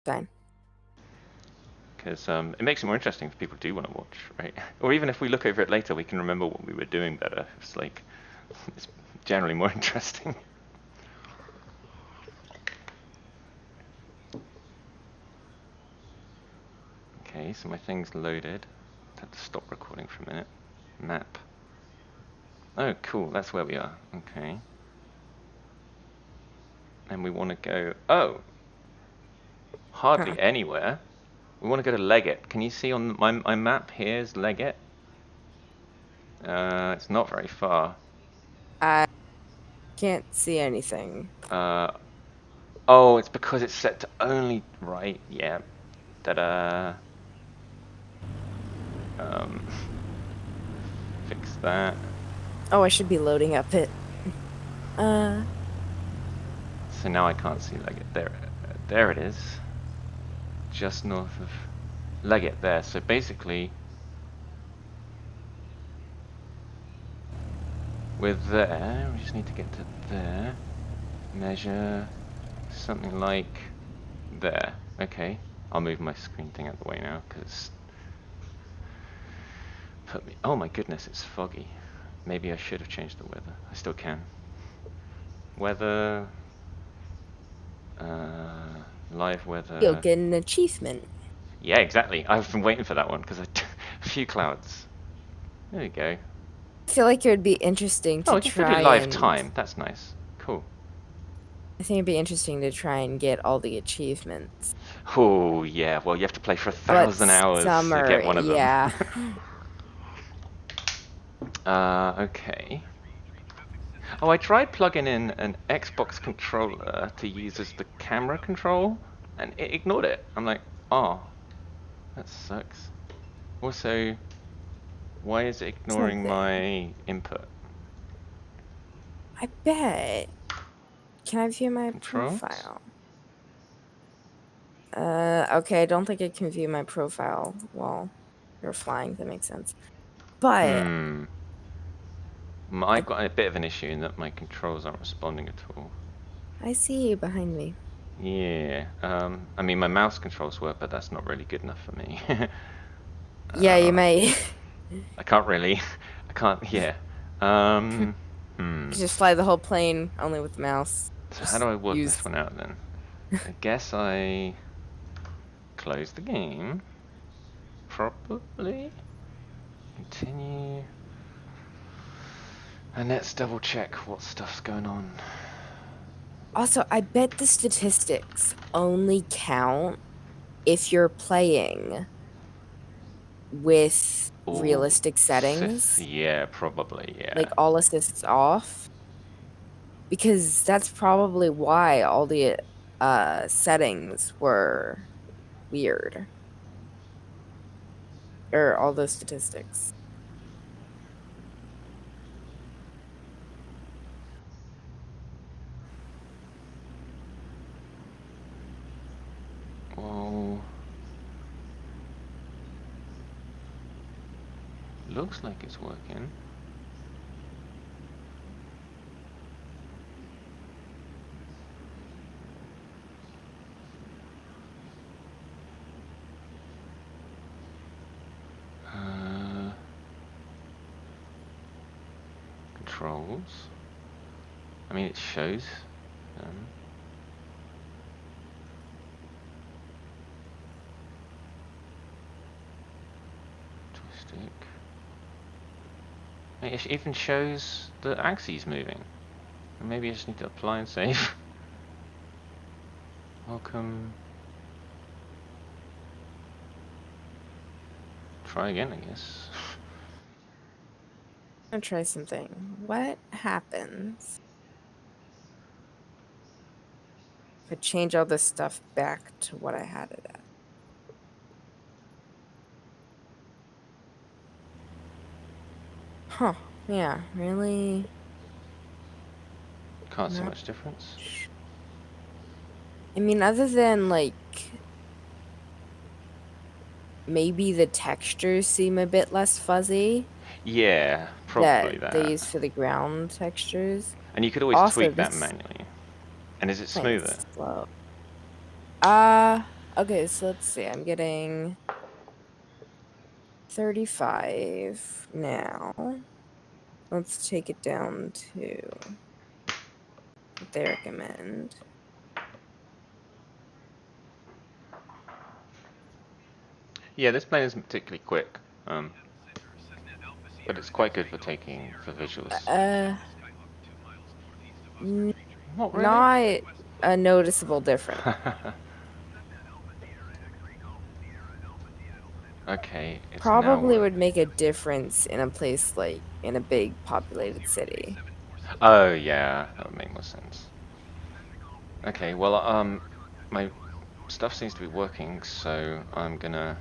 Fine. Because it makes it more interesting if people do want to watch, right? Or even if we look over it later, we can remember what we were doing better. It's like, it's generally more interesting. Okay, so my thing's loaded. I have to stop recording for a minute. Map. Oh, cool, that's where we are. Okay. And we want to go, oh, hardly anywhere. We want to go to Leggett. Can you see on my map here's Leggett? It's not very far. I can't see anything. Oh, it's because it's set to only right. Yeah. Ta-da. Fix that. Oh, I should be loading up it. So now I can't see Leggett. There it is. Just north of Leggett there. So basically, we're there. We just need to get to there. Measure something like there. Okay. I'll move my screen thing out of the way now because oh my goodness, it's foggy. Maybe I should have changed the weather. I still can. Weather. Live weather. You'll get an achievement. Yeah, exactly. I've been waiting for that one because a few clouds. There we go. I feel like it would be interesting Oh, to I can still do try live and... time. That's nice. Cool. I think it'd be interesting to try and get all the achievements. Oh, yeah. Well, you have to play for But 1,000 hours some to are, get one of them. yeah. Okay. Oh, I tried plugging in an Xbox controller to use as the camera control, and it ignored it. I'm like, oh, that sucks. Also, why is it ignoring my input? I bet. Can I view my Controls? profile? Okay, I don't think I can view my profile while you're flying. That makes sense. But I've got a bit of an issue in that my controls aren't responding at all. I see you behind me. Yeah. I mean, my mouse controls work, but that's not really good enough for me. Yeah, you may. I can't really. I can't. Yeah. Just fly the whole plane only with the mouse. So how Just do I work use... this one out then? I guess I close the game. Probably. Continue. And let's double check what stuff's going on. Also, I bet the statistics only count if you're playing with realistic settings. Yeah, probably, yeah. Like all assists off. Because that's probably why all the settings were weird. Or all those statistics. Well, looks like it's working. Controls. I mean, it shows them. Joystick. It even shows the axes moving. And maybe I just need to apply and save. Welcome. Try again, I guess. I'm gonna try something. What happens if I change all this stuff back to what I had it at? Huh. Yeah, really? Can't see much difference. I mean, other than, like, maybe the textures seem a bit less fuzzy. Yeah, probably that. They use for the ground textures. And you could always Also, tweak that manually. And is it smoother? Slow. Okay, so let's see. I'm getting 35 now. Let's take it down to what they recommend. Yeah, this plane isn't particularly quick, but it's quite good for for visuals. N- Not really? Not a noticeable difference. Okay, it's Probably now. would make a difference in a place like in a big populated city. Oh yeah, that would make more sense. Okay, well, my stuff seems to be working, so I'm gonna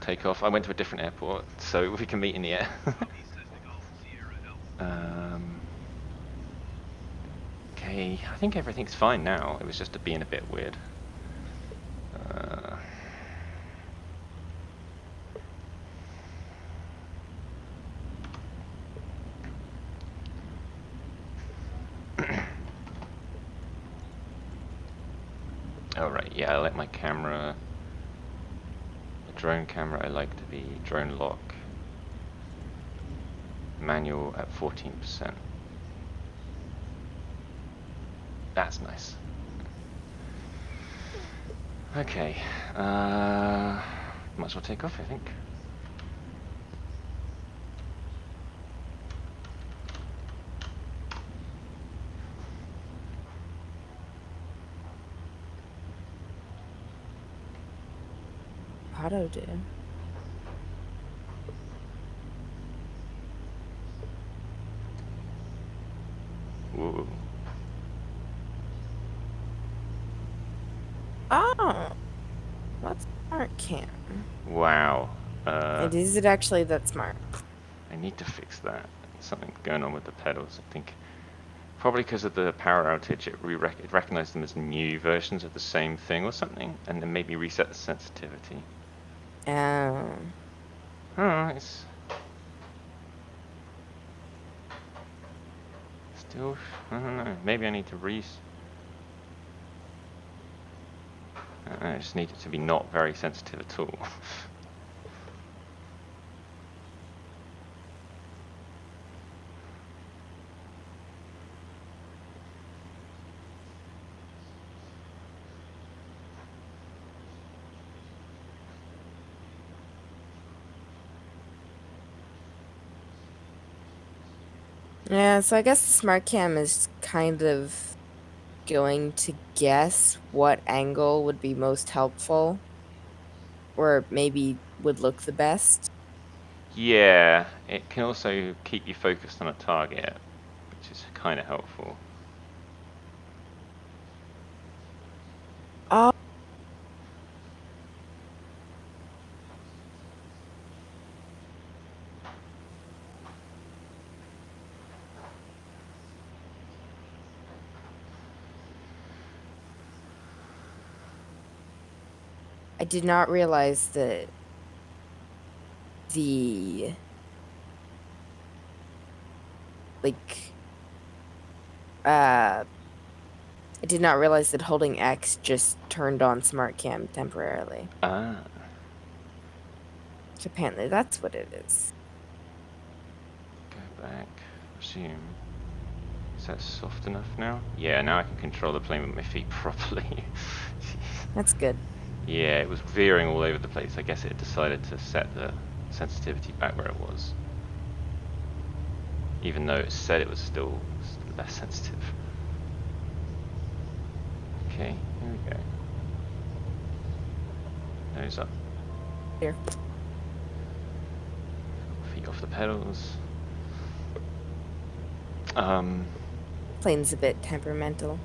take off. I went to a different airport, so we can meet in the air. um, okay, I think everything's fine now. It was just being a bit weird. Uh, Alright, yeah, I let my camera, the drone camera, I like to be drone lock, manual at 14%. That's nice. Okay, might as well take off, I think. Auto do. Whoa. Oh, that's smart cam. Wow. And is it actually that smart? I need to fix that. Something's going on with the pedals, I think. Probably because of the power outage, it recognized them as new versions of the same thing or something, and then maybe reset the sensitivity. Oh. Oh, it's still, I don't know, maybe I need to I just need it to be not very sensitive at all. Yeah, so I guess the smart cam is kind of going to guess what angle would be most helpful or maybe would look the best. Yeah, it can also keep you focused on a target, which is kind of helpful. Oh, I did not realize that the like I did not realize that holding X just turned on smart cam temporarily. Ah, So apparently that's what it is. go back, resume. Is that soft enough now? Yeah, now I can control the plane with my feet properly. That's good. Yeah, it was veering all over the place. I guess it decided to set the sensitivity back where it was. Even though it said it was still less sensitive. Okay, here we go. Nose up. Here. Feet off the pedals. Plane's a bit temperamental.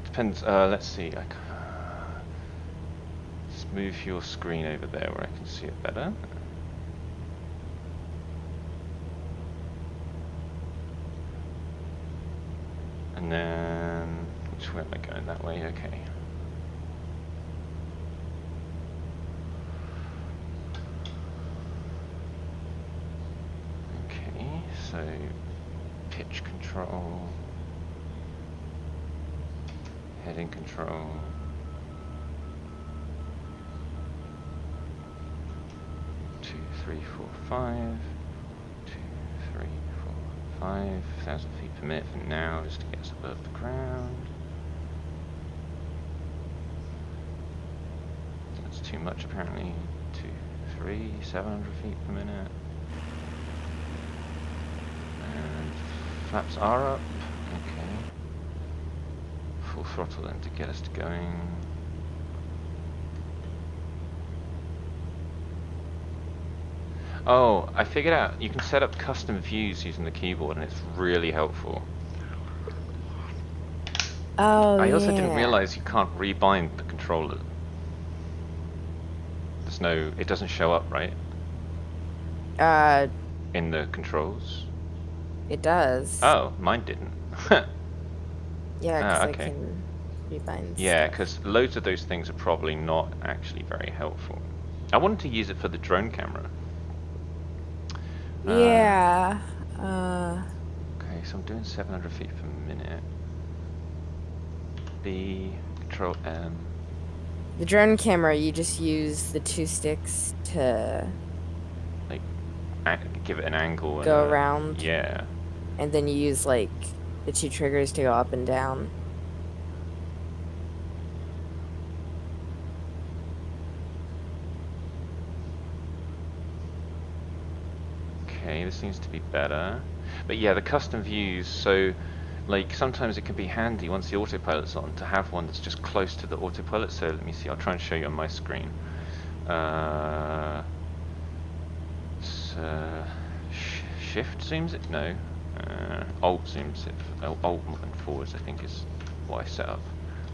Depends. Let's see. Just move your screen over there where I can see it better. And then, which way am I going? That way. Okay. Okay. So pitch control. Heading control. Two, three, four, 5. 2, 3, 4, 5,000 feet per minute for now, just to get us above the ground. That's too much apparently. 2, 3, 700 feet per minute. And flaps are up. Okay. Full throttle then to get us to going. Oh, I figured out you can set up custom views using the keyboard, and it's really helpful. Oh, I also didn't yeah. realize you can't rebind the controller. There's no, it doesn't show up, right? In the controls. It does. Oh, mine didn't. Yeah, because I Okay. can rebind Yeah, stuff. because loads of those things are probably not actually very helpful. I wanted to use it for the drone camera. Yeah. Okay, so I'm doing 700 feet per minute. B, control M. The drone camera, you just use the 2 sticks to Like, give it an angle and go around, yeah. and then you use like the 2 triggers to go up and down. Okay, this seems to be better. But yeah, the custom views, so like sometimes it can be handy once the autopilot's on to have one that's just close to the autopilot. So let me see, I'll try and show you on my screen. Shift zooms it? No. Alt zooms it. Alt and forwards I think is what I set up.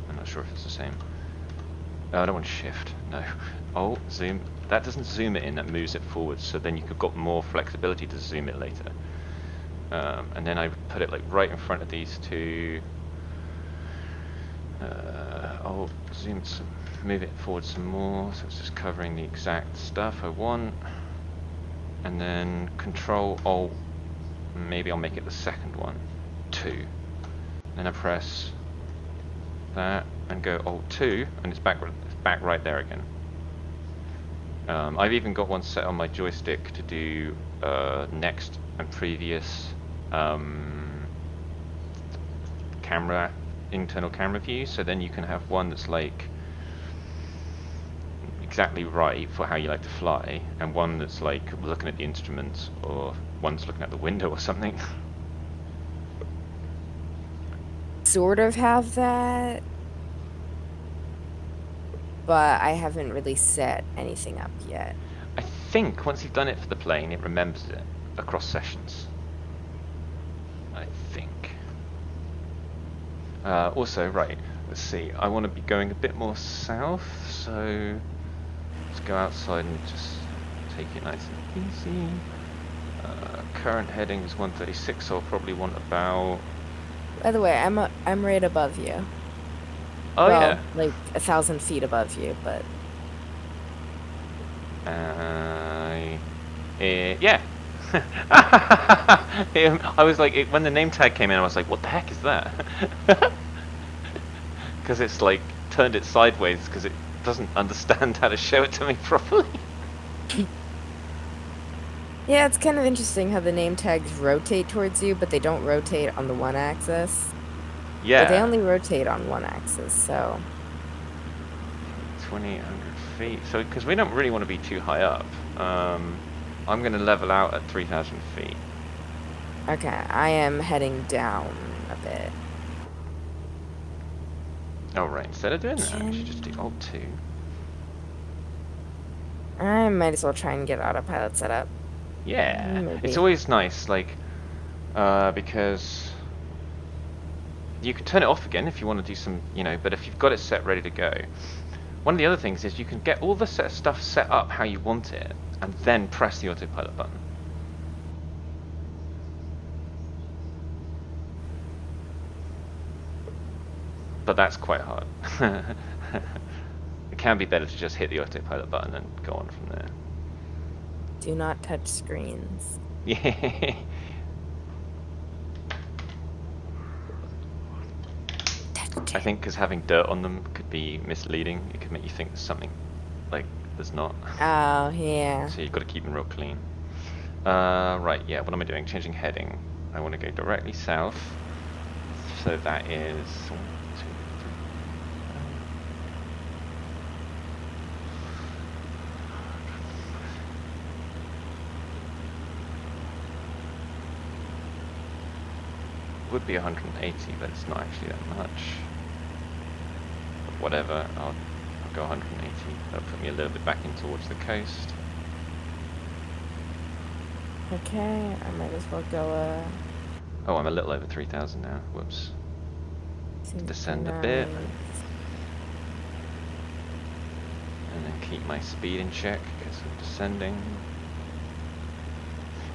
I'm not sure if it's the same. I don't want shift, no. Alt, zoom, that doesn't zoom it in, that moves it forwards, so then you've got more flexibility to zoom it later. And then I put it like right in front of these two. Alt, zoom, move it forward some more, so it's just covering the exact stuff I want. And then Control Alt, maybe I'll make it the second one, 2. Then I press that and go Alt 2, and it's back right there again. I've even got one set on my joystick to do next and previous internal camera views, so then you can have one that's like exactly right for how you like to fly, and one that's like looking at the instruments, or one's looking at the window or something. Sort of have that, but I haven't really set anything up yet. I think once you've done it for the plane, it remembers it across sessions. I think. Also, right, let's see, I want to be going a bit more south, so let's go outside and just take it nice and easy. Current heading is 136, so I'll probably want about... By the way, I'm right above you. Oh, well, yeah. like 1,000 feet above you, but... Yeah. I was like, when the name tag came in, I was like, what the heck is that? Because it's like turned it sideways because it doesn't understand how to show it to me properly. Yeah, it's kind of interesting how the name tags rotate towards you, but they don't rotate on the one axis. Yeah. But they only rotate on one axis, so... 2,800 feet. So, because we don't really want to be too high up. I'm going to level out at 3,000 feet. Okay, I am heading down a bit. Oh, right. Instead of doing that, I should just do Alt 2. I might as well try and get Autopilot set up. Yeah. Maybe. It's always nice, like, because you can turn it off again if you want to do some, but if you've got it set ready to go. One of the other things is you can get all the stuff set up how you want it, and then press the autopilot button. But that's quite hard. It can be better to just hit the autopilot button and go on from there. Do not touch screens. Yeah. Touch I think because having dirt on them could be misleading. It could make you think there's something like there's not. Oh, yeah. So you've got to keep them real clean. Right, yeah, what am I doing? Changing heading. I want to go directly south. So that is 1, 2, 3. Would be 180, but it's not actually that much. But whatever, I'll go 180. That'll put me a little bit back in towards the coast. Okay, I might as well go, Oh, I'm a little over 3,000 now. Whoops. Descend a bit. And then keep my speed in check, because I'm descending.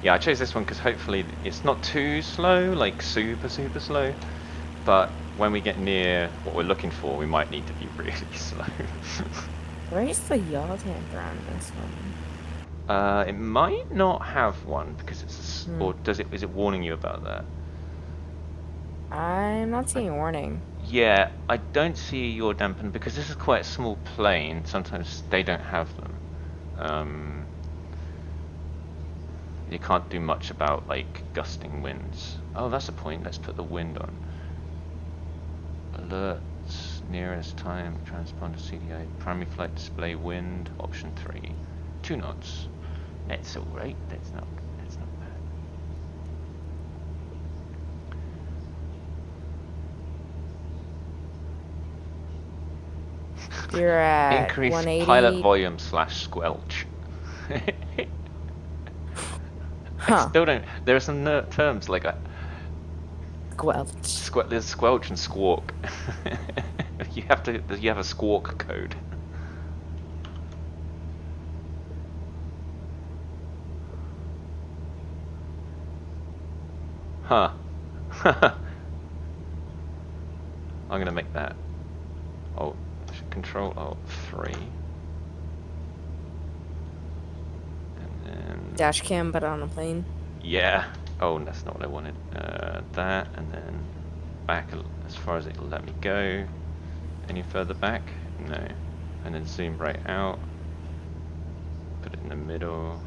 Yeah, I chose this one because hopefully it's not too slow, like super slow, but when we get near what we're looking for, we might need to be really slow. Where's the yaw damper on this one? It might not have one because it's or does it? Is it warning you about that? I'm not seeing a warning. Yeah, I don't see your dampen because this is quite a small plane. Sometimes they don't have them. You can't do much about like gusting winds. Oh, that's a point. Let's put the wind on. Alerts, nearest time, transponder CDI, primary flight display, wind, option 3, 2 knots. That's alright. That's not bad. You're at Increase 180. pilot volume / squelch. Huh. I still don't. There are some terms like Squelch. there's squelch and squawk. You have a squawk code. Huh. I'm gonna make that. Oh, Control Alt 3. Dash cam, but on a plane. Yeah. Oh, that's not what I wanted. That, and then back as far as it'll let me go. Any further back? No. And then zoom right out. Put it in the middle.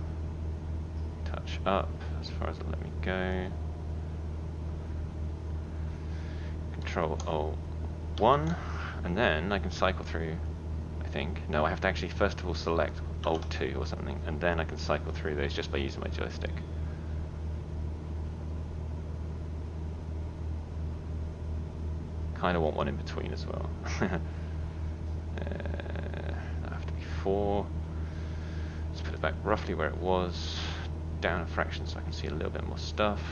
Touch up as far as it'll let me go. Control Alt 1. And then I can cycle through, I think. No, I have to actually first of all select Alt 2 or something, and then I can cycle through those just by using my joystick. Kind of want one in between as well. That have to be 4. Let's put it back roughly where it was. Down a fraction so I can see a little bit more stuff.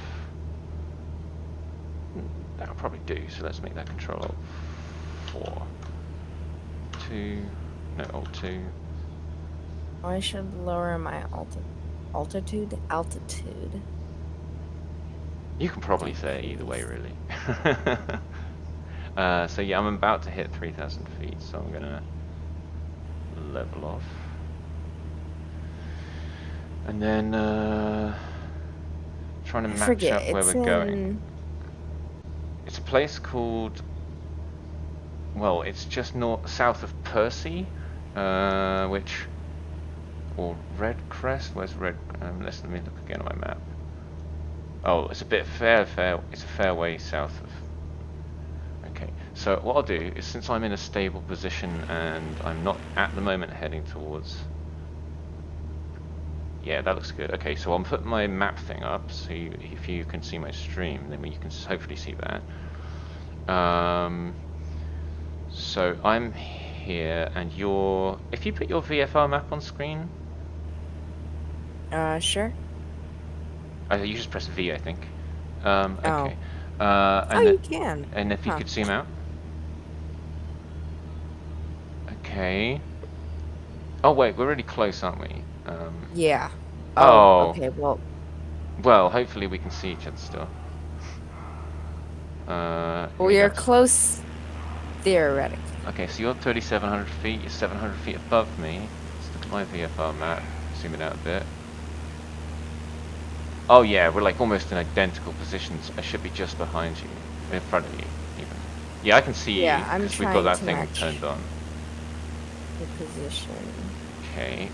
That'll probably do, so let's make that Control Alt 4. 2. No, Alt 2. I should lower my altitude. You can probably say it either way, really. So yeah, I'm about to hit 3,000 feet, so I'm gonna level off. And then trying to match up where we're going. It's a place called, well, it's just south of Percy, which, or Red Crest. Where's Red? Let me look again on my map. Oh, it's a bit it's a fair way south of. Okay, so what I'll do is, since I'm in a stable position and I'm not at the moment heading towards. Yeah, that looks good. Okay, so I'll put my map thing up, so if you can see my stream, then you can hopefully see that. So I'm here, and if you put your VFR map on screen. Sure. You just press V, I think. Okay. And you can. And if you could zoom out. Okay. Oh wait, we're really close, aren't we? Yeah. Oh. Okay. Well, hopefully we can see each other still. We are close, theoretically. Okay, so you're 3,700 feet. You're 700 feet above me. Let's look at my VFR map. Zoom it out a bit. Oh yeah, we're like almost in identical positions. I should be just behind you, in front of you, even. Yeah, I can see Yeah, you, I'm because we've got trying that to thing match turned on. your position. Okay.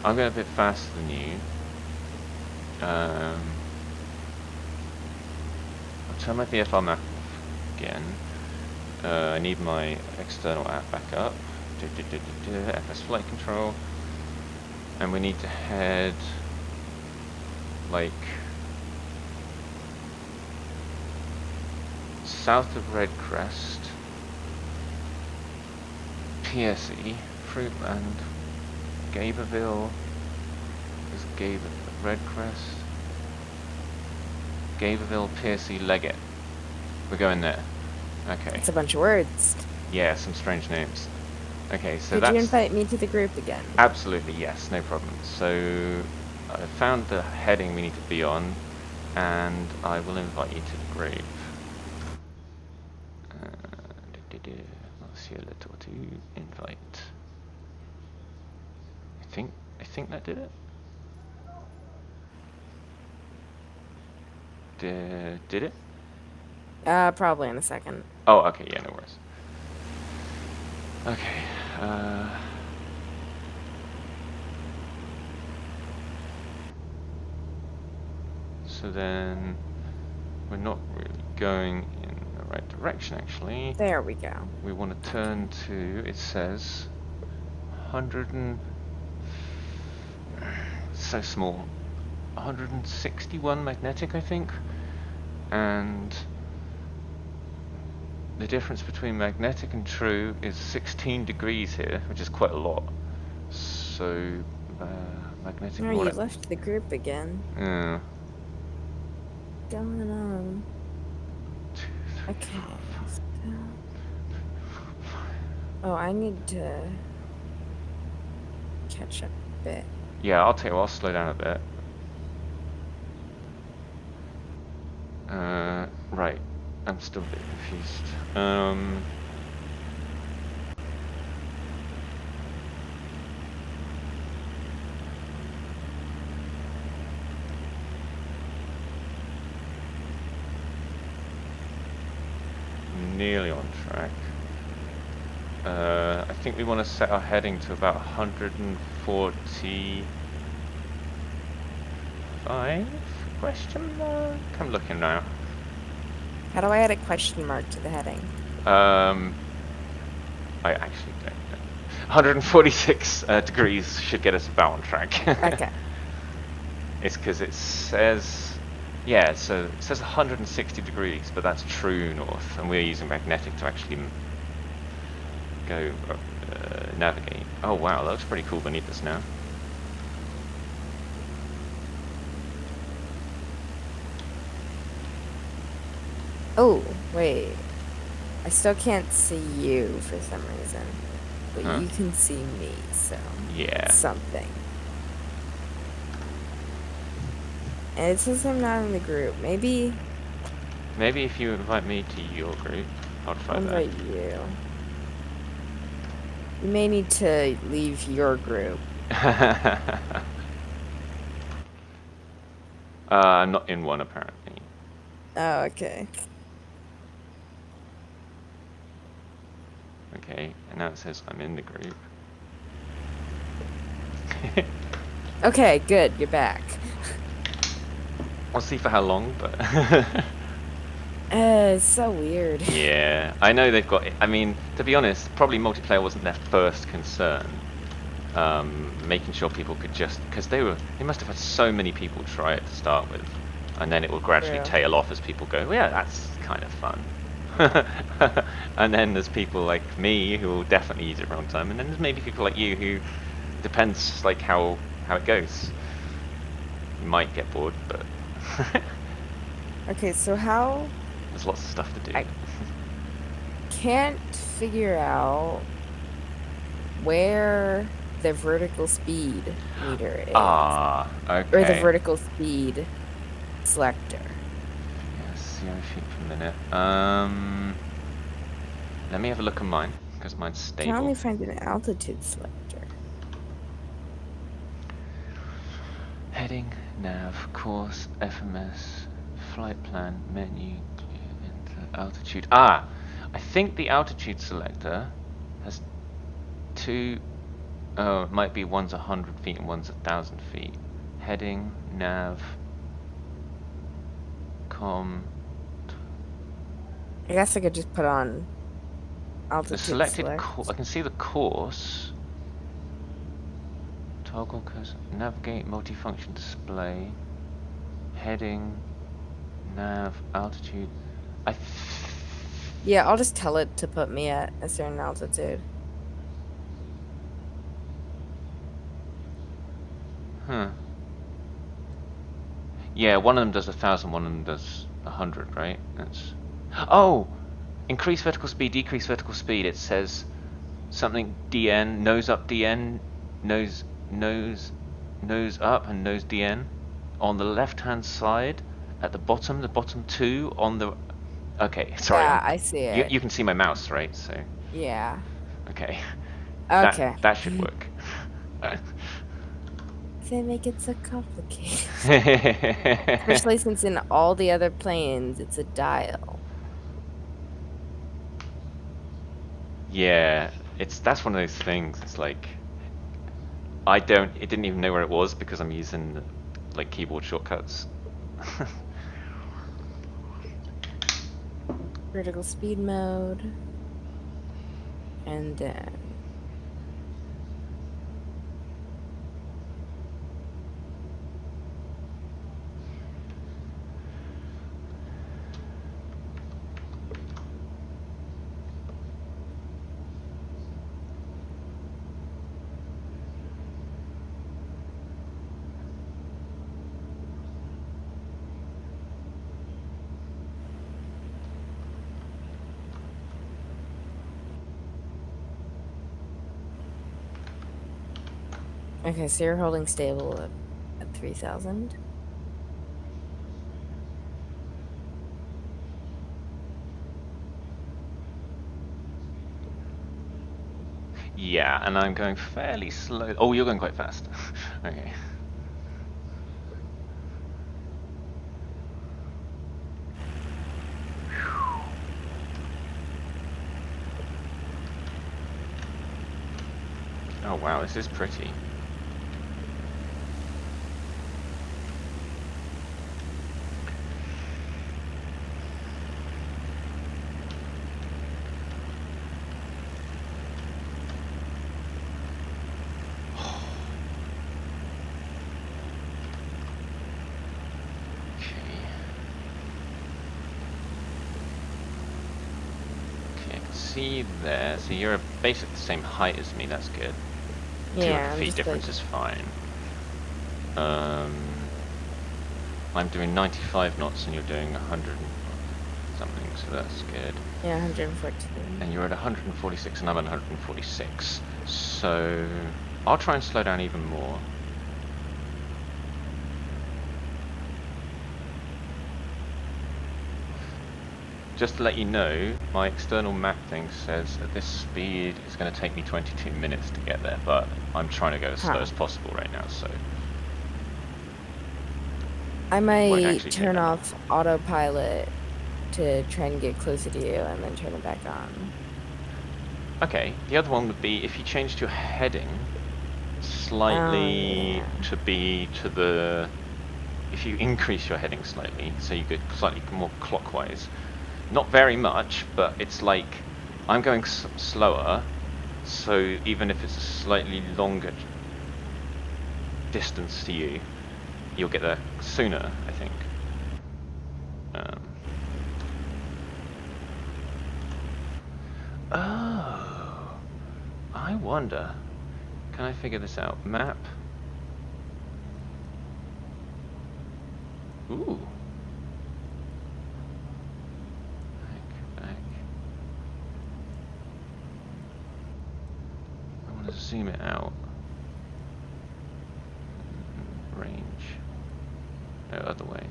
I'm going a bit faster than you. I'll turn my VFR map off again. I need my external app back up. FS flight control. And we need to head like south of Red Crest, PSE, Fruitland, Gaberville. Is Red Crest? Gaberville, PSE, Leggett. We're going there. Okay. It's a bunch of words. Yeah, some strange names. Okay, so Could you that's invite me to the group again? absolutely yes, no problem. So I found the heading we need to be on, and I will invite you to the group. Monsieur Le Tortue, invite. I think that did it. Did it? Probably in a second. Oh, okay, yeah, no worries. Okay, so then we're not really going in the right direction, actually. There we go. We want to turn to, it says, 100 and... so small. 161 magnetic, I think. And the difference between magnetic and true is 16 degrees here, which is quite a lot. So, magnetic... Oh, you left the group again. Yeah. What's going on? Okay. Oh, I need to catch up a bit. Yeah, I'll tell you, I'll slow down a bit. Right. I'm still a bit confused. Nearly on track. I think we want to set our heading to about 145? Question mark? I'm looking now. How do I add a question mark to the heading? I actually don't know. 146 degrees should get us about on track. Okay. It's because it says, yeah, so it says 160 degrees, but that's true north, and we're using magnetic to actually go navigate. Oh wow, that looks pretty cool beneath us now. Oh, wait. I still can't see you for some reason. But you can see me, so yeah, it's something. And it says I'm not in the group. Maybe if you invite me to your group, I'll try that. invite you. You may need to leave your group. Not in one apparently. Oh, okay. Okay, and now it says I'm in the group. Okay, good. You're back. We'll see for how long, but... It's so weird. Yeah, I know they've got... I mean, to be honest, probably multiplayer wasn't their first concern. Making sure people could just... Because they must have had so many people try it to start with. And then it will gradually tail off as people go, well, yeah, that's kind of fun. And then there's people like me who will definitely use it for a long time. And then there's maybe people like you who... Depends, like, how it goes. You might get bored, but... Okay, so how... There's lots of stuff to do. I can't figure out where the vertical speed meter is. Ah, okay. Or the vertical speed selector. Yes, 0 feet per minute. Let me have a look at mine, because mine's I stable. can only find an altitude selector. Heading, nav, course, FMS, flight plan, menu, enter, altitude. Ah! I think the altitude selector has two. Oh, it might be one's 100 feet and one's 1,000 feet. Heading, nav, com. I guess I could just put on The altitude selected select. I can see the course. Toggle cursor, navigate, multifunction display, heading, nav, altitude. Yeah, I'll just tell it to put me at a certain altitude. Huh. Yeah, one of them does 1,000, one of them does 100, right? That's. Oh, increase vertical speed, decrease vertical speed. It says something DN, nose up DN, nose nose up and nose DN on the left hand side at the bottom two on the. Okay, sorry, Yeah, I see it. you can see my mouse, right? So Yeah. okay, Okay. that should work. They make it so complicated. Especially since in all the other planes, it's a dial. Yeah, that's one of those things. It's like it didn't even know where it was because I'm using like keyboard shortcuts. Vertical speed mode. And then okay, so you're holding stable at 3,000. Yeah, and I'm going fairly slow. Oh, you're going quite fast. Okay. Oh wow, this is pretty. Okay, I can see there. So you're basically the same height as me. That's good. 200 Yeah, I'm feet just like, difference is fine. I'm doing 95 knots and you're doing 100 and something, so that's good. yeah, 114. And you're at 146 and I'm at 146. So I'll try and slow down even more. Just to let you know, my external map thing says at this speed it's going to take me 22 minutes to get there, but I'm trying to go as slow as possible right now, so I it won't might actually take turn that long. off autopilot to try and get closer to you and then turn it back on. Okay, the other one would be if you changed your heading slightly Yeah. to be to the. If you increase your heading slightly, so you go slightly more clockwise. Not very much, but it's like I'm going slower, so even if it's a slightly longer distance to you, you'll get there sooner, I think. Oh, I wonder. Can I figure this out? Map. Ooh. Back. I want to zoom it out. Range. No, other way.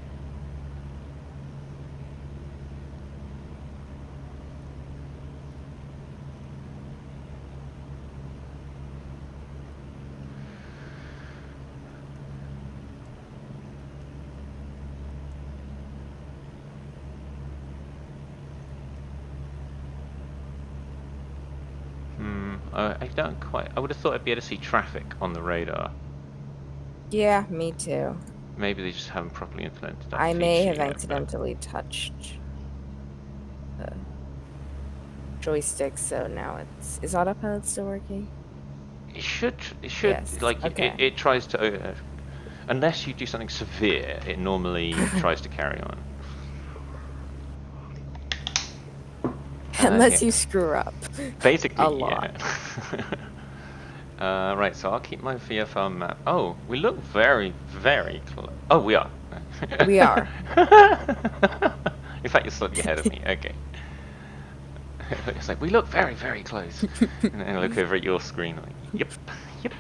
I don't quite. I would have thought I'd be able to see traffic on the radar. Yeah, me too. Maybe they just haven't properly implemented that I may feature have yet, but accidentally touched the joystick, so now is Autopilot still working? it should. It should Yes. like Okay. it tries to. Unless you do something severe, it normally tries to carry on. Yeah, Unless you screw up a basically, lot. yeah. Right, so I'll keep my VFR map. Oh, we look very, very close. Oh, we are. We are. In fact, you're slightly ahead of me. Okay. It's like, we look very, very close. And then I look over at your screen like, yep, yep.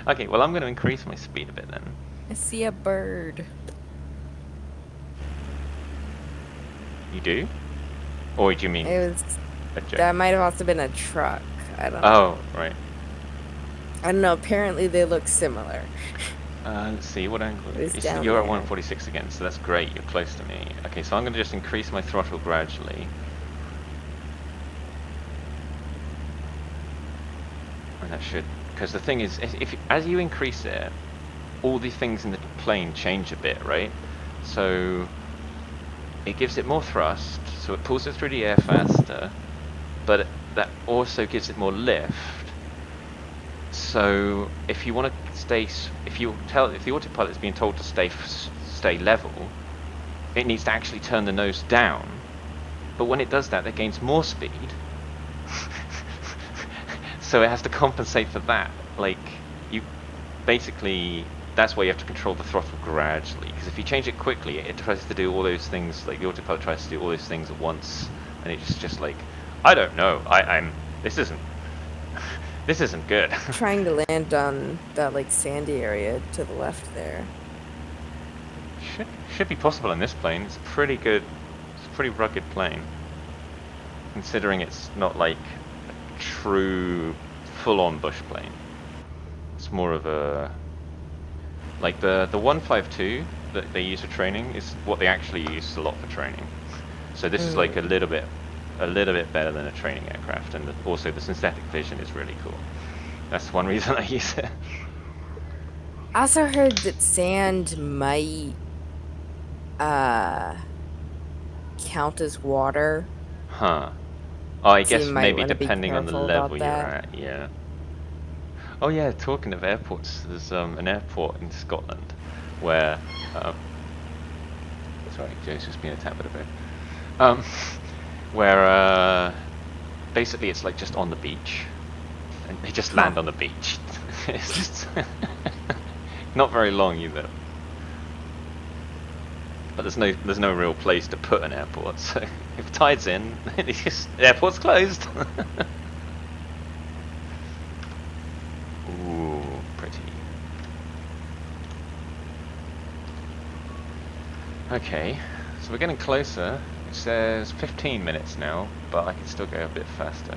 Okay, well, I'm going to increase my speed a bit then. I see a bird. You do? Or do you mean It was a jet? that might have also been a truck. I don't know. Oh, right. I don't know. Apparently they look similar. Let's see, what angle? It was down You're at there. 146 again, so that's great, you're close to me. Okay, so I'm going to just increase my throttle gradually. And that should, because the thing is, if as you increase it, all the things in the plane change a bit, right? So it gives it more thrust, so it pulls it through the air faster, but that also gives it more lift. So if you want to stay, if the autopilot is being told to stay level, it needs to actually turn the nose down. But when it does that, it gains more speed. So it has to compensate for that. Like, you basically, that's why you have to control the throttle gradually. Because if you change it quickly, it tries to do all those things. Like the autopilot tries to do all those things at once, and it's just like, I don't know. This isn't. This isn't good. Trying to land on that like sandy area to the left there. Should be possible in this plane. It's pretty good. It's a pretty rugged plane, considering it's not like a true full-on bush plane. It's more of a like the 152 that they use for training is what they actually use a lot for training. So this is like a little bit better than a training aircraft, and also the synthetic vision is really cool. That's one reason I use it. I also heard that sand might count as water. Huh. Oh, I So you guess might maybe want to be depending on the careful about level you're that. at, yeah. Oh yeah, talking of airports, there's an airport in Scotland where sorry, Joe's just being attacked by the bird. Where basically it's like just on the beach, and they just land on the beach. It's just not very long either. But there's no real place to put an airport, so if tide's in, the airport's closed. Ooh, pretty. Okay, so we're getting closer. It says 15 minutes now, but I can still go a bit faster.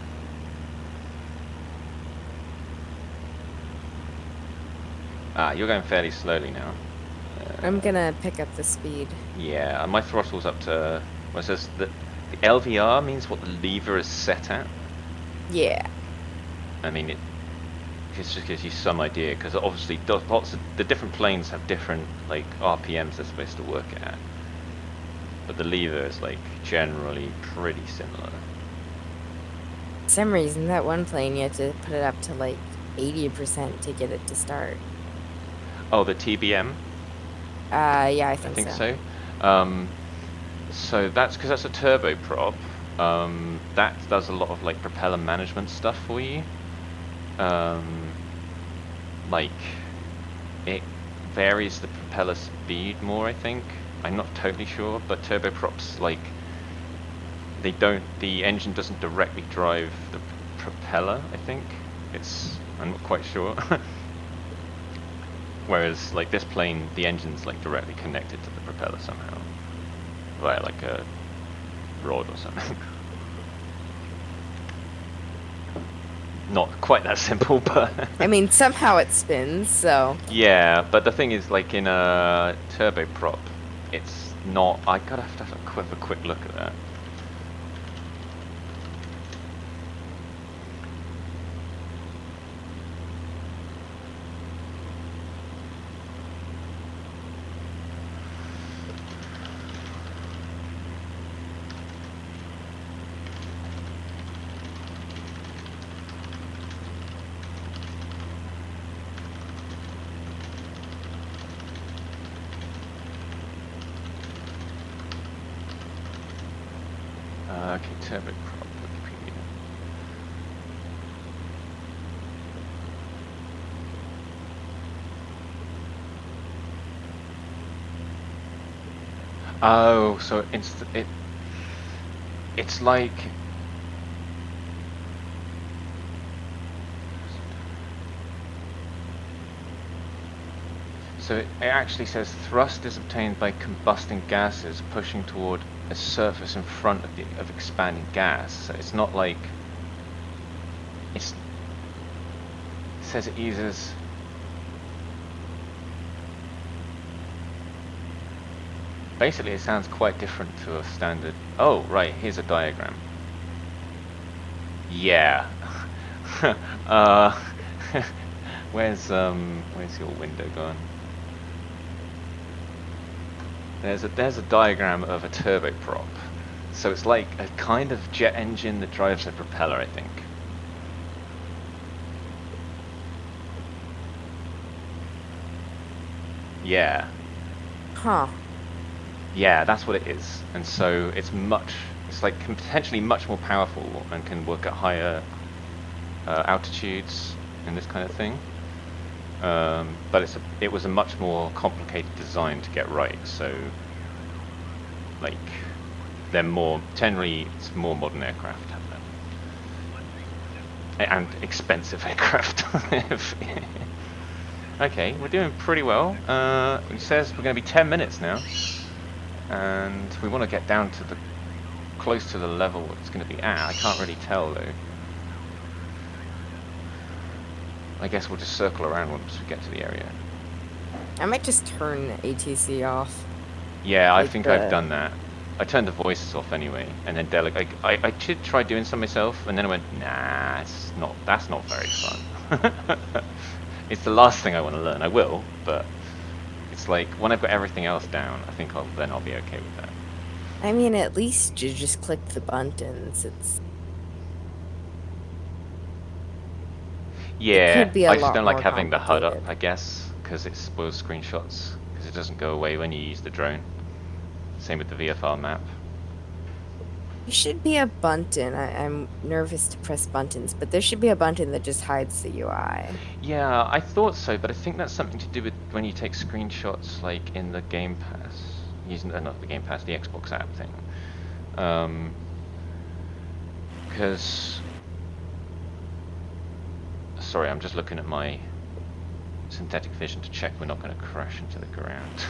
Ah, you're going fairly slowly now. I'm gonna pick up the speed. Yeah, and my throttle's up to. Well, it says that the LVR means what the lever is set at. Yeah. I mean, it just gives you some idea, because obviously lots of the different planes have different like RPMs they're supposed to work at, but the lever is like generally pretty similar. For some reason, that one plane you had to put it up to like 80% to get it to start. Oh, the TBM. Yeah, I I think think so. so. So that's because that's a turboprop. That does a lot of like propeller management stuff for you. Like it varies the propeller speed more, I think. I'm not totally sure, but turboprops like the engine doesn't directly drive the propeller, I think. I'm not quite sure. Whereas like this plane, the engine's like directly connected to the propeller somehow. Via like a rod or something. Not quite that simple, but I mean, somehow it spins, so. yeah, but the thing is, like in a turboprop, it's not. I gotta have to have a quick look at that. Okay, turbo prop, Wikipedia. Oh, so it's like so it actually says thrust is obtained by combusting gases pushing toward a surface in front of expanding gas. So it's not like it says it uses. Basically, it sounds quite different to a standard. Oh, right. Here's a diagram. Yeah. uh, where's your window gone? There's a diagram of a turboprop. So it's like a kind of jet engine that drives a propeller, I think. Yeah. Huh. Yeah, that's what it is. And so it's like potentially much more powerful and can work at higher altitudes and this kind of thing. But it was a much more complicated design to get right. So, like, generally, it's more modern aircraft have that, and expensive aircraft. Okay, we're doing pretty well. It says we're going to be 10 minutes now, and we want to get down to close to the level it's going to be at. I can't really tell though. I guess we'll just circle around once we get to the area. I might just turn ATC off. Yeah, I think I've done that. I turned the voices off anyway, and then I should try doing some myself, and then I went, nah, that's not very fun. It's the last thing I want to learn. I will, but it's like when I've got everything else down, I think I'll be okay with that. I mean, at least you just click the buttons. It could be a I just lot don't like more having the HUD up, complicated. I guess, because it spoils screenshots, because it doesn't go away when you use the drone. Same with the VFR map. There should be a button. I'm nervous to press buttons, but there should be a button that just hides the UI. Yeah, I thought so, but I think that's something to do with when you take screenshots, like in the Game Pass, not the Game Pass, the Xbox app thing. Because, sorry, I'm just looking at my synthetic vision to check we're not going to crash into the ground.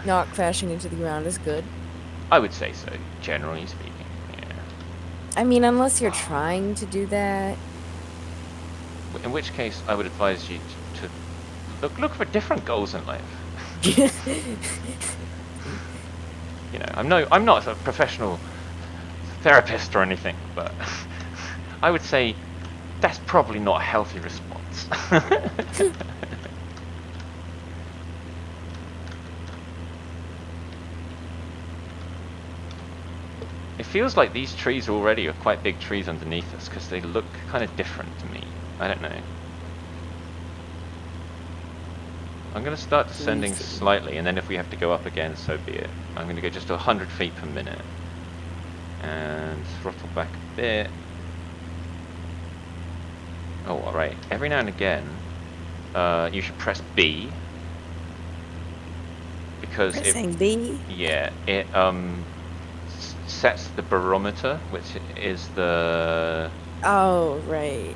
Not crashing into the ground is good. I would say so, generally speaking. Yeah. I mean, unless you're trying to do that. In which case, I would advise you to look for different goals in life. You know, I'm not a professional therapist or anything, but I would say that's probably not a healthy response. It feels like these trees already are quite big trees underneath us because they look kind of different to me. I don't know. I'm going to start descending slightly, and then if we have to go up again, so be it. I'm going to go just to 100 feet per minute. And throttle back a bit. Oh, alright. Every now and again, you should press B. Because Pressing B? Yeah, it sets the barometer, which is the... Oh, right.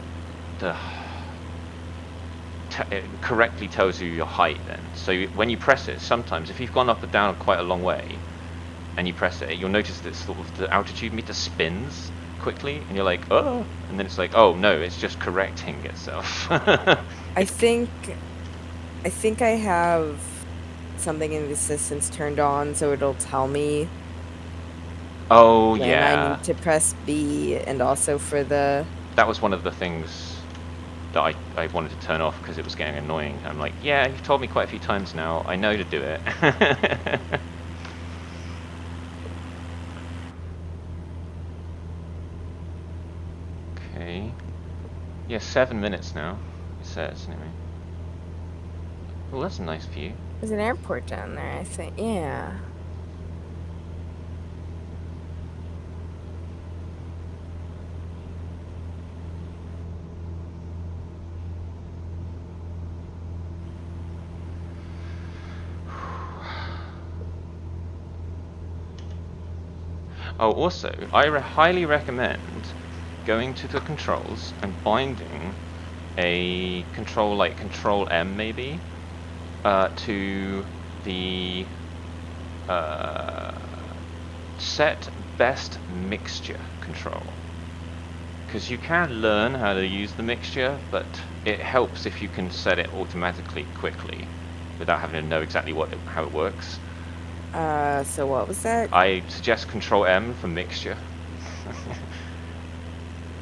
It correctly tells you your height then. So when you press it, sometimes if you've gone up and down quite a long way, and you press it, you'll notice that sort of the altitude meter spins quickly, and you're like, oh, and then it's like, oh no, it's just correcting itself. I think I have something in the assistance turned on, so it'll tell me. Oh when yeah. I need to press B, and also for the. That was one of the things that I wanted to turn off because it was getting annoying. I'm like, yeah, you've told me quite a few times now. I know to do it. Okay. Yeah, 7 minutes now, it says, anyway. Oh, that's a nice view. There's an airport down there, I think. Yeah. Oh, also, I highly recommend going to the controls and binding a control like Control M maybe to the set best mixture control. Because you can learn how to use the mixture, but it helps if you can set it automatically quickly without having to know exactly how it works. So what was that? I suggest Control M for mixture.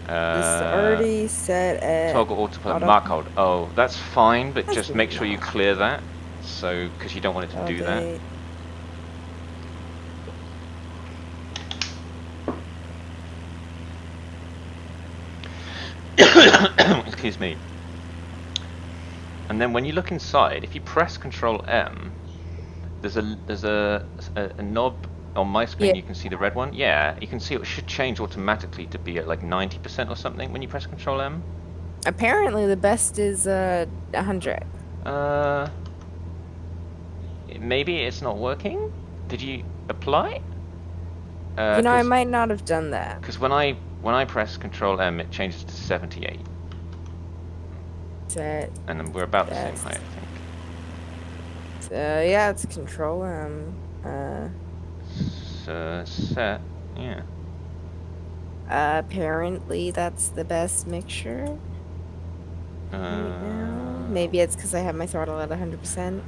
This is already set at Toggle autopilot auto. mark hold. Oh, that's fine, but That's just make sure you not clear that. So, because you don't want it to do that. update. Excuse me. And then when you look inside, if you press Control M, there's a knob on my screen. Yeah. You can see the red one. Yeah, you can see it should change automatically to be at like 90% or something when you press Control M. Apparently, the best is 100. Maybe it's not working. Did you apply? I might not have done that. Because when I press Control M, it changes to 78. Set And then we're about the same best. height, I think. Yeah, it's Control M. Set, yeah. Apparently, that's the best mixture right now. Maybe it's because I have my throttle at 100%.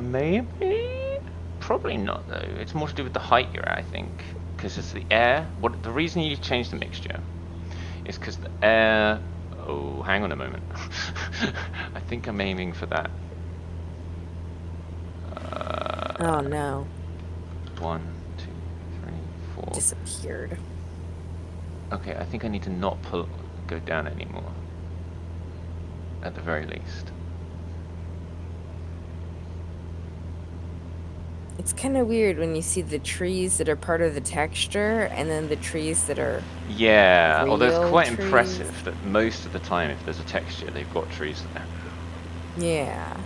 Maybe? Probably not, though. It's more to do with the height you're at, I think. Because it's the air. The reason you change the mixture is because the air... Oh, hang on a moment. I think I'm aiming for that. Oh no. 1, 2, 3, 4. Disappeared. Okay, I think I need to not go down anymore. At the very least. It's kind of weird when you see the trees that are part of the texture and then the trees that are Yeah, although it's real quite trees. impressive that most of the time if there's a texture, they've got trees there. Yeah.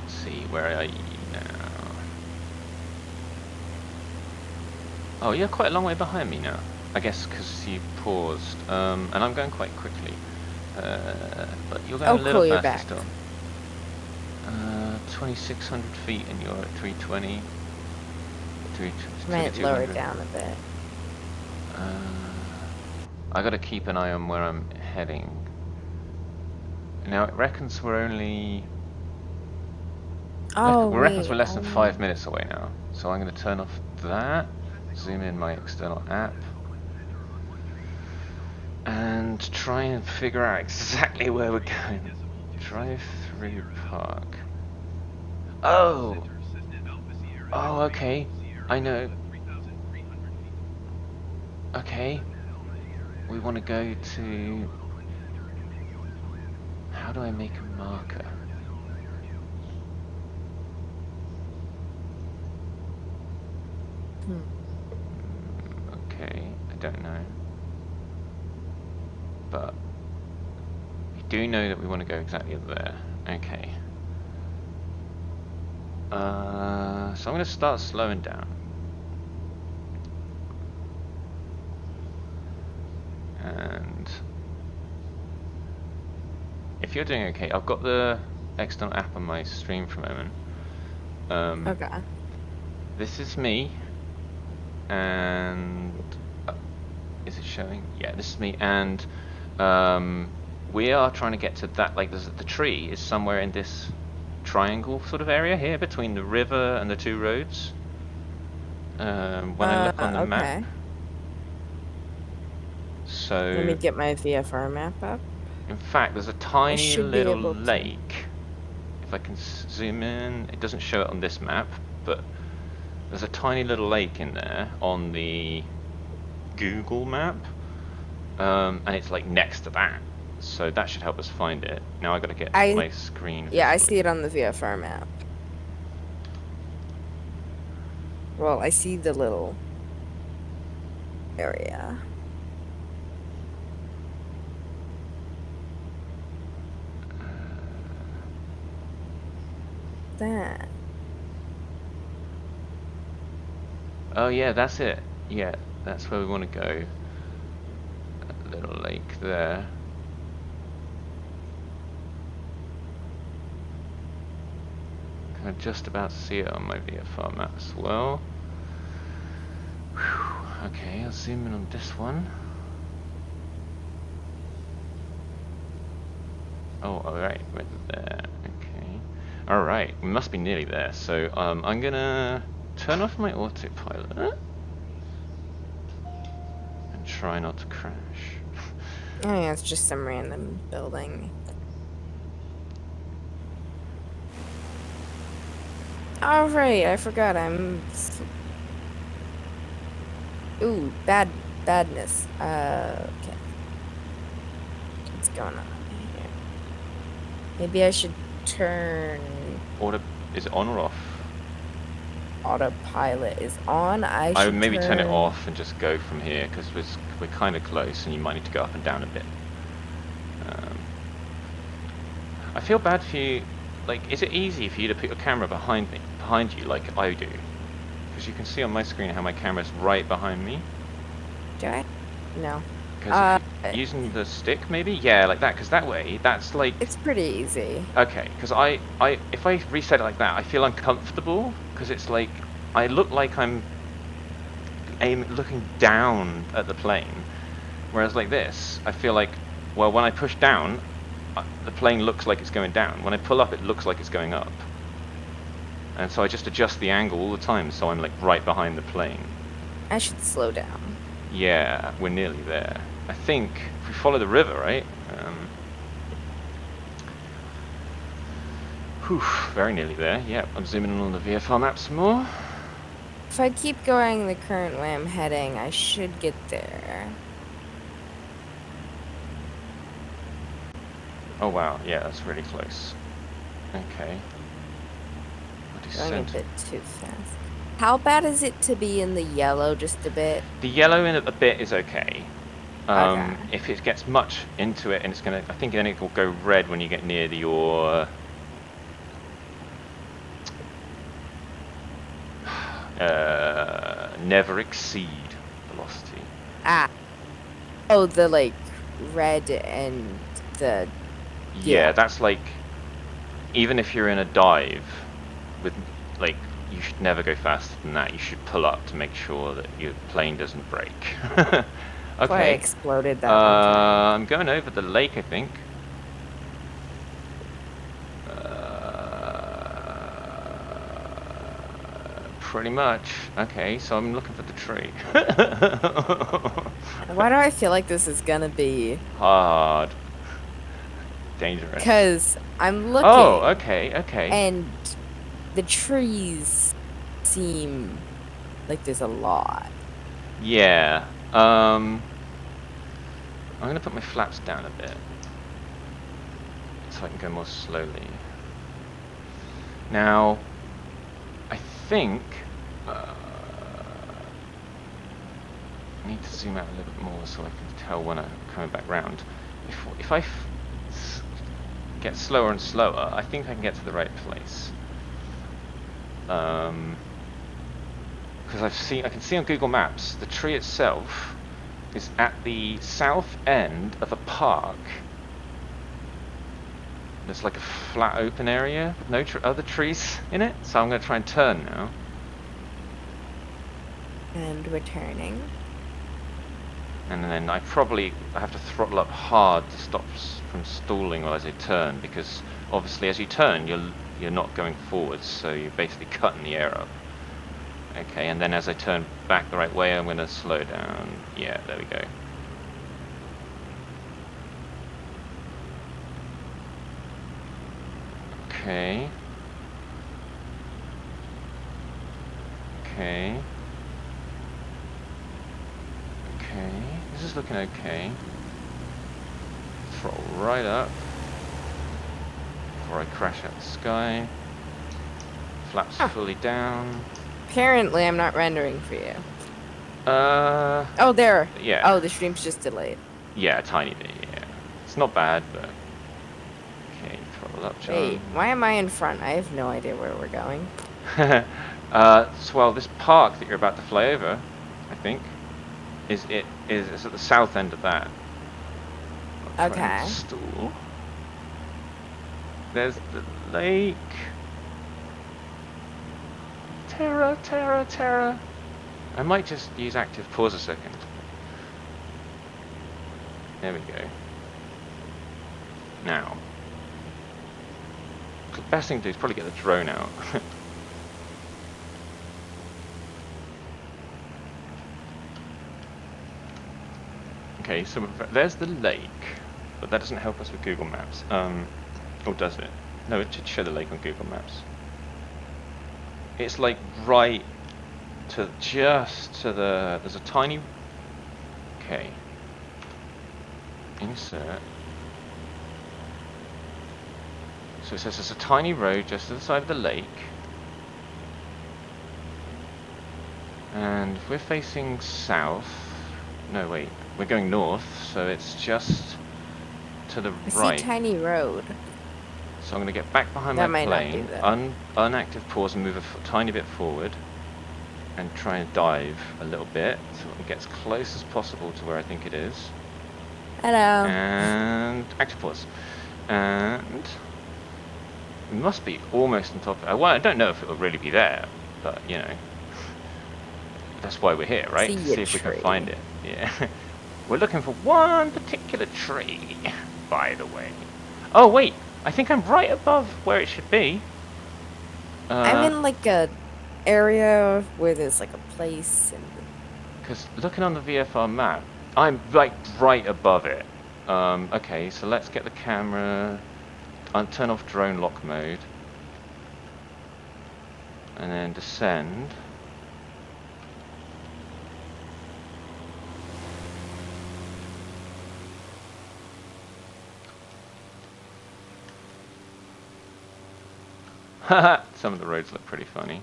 Let's see, where are you now? Oh, you're quite a long way behind me now. I guess because you paused. And I'm going quite quickly. But you're going a little cool, you're faster back. still. 2,600 feet and you're at 320. Might lower it down a bit. I gotta keep an eye on where I'm heading. Now it reckons we're only... Oh, it reckons we're wait. less than 5 minutes away now. So I'm gonna turn off that, zoom in my external app, and try and figure out exactly where we're going. Drive through park. Oh! Oh, okay. I know. Okay. We want to go to... How do I make a marker? Okay, I don't know. But we do know that we want to go exactly there. Okay. So I'm going to start slowing down. And if you're doing okay, I've got the external app on my stream for a moment. Okay. This is me, and is it showing? Yeah, this is me, and we are trying to get to that. Like, the tree is somewhere in this triangle sort of area here between the river and the two roads. When I look on the map. So let me get my VFR map up. In fact, there's a tiny little lake. If I can zoom in, it doesn't show it on this map, but there's a tiny little lake in there on the Google map, and it's like next to that. So that should help us find it. Now I got to get my screen. Yeah, I see it on the VFR map. Well, I see the little area. that? Oh yeah, that's it. Yeah, that's where we want to go. A little lake there. Can I just about see it on my VFR map as well? Whew. Okay, I'll zoom in on this one. Oh, alright, right there. Okay. Alright, we must be nearly there. So I'm gonna turn off my autopilot and try not to crash. Oh yeah, it's just some random building. All right, I forgot. Ooh, badness. Okay. What's going on here? Maybe I should turn Auto, is it on or off? autopilot is on. I I would should maybe turn it turn. off and just go from here because we're kind of close and you might need to go up and down a bit. Um, I feel bad for you. Like, is it easy for you to put your camera behind you, like I do? Because you can see on my screen how my camera's right behind me. Do I? No. Because if you're using the stick, maybe, yeah, like that. Because that way, that's like It's pretty easy. okay. Because if I reset it like that, I feel uncomfortable because it's like I look like I'm looking down at the plane, whereas like this, I feel like, well, when I push down, the plane looks like it's going down. When I pull up, it looks like it's going up. And so I just adjust the angle all the time, so I'm like right behind the plane. I should slow down. Yeah, we're nearly there. I think if we follow the river, right? Whew, very nearly there. Yep, I'm zooming in on the VFR map some more. If I keep going the current way I'm heading, I should get there. Oh wow, yeah, that's really close. Okay. Going a bit too fast. How bad is it to be in the yellow just a bit? The yellow in a bit is okay. Okay. If it gets much into it, and it's gonna, I think then it will go red when you get near your never exceed velocity. Ah. Oh, the like red and the Yeah, that's like, even if you're in a dive with, like, you should never go faster than that. You should pull up to make sure that your plane doesn't break. I Okay. exploded that one time. I'm going over the lake, I think. Pretty much. Okay, so I'm looking for the tree. Why do I feel like this is gonna be Hard. Dangerous. Because I'm looking. Oh, okay, okay. And the trees seem like there's a lot. Yeah. I'm gonna put my flaps down a bit so I can go more slowly. Now, I think I need to zoom out a little bit more so I can tell when I'm coming back round. If I get slower and slower, I think I can get to the right place. Because I can see on Google Maps the tree itself is at the south end of a park. There's like a flat open area with no other trees in it, so I'm going to try and turn now. And we're turning. And then I have to throttle up hard to stop from stalling as I turn, because obviously as you turn you're not going forwards, so you're basically cutting the air up. Okay, and then as I turn back the right way, I'm going to slow down. Yeah, there we go. Okay. Okay. Okay. This is looking okay. Throttle right up before I crash at the sky. Flaps fully down. Apparently, I'm not rendering for you. Oh, there. Yeah. Oh, the stream's just delayed. Yeah, a tiny bit, yeah. It's not bad, but... Okay, throttle up, John. Wait, why am I in front? I have no idea where we're going. Well, this park that you're about to fly over, I think, is it's at the south end of that. I'll try and Okay. stall. There's the lake. Terror, terror, terror. I might just use active pause a second. There we go. Now, the best thing to do is probably get the drone out. Okay, so there's the lake, but that doesn't help us with Google Maps. Or does it? No, it should show the lake on Google Maps. It's like right to just to the. There's a tiny. Okay. Insert. So it says there's a tiny road just to the side of the lake. And we're facing south. No, wait. We're going north, so it's just to the I see right. tiny road. So I'm going to get back behind That my might not be plane, the... unactive pause and move a tiny bit forward. And try and dive a little bit so it gets as close as possible to where I think it is. Hello. And active pause. And we must be almost on top of it. Well, I don't know if it will really be there, but you know, that's why we're here, right? See See a if we can tree. find it. Yeah. We're looking for one particular tree, by the way. Oh wait, I think I'm right above where it should be. I'm in like a area where there's like a place and... Because looking on the VFR map, I'm like right above it. Okay, so let's get the camera, turn off drone lock mode, and then descend. Haha, some of the roads look pretty funny.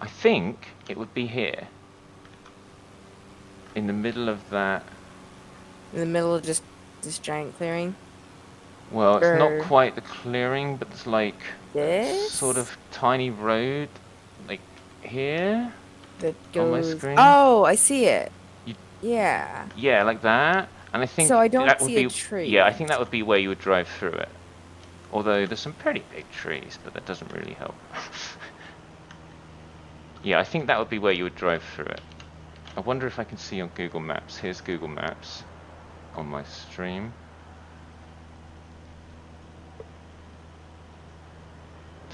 I think it would be here. In the middle of that. In the middle of just this giant clearing? Well, it's not Or quite the clearing, but it's like a sort this? of tiny road, like here That on my goes... screen. Oh, I see it. You, Yeah. yeah, like that. And I think So I don't that would see a be, tree. yeah, I think that would be where you would drive through it. Although there's some pretty big trees, but that doesn't really help. Yeah, I think that would be where you would drive through it. I wonder if I can see on Google Maps. Here's Google Maps on my stream.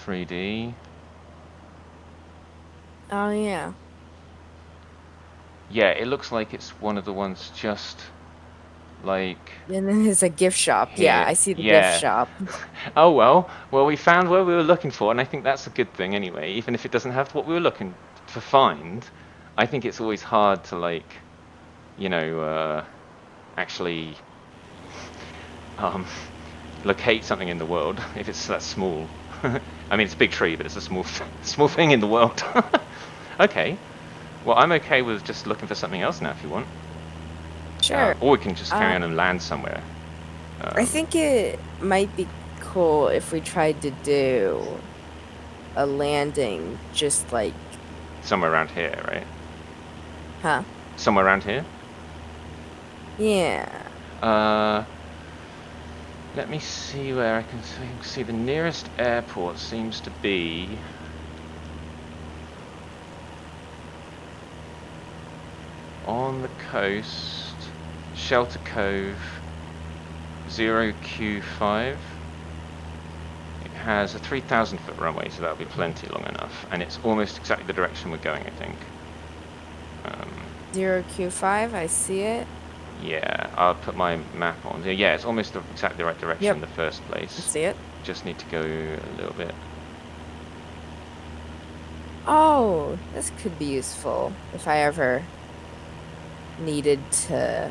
3D. Oh, yeah. Yeah, it looks like it's one of the ones just like And then there's a gift shop. Yeah, here. I see the gift Yeah. shop. Oh well. Well, we found where we were looking for, and I think that's a good thing anyway. Even if it doesn't have what we were looking to find, I think it's always hard to like, you know, actually locate something in the world if it's that small. I mean, it's a big tree, but it's a small thing in the world. Okay. Well, I'm okay with just looking for something else now if you want. Sure. Or we can just carry on and land somewhere. I think it might be cool if we tried to do a landing just like... Somewhere around here, right? Huh? Somewhere around here? Yeah. Let me see where I can see the nearest airport seems to be on the coast, Shelter Cove, 0Q5. It has a 3,000 foot runway, so that'll be plenty long enough, and it's almost exactly the direction we're going, I think. 0Q5, I see it. Yeah, I'll put my map on. Yeah, it's almost exactly the right direction Yep. in the first place. I see it. Just need to go a little bit. Oh, this could be useful if I ever needed to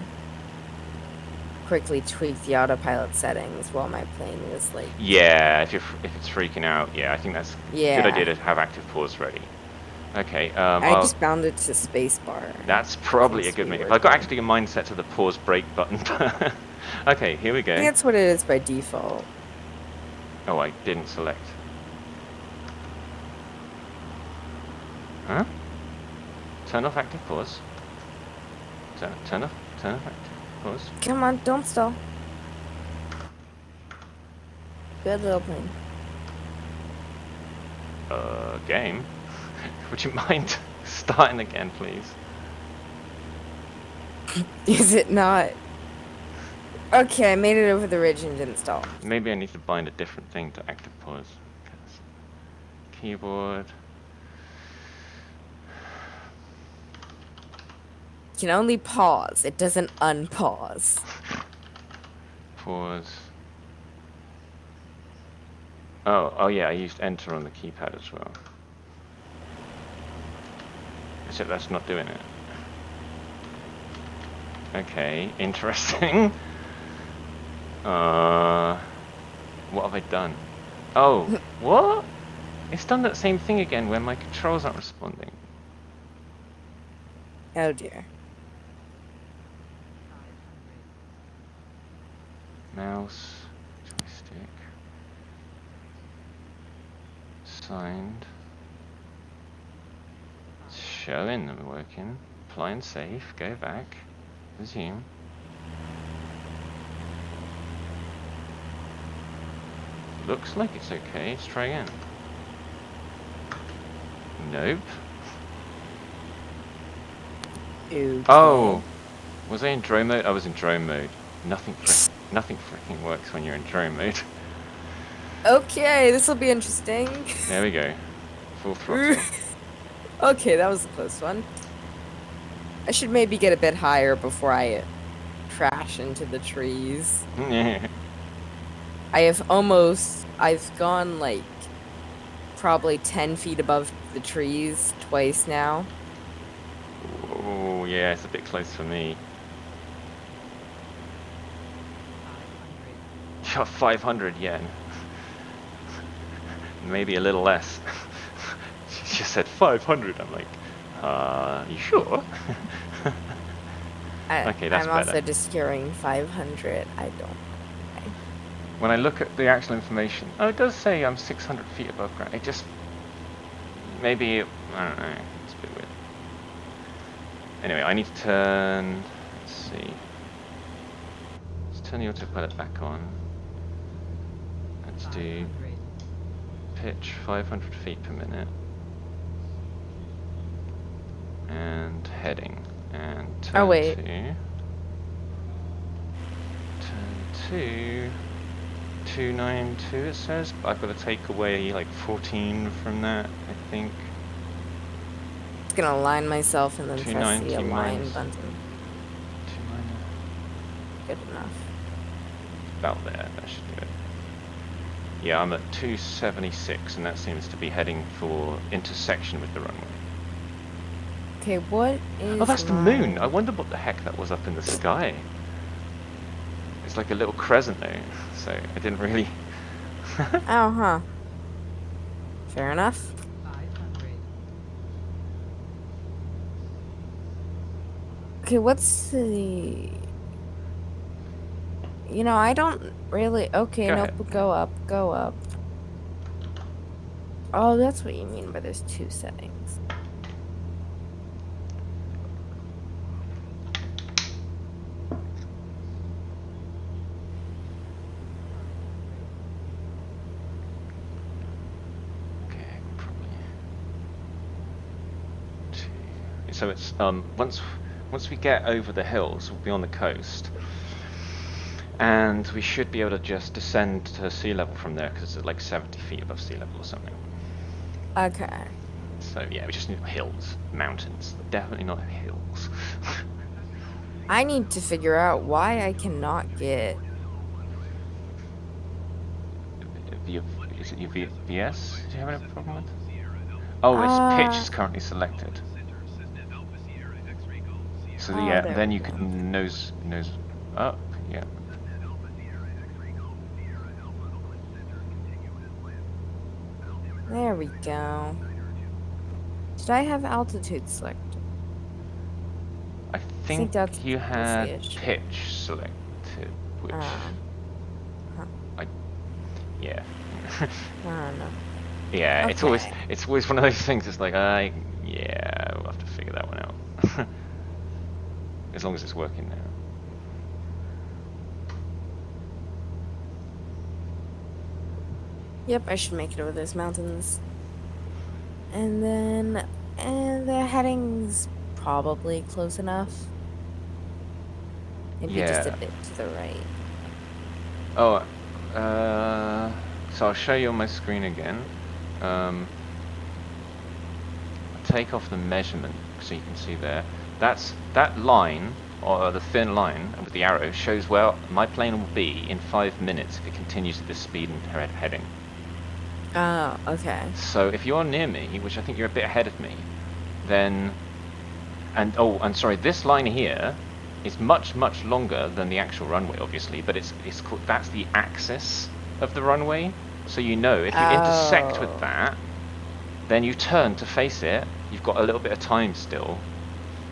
quickly tweak the autopilot settings while my plane was like... Yeah, if it's freaking out, yeah, I think that's a good idea to have active pause ready. Okay, I just bound it to spacebar. that's probably a good move. I've got actually a mindset to the pause brake button. Okay, here we I think go. that's what it is by default. Oh, I didn't select. Huh? Turn off active pause. Turn off active pause. Come on, don't stall. Good little plane. Game? Would you mind starting again, please? Is it not? Okay, I made it over the ridge and didn't stall. Maybe I need to bind a different thing to active pause. Keyboard. You can only pause. It doesn't unpause. Pause. Oh yeah, I used enter on the keypad as well. Except that's not doing it. Okay, interesting. What have I done? Oh, what? It's done that same thing again when my controls aren't responding. Oh dear. Mouse, joystick, signed, showing them working, apply and save, go back, resume. Looks like it's okay, let's try again. Nope. Okay. Oh! Was I in drone mode? I was in drone mode. Nothing freaking works when you're in drone mode. Okay, this will be interesting. There we go. Full throttle. Okay, that was a close one. I should maybe get a bit higher before I crash into the trees. I've gone like probably 10 feet above the trees twice now. Oh yeah, it's a bit close for me. 500 yen. Maybe a little less. She just said 500. I'm like, you sure? Okay, that's I'm better. also just hearing 500. I don't. When I look at the actual information, oh, it does say I'm 600 feet above ground. It just, maybe, I don't know, it's a bit weird. Anyway, I need to turn, let's see. Let's turn the autopilot back on. Let's do pitch 500 feet per minute. And heading. And turn wait. to 292 it says, but I've got to take away like 14 from that, I think. Just gonna align myself and then press the 290 align minus button. 290. Good enough. About there, that should do it. Yeah, I'm at 276 and that seems to be heading for intersection with the runway. Okay, what is Oh, that's the moon! I wonder what the heck that was up in the sky. It's like a little crescent though, so I didn't really... Oh, huh. Fair enough. Okay, what's the... You know, I don't really... Okay, Go nope, ahead. go up, go up. Oh, that's what you mean by there's two settings. Okay, probably... So it's, once we get over the hills, we'll be on the coast. And we should be able to just descend to sea level from there, because it's like 70 feet above sea level or something. Okay. So yeah, we just need hills, mountains. Definitely not hills. I need to figure out why I cannot get... Is it your VS? Do you have any problem with? Oh, its pitch is currently selected. So yeah, then you can nose up. Yeah. There we go. Did I have altitude selected? I think that's you the had issue. pitch selected. which Oh. Huh. I yeah. I don't know. Yeah, Okay. it's always one of those things. It's like yeah, we'll have to figure that one out. As long as it's working now. Yep, I should make it over those mountains. And then, the heading's probably close enough. Maybe just a Yeah. bit to the right. Oh, so I'll show you on my screen again. Take off the measurement so you can see there. That line, or the thin line with the arrow, shows where my plane will be in 5 minutes if it continues at this speed and heading. Oh, okay. So if you're near me, which I think you're a bit ahead of me, then and sorry, this line here is much longer than the actual runway, obviously, but it's called, that's the axis of the runway. So you know if you intersect with Oh. that, then you turn to face it. You've got a little bit of time still.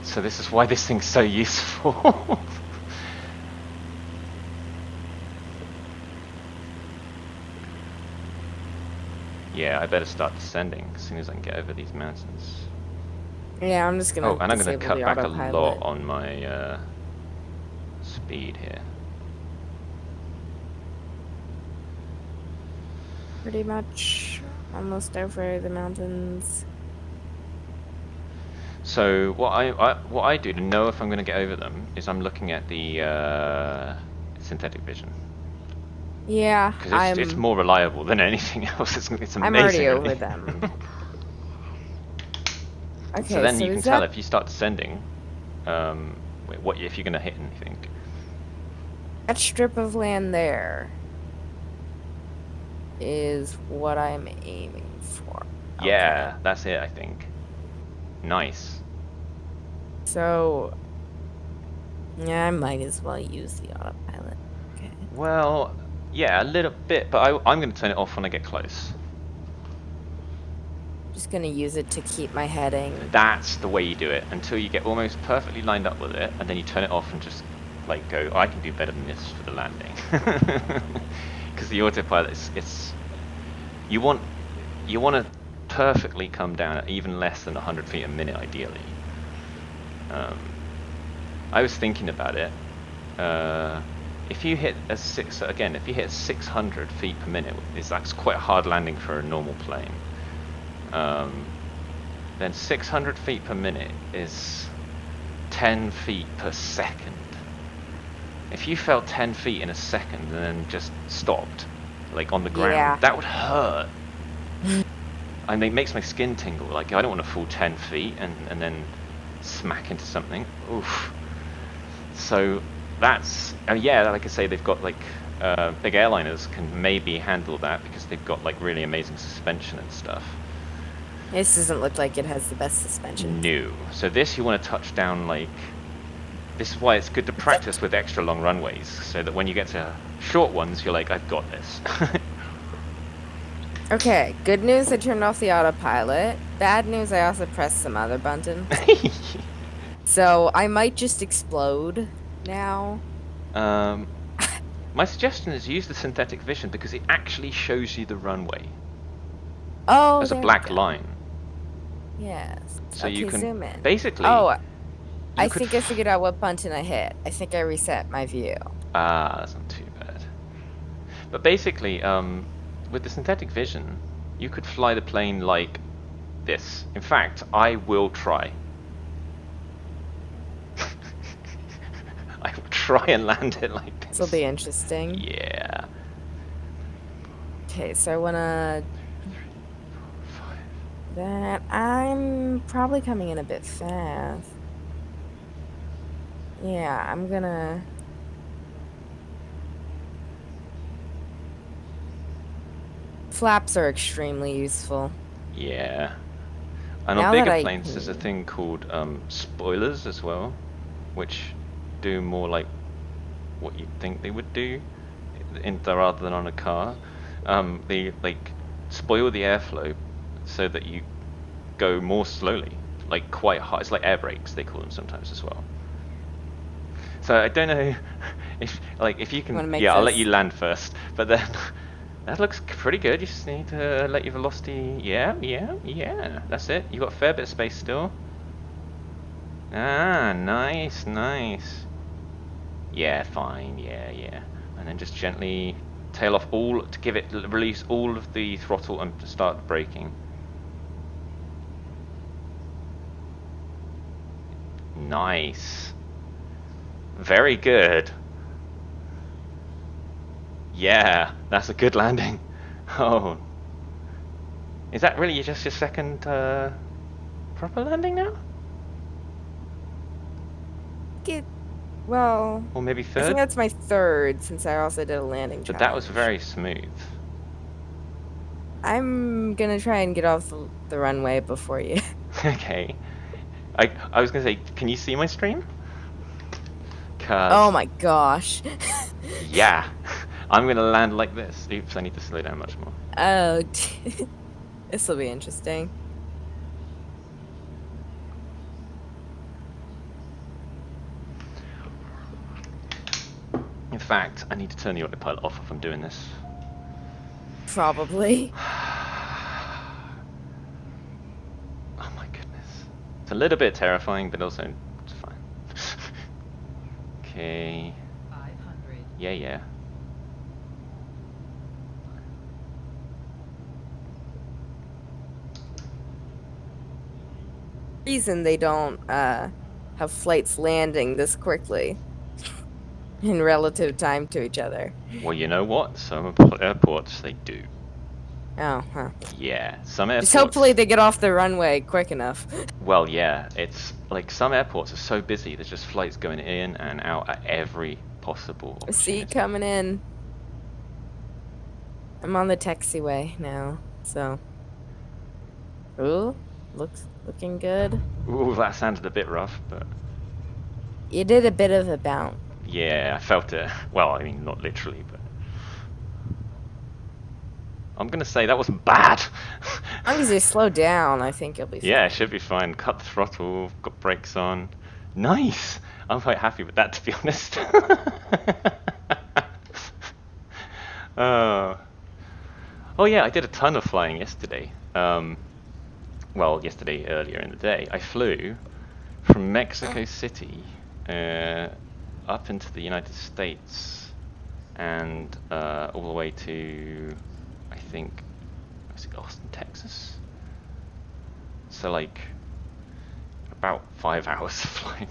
So this is why this thing's so useful. Yeah, I better start descending as soon as I can get over these mountains. Yeah, I'm just Oh, gonna and I'm going to disable cut the back a lot autopilot. on my speed here. Pretty much almost over the mountains. So what I do to know if I'm going to get over them is I'm looking at the synthetic vision, Yeah, because it's more reliable than anything else. It's I'm already amazing, over really. them. So Okay, then so you can is tell that if you start descending, what if you're going to hit anything. that strip of land there is what I'm aiming for. Okay. Yeah, that's it, I think. Nice. So, yeah, I might as well use the autopilot. Okay. Well, yeah, a little bit, but I'm going to turn it off when I get close. Just gonna use it to keep my heading. That's the way you do it until you get almost perfectly lined up with it, and then you turn it off and just like go, I can do better than this for the landing. Because the autopilot it's you want to perfectly come down at even less than 100 feet a minute, ideally. I was thinking about it. If you hit if you hit 600 feet per minute, that's quite a hard landing for a normal plane. Then 600 feet per minute is 10 feet per second. If you fell 10 feet in a second and then just stopped, like on the ground, Yeah. that would hurt. I mean, it makes my skin tingle. Like, I don't want to fall 10 feet and then smack into something. Oof. So that's, yeah, like I say, they've got like, big airliners can maybe handle that because they've got like really amazing suspension and stuff. This doesn't look like it has the best suspension. No. So this you want to touch down like, this is why it's good to practice with extra long runways, so that when you get to short ones, you're like, I've got this. Okay, good news, I turned off the autopilot. Bad news, I also pressed some other buttons. So I might just explode now. My suggestion is use the synthetic vision because it actually shows you the runway Oh, as a there black we go. line. Yes. So Okay, you can zoom in. basically. Oh, You I could think I figured out what button I hit. I think I reset my view. that's not too bad. But basically, with the synthetic vision, you could fly the plane like this. In fact, I will try. I will try and land it like this. This will be interesting. Yeah. Okay, so I wanna that I'm probably coming in a bit fast. Yeah, I'm gonna flaps are extremely useful. Yeah. And Now on that bigger I planes, there's a thing called spoilers as well, which do more like what you'd think they would do, rather than on a car. They like spoil the airflow so that you go more slowly, like quite high. It's like air brakes, they call them sometimes as well. So I don't know if you You want can. to make Yeah, I'll let you this? land first. But then that looks pretty good. You just need to let your velocity. Yeah, yeah, yeah. That's it. You got a fair bit of space still. Ah, nice, nice. Yeah, fine. Yeah, yeah. And then just gently tail off all to give it release all of the throttle and start braking. Nice. Very good. Yeah, that's a good landing. Oh, is that really just your second proper landing now? Get well. Or maybe I think third? that's my third since I also did a landing But that was challenge. very smooth. I'm gonna try and get off the runway before you. Okay. I was gonna say, can you see my stream? Oh Cause my gosh. yeah, I'm gonna land like this. Oops, I need to slow down much more. Oh, this will be interesting. In fact, I need to turn the autopilot off if I'm doing this. Probably. Oh my goodness. It's a little bit terrifying, but also it's fine. Okay. 500. Yeah, yeah. Reason they don't have flights landing this quickly in relative time to each other. Well, you know what? Some airports, they do. Oh, huh. Yeah, some Just hopefully airports. they get off the runway quick enough. Well, yeah, it's like some airports are so busy, there's just flights going in and out at every possible See, opportunity. coming in. I'm on the taxiway now, so. Ooh, looking good. Ooh, that sounded a bit rough, but You did a bit of a bounce. yeah, I felt it. Well, I mean, not literally, but I'm gonna say that wasn't bad. As long as you slow down, I think you'll be Yeah, it fine. should be fine. Cut the throttle, got brakes on. Nice! I'm quite happy with that, to be honest. Oh. Oh yeah, I did a ton of flying yesterday. Well, yesterday earlier in the day, I flew from Mexico City up into the United States and all the way to, I think, was it Austin, Texas? So like about 5 hours of flying.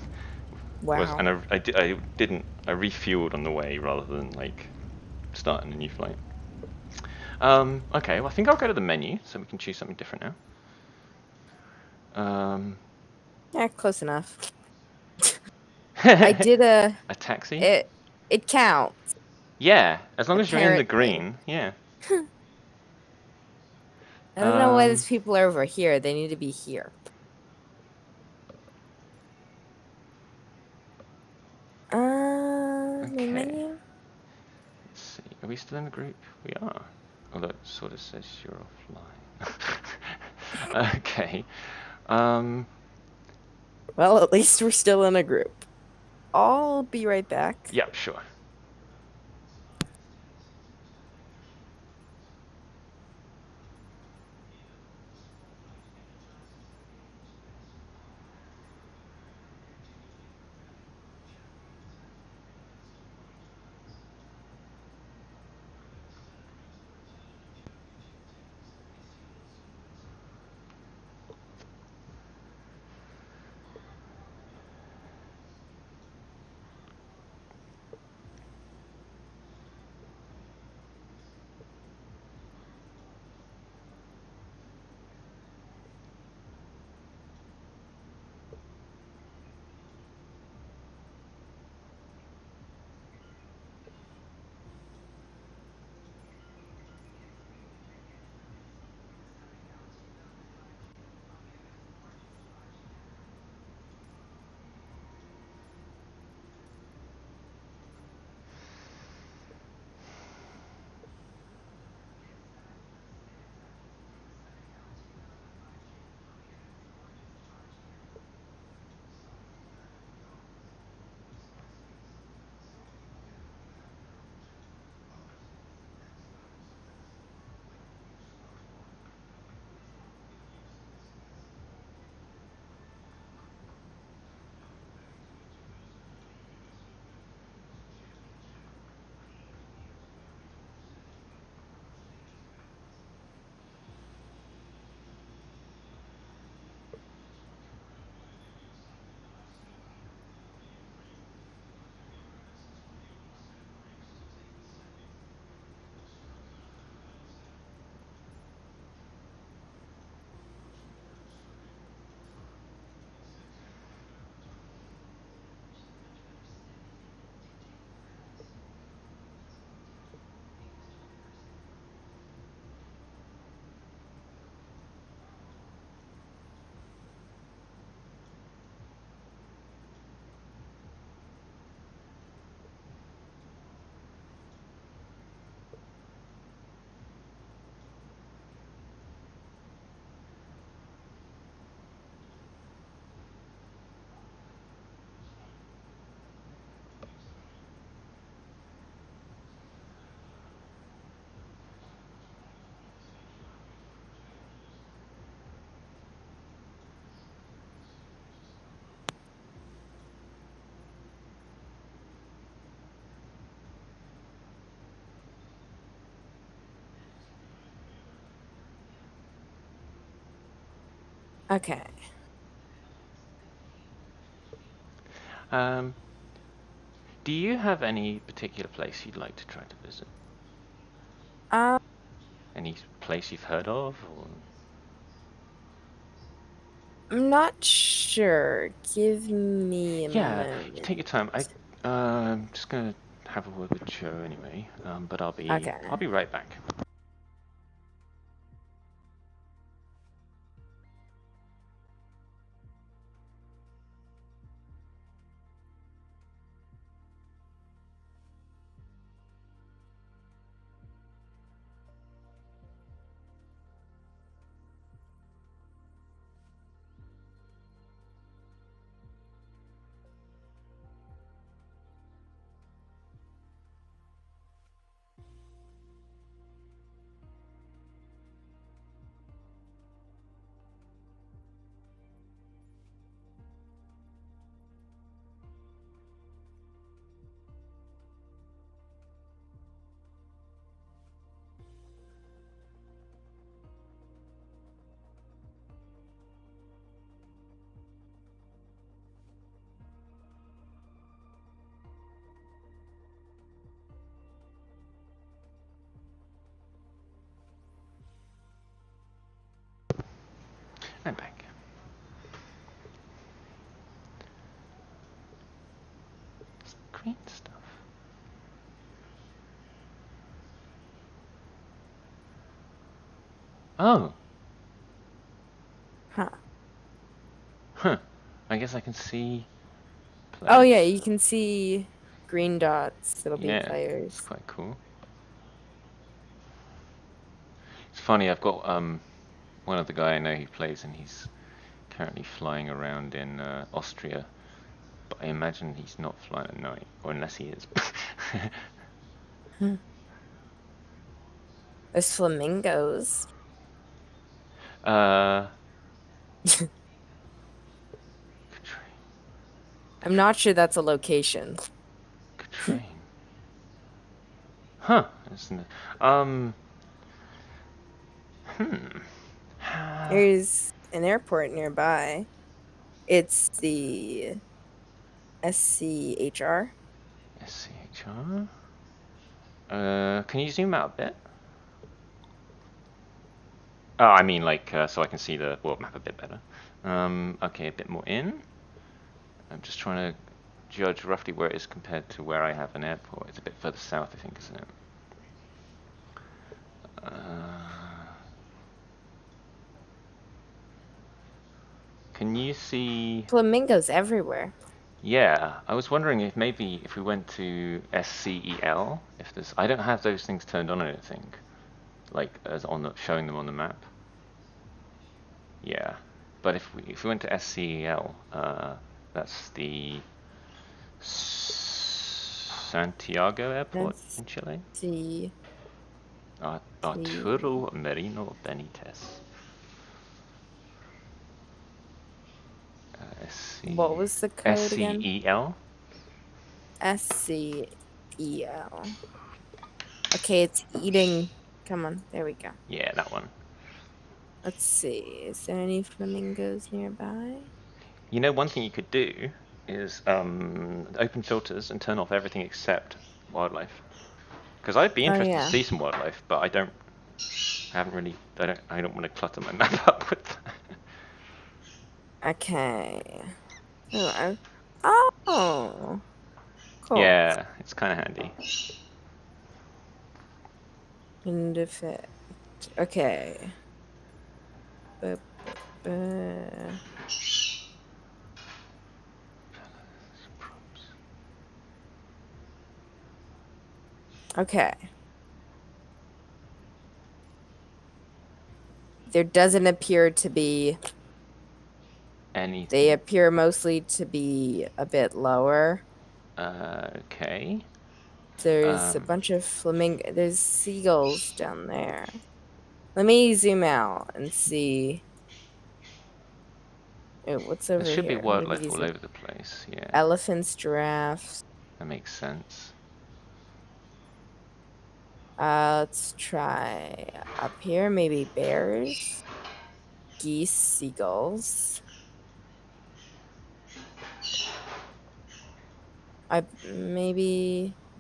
Wow. And I refueled on the way rather than like starting a new flight. Okay, well I think I'll go to the menu so we can choose something different now. Yeah, close enough. I did A taxi? it it counts, Yeah, as long as you're in the apparently. green, yeah. I don't know why Um, these people are over here. They need to be here. Main okay. menu? Let's see. Are we still in the group? We are. Although it sort of says you're offline. Okay. Um, Well, at least we're still in a group. I'll be right back. yep, sure. Okay. Um, do you have any particular place you'd like to try to visit? Um, Any place you've heard of? Or... I'm not sure. Give me a Yeah, you moment. take your time. I'm just gonna have a word with Joe anyway. But I'll Okay. be right back. I'm back. Green stuff. Oh, Huh. huh. I guess I can see Oh yeah, players. you can see green dots. It'll be Yeah, it's players. quite cool. It's funny. I've got one other guy I know who plays, and he's currently flying around in Austria. But I imagine he's not flying at night, or unless he is. Hmm. There's flamingos. uh, Katrine, I'm not sure that's a location. Katrine. Huh? Isn't it? Um. Hmm. There's an airport nearby. It's the SCHR. SCHR. Can you zoom out a bit? Oh, I mean, like, so I can see the world map a bit better. Okay, a bit more in. I'm just trying to judge roughly where it is compared to where I have an airport. It's a bit further south, I think, isn't it? Can you see? Flamingos everywhere. Yeah, I was wondering if maybe if we went to SCEL, if there's, I don't have those things turned on, I don't think, like as on the, showing them on the map. Yeah, but if we went to SCEL, that's the Santiago Airport Let's in Chile. see. Arturo Merino Benitez. What was the code again? SCEL. SCEL. Okay, it's eating. Come on, there we go. Yeah, that one. Let's see. Is there any flamingos nearby? You know, one thing you could do is open filters and turn off everything except wildlife. Because I'd be Oh interested to yeah. see some wildlife, but I haven't really, I don't want to clutter my map up with that. Okay. Oh, cool. Yeah, it's kind of handy. And if it. Okay. Bu- bu- Okay. There doesn't appear to be. They Anything. appear mostly to be a bit lower. Okay. There's a Um, bunch of flamingo. There's seagulls down there. Let me zoom out and see. Oh, what's there over should be here? What are wildlife these? all over the place. Yeah, Elephants, giraffes. that makes sense. Let's try up here. Maybe bears. geese, seagulls.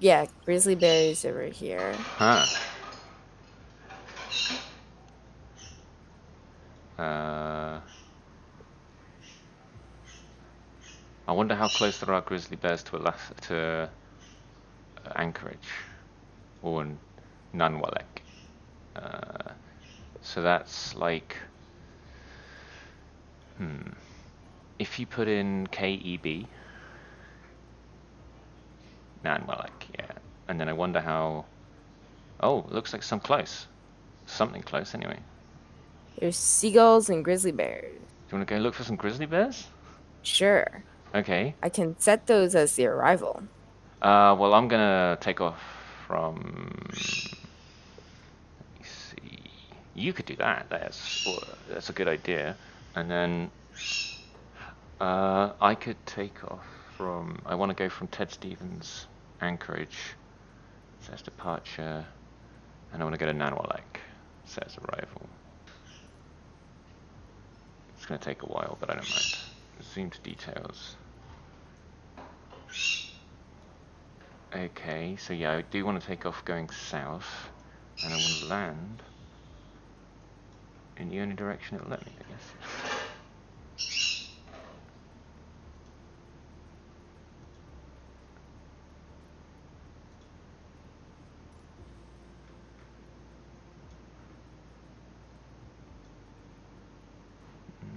Yeah, grizzly bears over here. Huh. Uh, I wonder how close there are grizzly bears to Anchorage or Nunwalek. So that's like, if you put in KEB, Nunwalek, yeah, and then I wonder how. Oh, it looks like something close anyway. There's seagulls and grizzly bears. Do you want to go look for some grizzly bears? Sure, Okay. I can set those as the arrival. Well, I'm gonna take off from. Let me see. You could do that. That's a good idea. And then I could take off from. I want to go from Ted Stevens Anchorage. Says departure, and I want to go to Nanwalek. Says arrival. It's gonna take a while, but I don't mind. Zoom to details. Okay, so yeah, I do want to take off going south, and I want to land in the only direction it'll let me, I guess.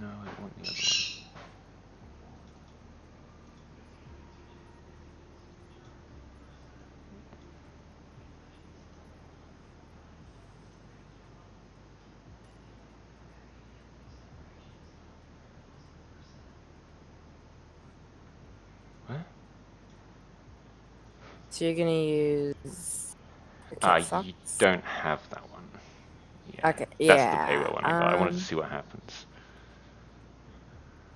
No, I want the other one. What? So you're gonna use the Cat You Fox? don't have that one. Yeah, Okay, that's the yeah. payware one I got. I wanted to see what happens.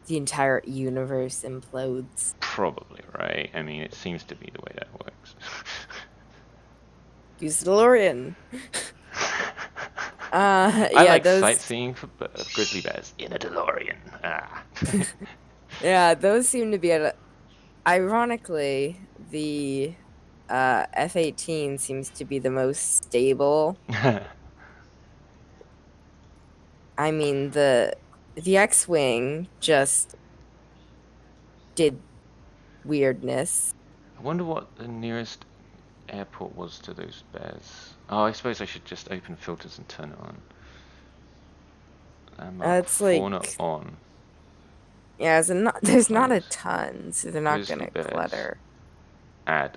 The entire universe implodes. Probably, right? I mean, it seems to be the way that works. Use the DeLorean. I Yeah, like those sightseeing for grizzly bears in a DeLorean. Ah. yeah, those seem to be ironically, the F-18 seems to be the most stable. I mean, the X-Wing just did weirdness. I wonder what the nearest airport was to those bears. Oh, I suppose I should just open filters and turn it on. Landmark It's like, fauna on. yeah, there's not a Close. ton, so they're not Grizzly gonna bears. clutter. Add.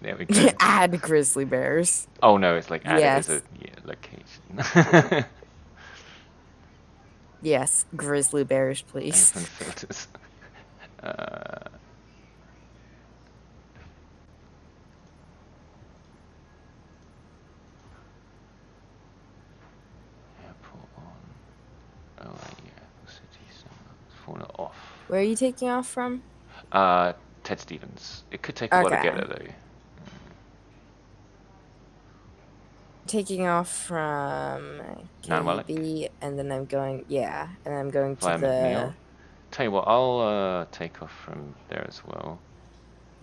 There we go. Add grizzly bears. Oh no, it's like add it as a Yes, location. yes, grizzly bears, please. Open filters. Uh, Airport on. Oh yeah, city center. Fauna off. Where are you taking off from? Uh, Ted Stevens. It could take a while to get Okay. there though. Taking off from Nanwalek KEB, and then I'm going to via McNeil. the, Tell you what, I'll take off from there as well.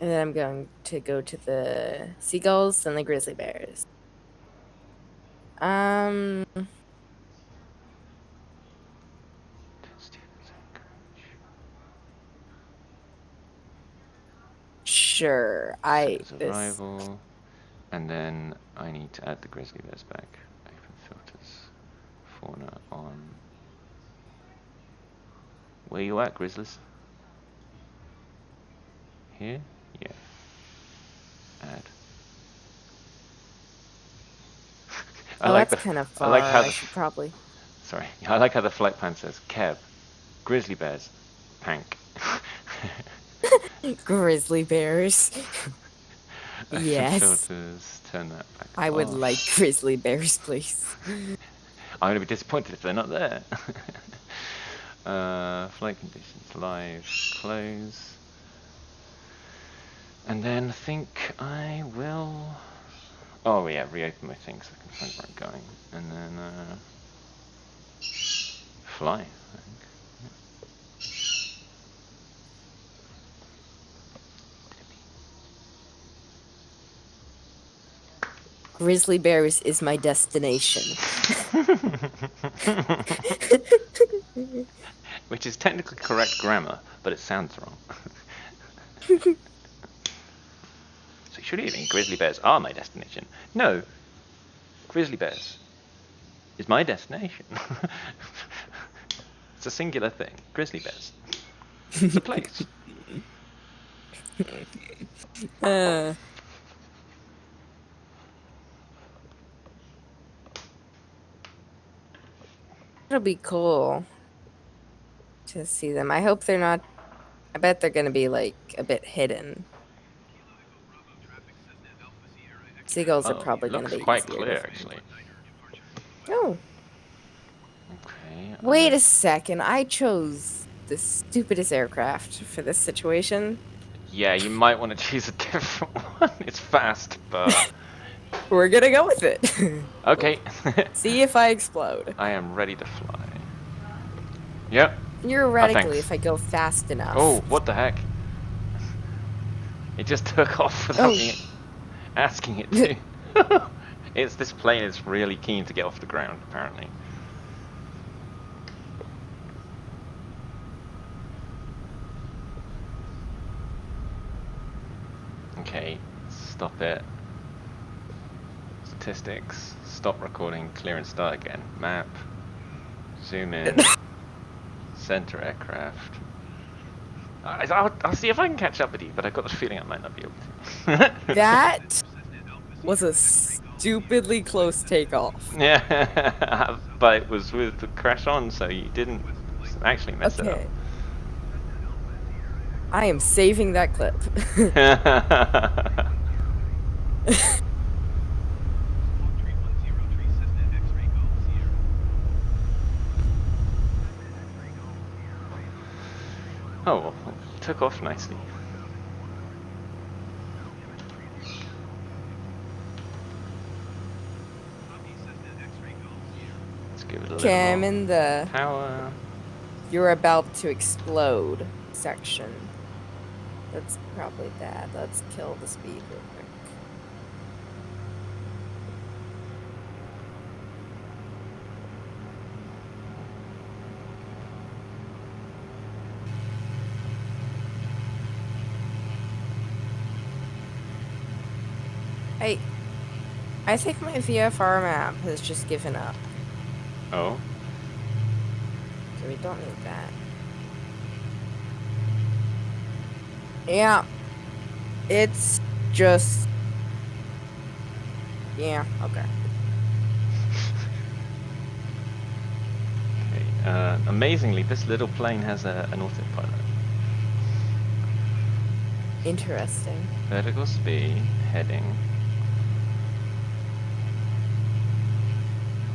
and then I'm going to go to the seagulls and the grizzly bears. Um, Ted Stevens Anchorage. sure. Says arrival. And then I need to add the grizzly bears back. Open filters. Fauna on. Where you at, grizzlies? Here? Yeah. Add. Oh, that's kind of I like far. how I should probably. sorry. I like how the flight plan says Kev, grizzly bears, Pank. Grizzly bears. Open Yes. filters, turn that back I would off. like grizzly bears, please. I'm gonna be disappointed if they're not there. Flight conditions, live, close. And then I think I will. Oh yeah, reopen my thing so I can find where I'm going. And then fly. Grizzly bears is my destination. Which is technically correct grammar, but it sounds wrong. So should it mean grizzly bears are my destination? No, grizzly bears is my destination. It's a singular thing. Grizzly bears. It's a place. It'll be cool to see them. I hope they're not. I bet they're gonna be like a bit hidden. Seagulls are Oh, probably gonna looks be quite easier clear to find. actually. Oh, Okay. wait a second. I chose the stupidest aircraft for this situation. Yeah, you might want to choose a different one. It's fast, but We're gonna go with it. okay. See if I explode. I am ready to fly. Yep. Theoretically, thanks. if I go fast enough. Oh, what the heck? It just took off without me asking it to. This plane is really keen to get off the ground, apparently. Okay, stop it. Statistics, stop recording, clear and start again. Map, zoom in, center aircraft. I'll see if I can catch up with you, but I've got the feeling I might not be able to. That was a stupidly close takeoff. Yeah, but it was with the crash on, so you didn't actually mess it up. I am saving that clip. Oh, well, it took off nicely. Let's give it a little I'm more in the power. "you're about to explode" section. That's probably bad. Let's kill the speed real quick. I think my VFR map has just given up. Oh. So we don't need that. Yeah. It's just... Yeah, okay. Okay. Amazingly, this little plane has an autopilot. Interesting. Vertical speed, heading.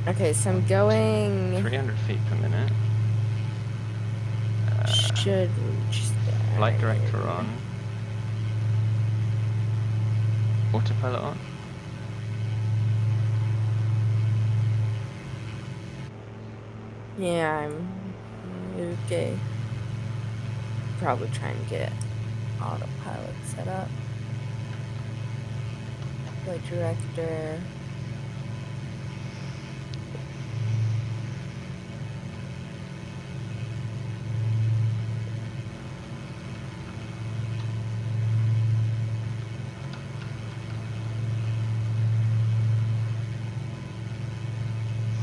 Okay, so I'm going... 300 feet per minute. Should reach that. Flight director on. Autopilot on. Yeah, I'm okay. Probably trying to get autopilot set up. Flight director.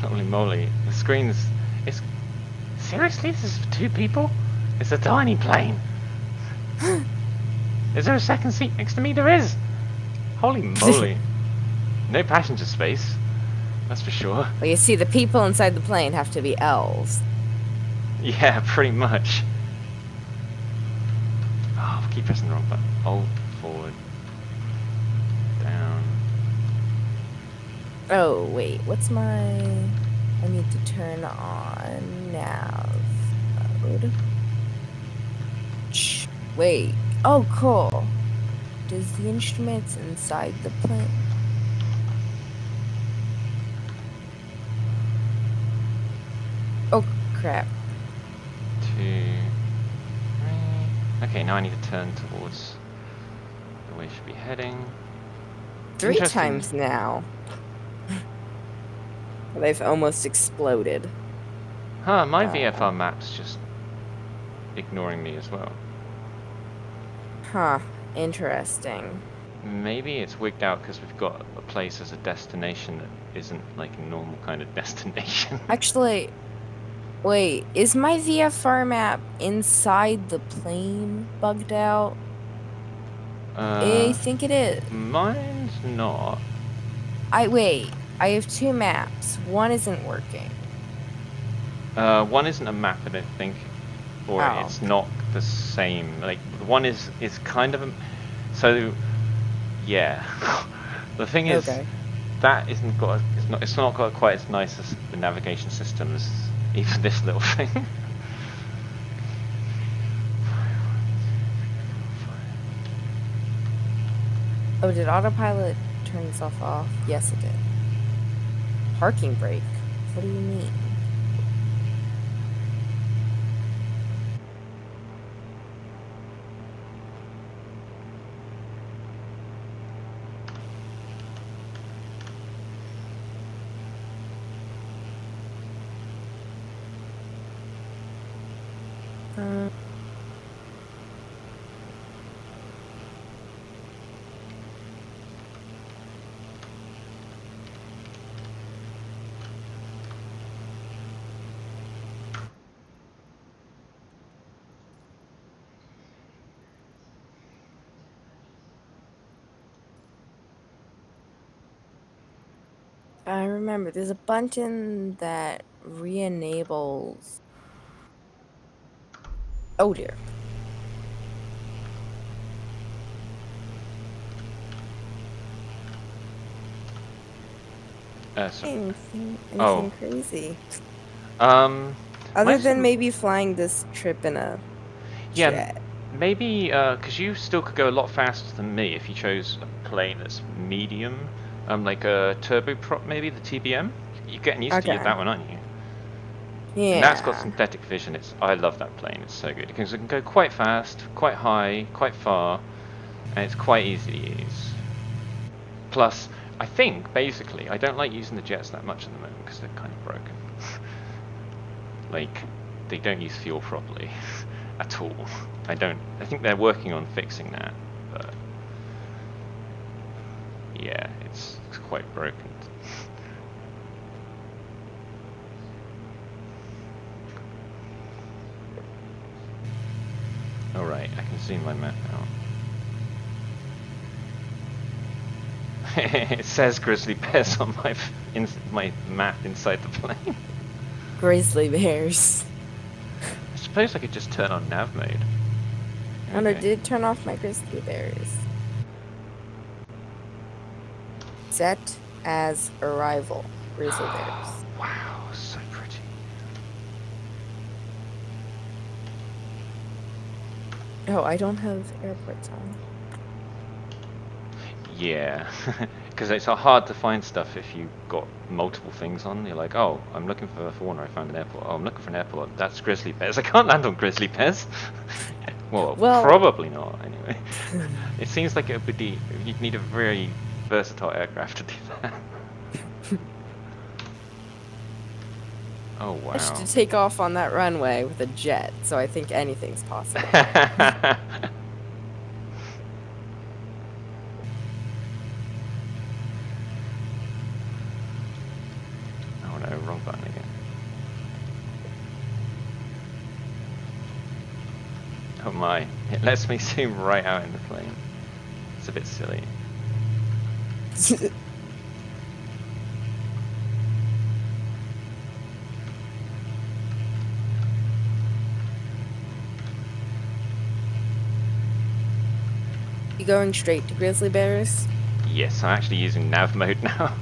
Holy moly, the screen's... It's... Seriously? This is for 2 people? It's a tiny plane. Is there a second seat next to me? There is! Holy moly. No passenger space. That's for sure. Well, you see, the people inside the plane have to be elves. Yeah, pretty much. Oh, I keep pressing the wrong button. Hold, forward. Down. Oh, wait, what's my... I need to turn on nav mode. Wait. Oh, cool. Does the instruments inside the plane... Oh, crap. 2, 3. Okay, now I need to turn towards the way it should be heading. 3 Interesting. times now. They've almost exploded. Huh, my VFR map's just ignoring me as well. Huh. Interesting. Maybe it's wigged out because we've got a place as a destination that isn't like a normal kind of destination. Actually, wait, is my VFR map inside the plane bugged out? I think it is. Mine's not. Wait, I have 2 maps. One isn't working. One isn't a map, I don't think, or Oh. it's not the same. Like one is kind of a, so yeah. The thing is, Okay. that isn't got it's not got quite as nice as the navigation system as even this little thing. Oh, did autopilot turn itself off? Yes, it did. Parking brake? What do you mean? Uh, I remember there's a button that re-enables. Oh dear. So, Anything crazy? Other mine's than maybe flying this trip in a yeah, jet. maybe because you still could go a lot faster than me if you chose a plane that's medium, like a turboprop, maybe the TBM. You're getting used to Okay. that one, aren't you? And that's got Yeah. synthetic vision. I love that plane. It's so good because it can go quite fast, quite high, quite far, and it's quite easy to use. Plus, I think basically I don't like using the jets that much at the moment because they're kind of broken. Like they don't use fuel properly at all. I think they're working on fixing that, but yeah, it's quite broken. Alright, I can see my map now. It says grizzly bears on my map inside the plane. Grizzly bears. I suppose I could just turn on nav mode. And I did turn off my grizzly bears. Set as arrival. Grizzly bears. Wow, so pretty. Oh, I don't have airports on. Yeah, because it's hard to find stuff if you've got multiple things on. You're like, oh, I'm looking for Warner, I found an airport. Oh, I'm looking for an airport. That's grizzly bears. I can't land on grizzly bears. well, probably not, anyway. It seems like it would be, you'd need a very versatile aircraft to do that. Oh, wow. I should take off on that runway with a jet, so I think anything's possible. Oh no, wrong button again. Oh my, it lets me zoom right out in the plane. It's a bit silly. You going straight to grizzly bears? Yes, I'm actually using nav mode now.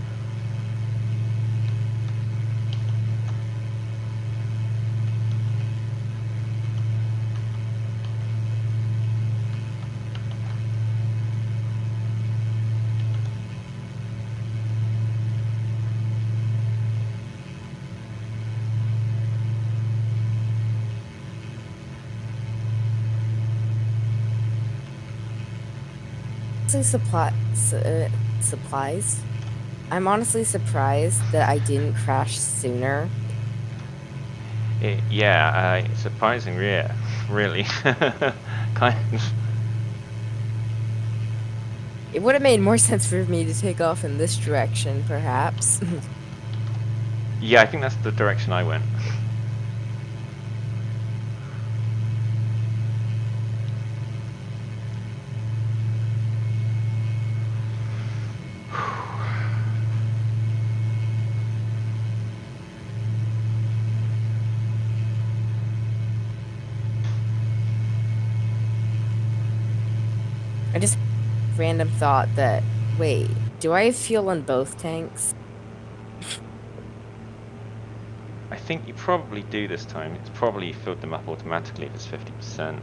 Supplies. I'm honestly surprised that I didn't crash sooner. Yeah, surprising, yeah, really. Kind of. It would have made more sense for me to take off in this direction, perhaps. Yeah, I think that's the direction I went. I just random thought that, wait, do I have fuel in both tanks? I think you probably do this time. It's probably filled them up automatically if it's 50%.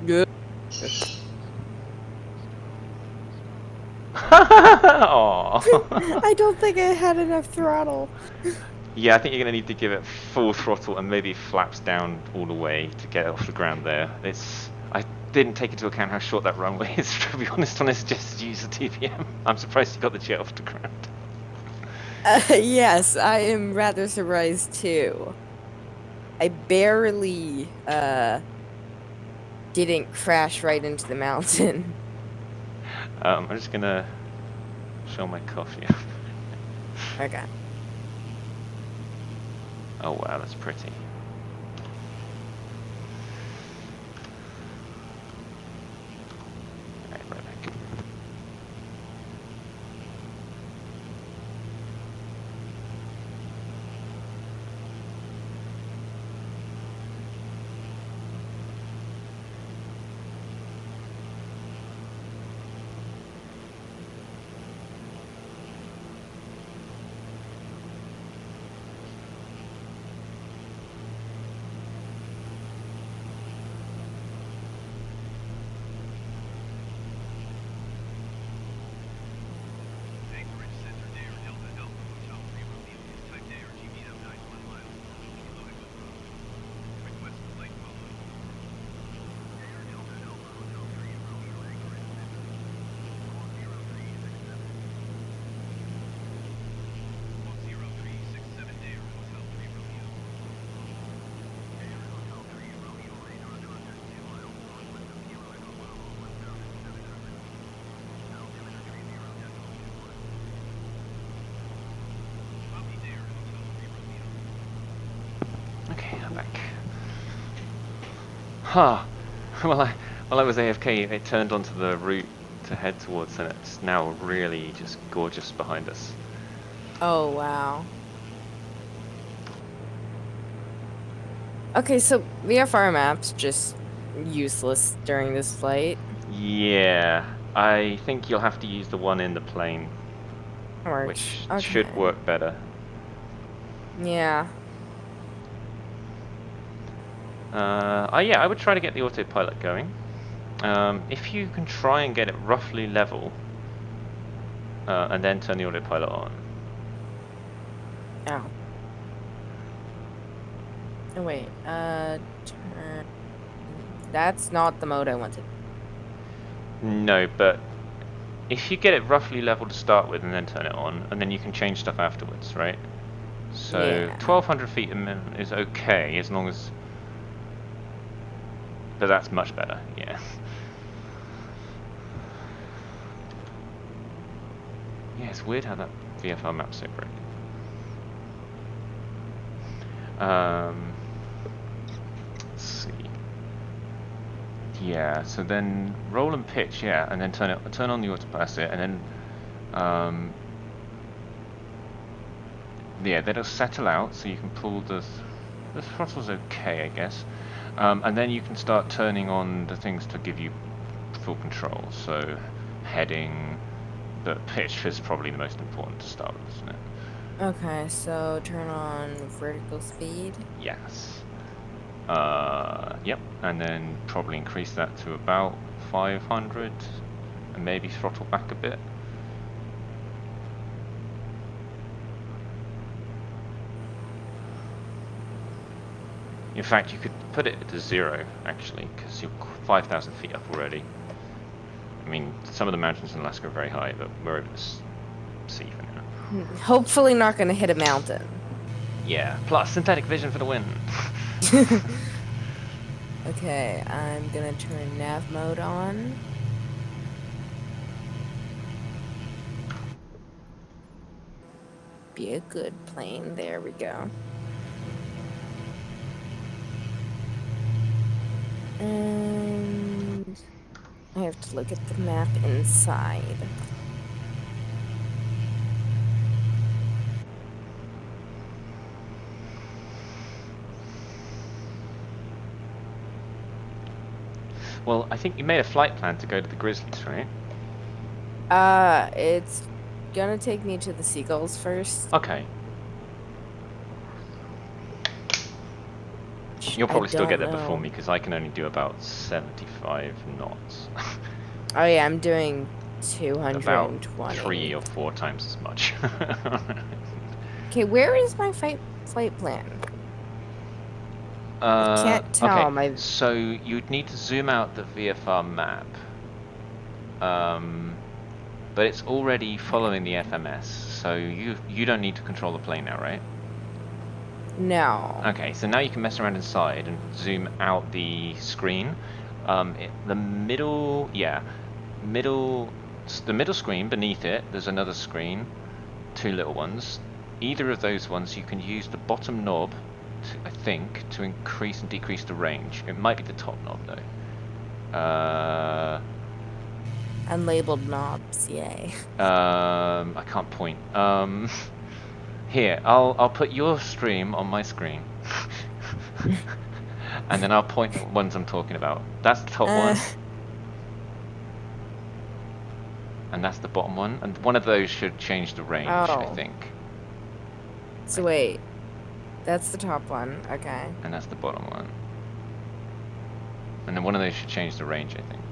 Yeah. Aww. I don't think I had enough throttle. Yeah, I think you're gonna need to give it full throttle and maybe flaps down all the way to get it off the ground there. I didn't take into account how short that runway is, to be honest, on this just use the TPM. I'm surprised you got the jet off the ground. Yes, I am rather surprised too. I barely didn't crash right into the mountain. I'm just gonna show my coffee. Okay. Oh wow, that's pretty. Alright, right back. Okay, I'm back. Huh. While I was AFK, it turned onto the route to head towards, and it's now really just gorgeous behind us. Oh, wow. Okay, so VFR maps just useless during this flight. Yeah, I think you'll have to use the one in the plane, Works. which should Okay. work better. Yeah. Oh yeah, I would try to get the autopilot going. If you can try and get it roughly level, and then turn the autopilot on. Oh. Oh, wait. Turn. That's not the mode I wanted. No, but if you get it roughly level to start with and then turn it on, and then you can change stuff afterwards, right? So Yeah. 1200 feet a minute is okay, as long as... But that's much better, yeah. Yeah, it's weird how that VFR map's so broken. Let's see. Yeah, so then roll and pitch, yeah, and then turn on the autopilot, and then yeah, that'll settle out, so you can pull the throttle's okay, I guess, and then you can start turning on the things to give you full control. So heading, but pitch is probably the most important to start with, isn't it? Okay, so turn on vertical speed. Yes. Yep, and then probably increase that to about 500, and maybe throttle back a bit. In fact, you could put it to 0 actually, because you're 5,000 feet up already. I mean, some of the mountains in Alaska are very high, but we're over the sea for now. Hopefully not gonna hit a mountain. Yeah, plus synthetic vision for the win. Okay, I'm gonna turn nav mode on. Be a good plane. There we go. And I have to look at the map inside. Well, I think you made a flight plan to go to the Grizzlies, right? It's gonna take me to the seagulls first. Okay. You'll I probably still get don't there before know. me because I can only do about 75 knots. Oh yeah, I'm doing About 220. 3 or 4 times as much. Okay, where is my flight plan? I can't Okay, tell. My so you'd need to zoom out the VFR map. But it's already following the FMS, so you don't need to control the plane now, right? No. Okay, so now you can mess around inside and zoom out the screen. The middle, yeah, the middle screen beneath it, there's another screen, 2 little ones. Either of those ones you can use the bottom knob, I think, to increase and decrease the range. It might be the top knob though. Unlabeled knobs, yay. I can't point. Here, I'll put your stream on my screen. And then I'll point at the ones I'm talking about. That's the top one. And that's the bottom one. And one of those should change the range, I Oh. think. So wait. That's the top one. Okay. And that's the bottom one. And then one of those should change the range, I think.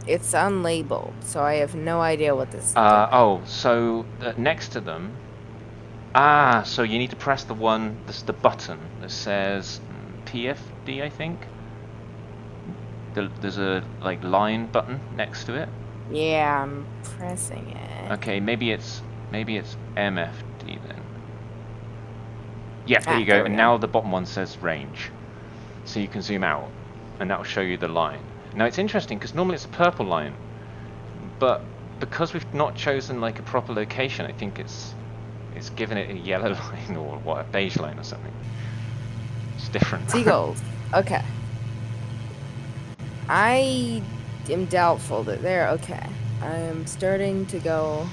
It's unlabeled, so I have no idea what this is doing. Oh, so next to them. So you need to press the one, the button that says PFD, I think. There's a line button next to it. Yeah, I'm pressing it. Okay, maybe it's MFD then. Yeah, there you go. There we And go. now the bottom one says range, so you can zoom out, and that will show you the line. Now it's interesting because normally it's a purple line, but because we've not chosen like a proper location, I think it's given it a yellow line or what, a beige line or something. It's different. Seagulls. Okay. I am doubtful that they're okay. I am starting to go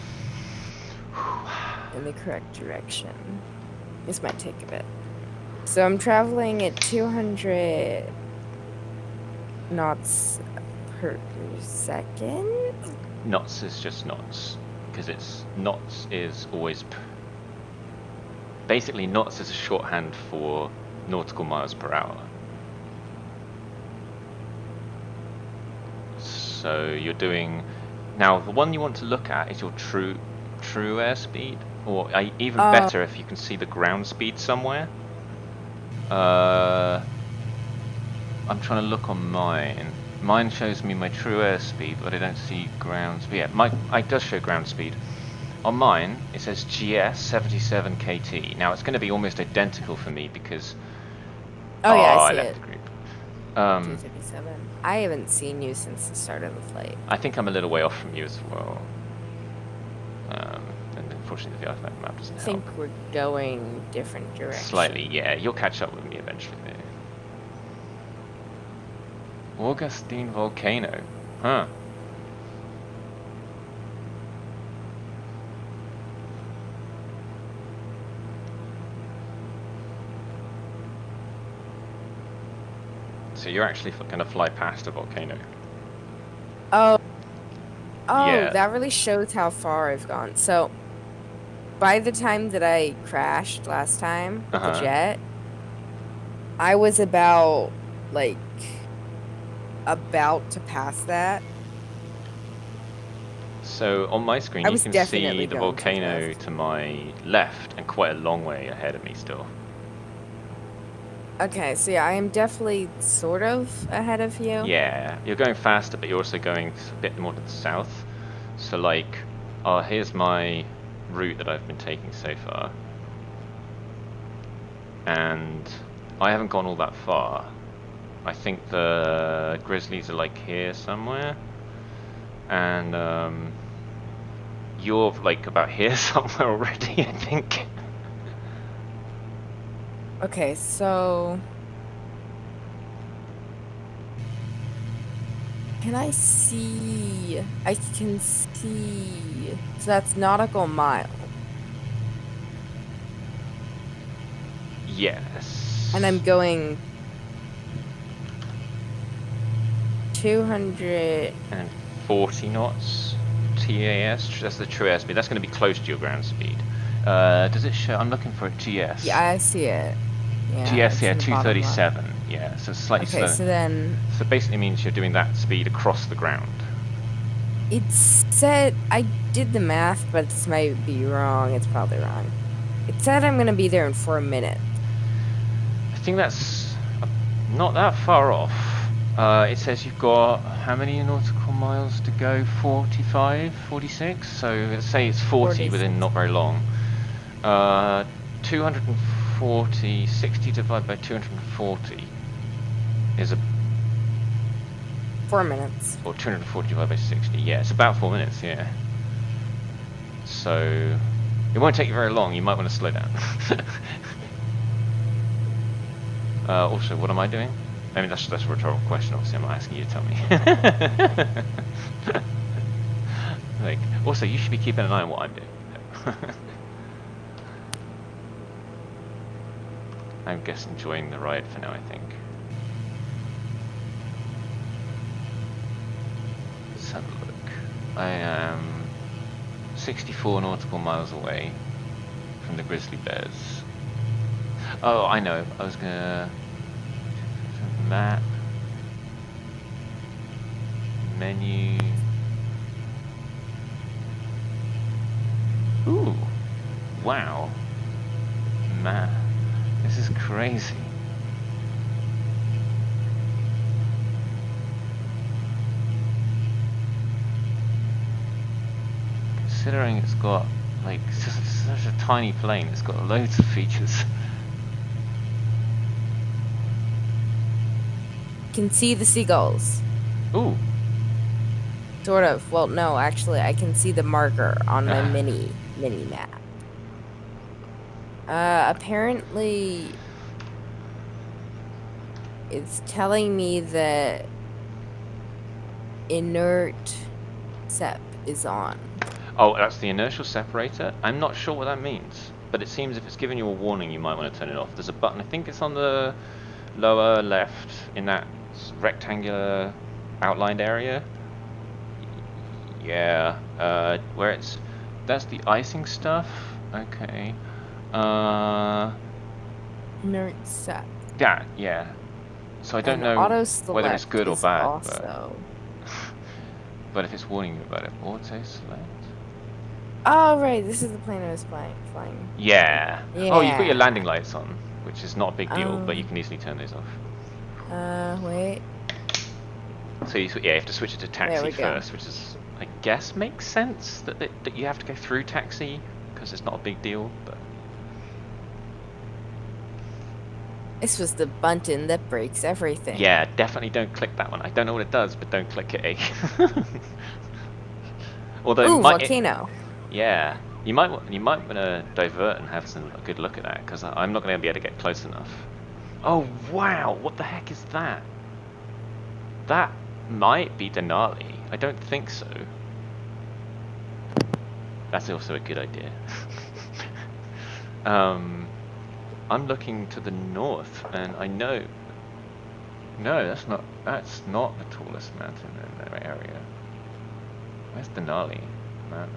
in the correct direction. This might take a bit. So I'm traveling at 200 knots per second? Knots is just knots, because knots is always basically knots is a shorthand for nautical miles per hour. So you're doing now. The one you want to look at is your true airspeed, or even better if you can see the ground speed somewhere. I'm trying to look on mine. Mine shows me my true airspeed, but I don't see ground speed. Yeah, it does show ground speed. On mine, it says GS 77 KT. Now it's going to be almost identical for me because Oh yeah, I I see left it. the group. 257. I haven't seen you since the start of the flight. I think I'm a little way off from you as well. And unfortunately, the iPhone map doesn't I help. think we're going different directions. Slightly, yeah. You'll catch up with me eventually. There. Augustine Volcano, huh? So you're actually going to fly past a volcano. Oh, Yeah. that really shows how far I've gone. So, by the time that I crashed last time with the jet, I was about to pass that. So on my screen, you can see the volcano to my left and quite a long way ahead of me still. Okay, so yeah, I am definitely sort of ahead of you. Yeah, you're going faster, but you're also going a bit more to the south. So like, oh, here's my route that I've been taking so far. And I haven't gone all that far. I think the grizzlies are like here somewhere. And you're like about here somewhere already, I think. Okay, so can I see? I can see. So that's nautical mile. And I'm Yes. going 200. And 40 knots TAS. That's the true airspeed. That's going to be close to your ground speed. Does it show? I'm looking for a Yeah, GS. I see it. Yeah, GS, it's yeah, in the bottom left. 237. Yeah, so slightly Okay, slower. so then So it basically means you're doing that speed across the ground. it said I did the math, but this might be wrong. It's probably wrong. It said I'm gonna be there in 4 minutes. I think that's not that far off. It says you've got how many nautical miles to go? 45, 46? So let's say it's 40 within 46. not very long. 240, 60 divided by 240 is a, 4 minutes. or 240 divided by 60, yeah, it's about 4 minutes, yeah. So, it won't take you very long, you might want to slow down. Also, what am I doing? I mean, that's a rhetorical question, obviously, I'm not asking you to tell me. Like, also, you should be keeping an eye on what I'm doing. I'm just enjoying the ride for now, I think. Let's have a look. I am 64 nautical miles away from the grizzly bears. Oh, I know. I was gonna map, menu. Ooh, wow, map. This is crazy. Considering it's got like such a tiny plane, it's got loads of features. Can see the seagulls. Ooh. Sort of. Well, no, actually, I can see the marker on my mini map. Apparently, it's telling me that inert sep is on. Oh, that's the inertial separator. I'm not sure what that means, but it seems if it's giving you a warning, you might want to turn it off. There's a button, I think it's on the lower left in that rectangular outlined area. Yeah, where that's the icing stuff. Okay. Inert sep. Yeah. So I don't And know auto whether it's select good or is bad, also. but if it's warning you about it, auto select. Oh, right. This is the plane I was flying. Yeah. Oh, you've got your landing Yeah. lights on, which is not a big deal, but you can easily turn those off. Wait. So yeah, you have to switch it to taxi Go. first, which is, I guess, makes sense that you have to go through taxi because it's not a big deal. But This was the button that breaks everything. yeah, definitely don't click that one. I don't know what it does, but don't click it. Although, Ooh, volcano. yeah, you might want to divert and have a good look at that because I'm not going to be able to get close enough. Oh wow, what the heck is that? That might be Denali. I don't think so. That's also a good idea. I'm looking to the north, and I know. No, that's not the tallest mountain in the area. Where's Denali? Man,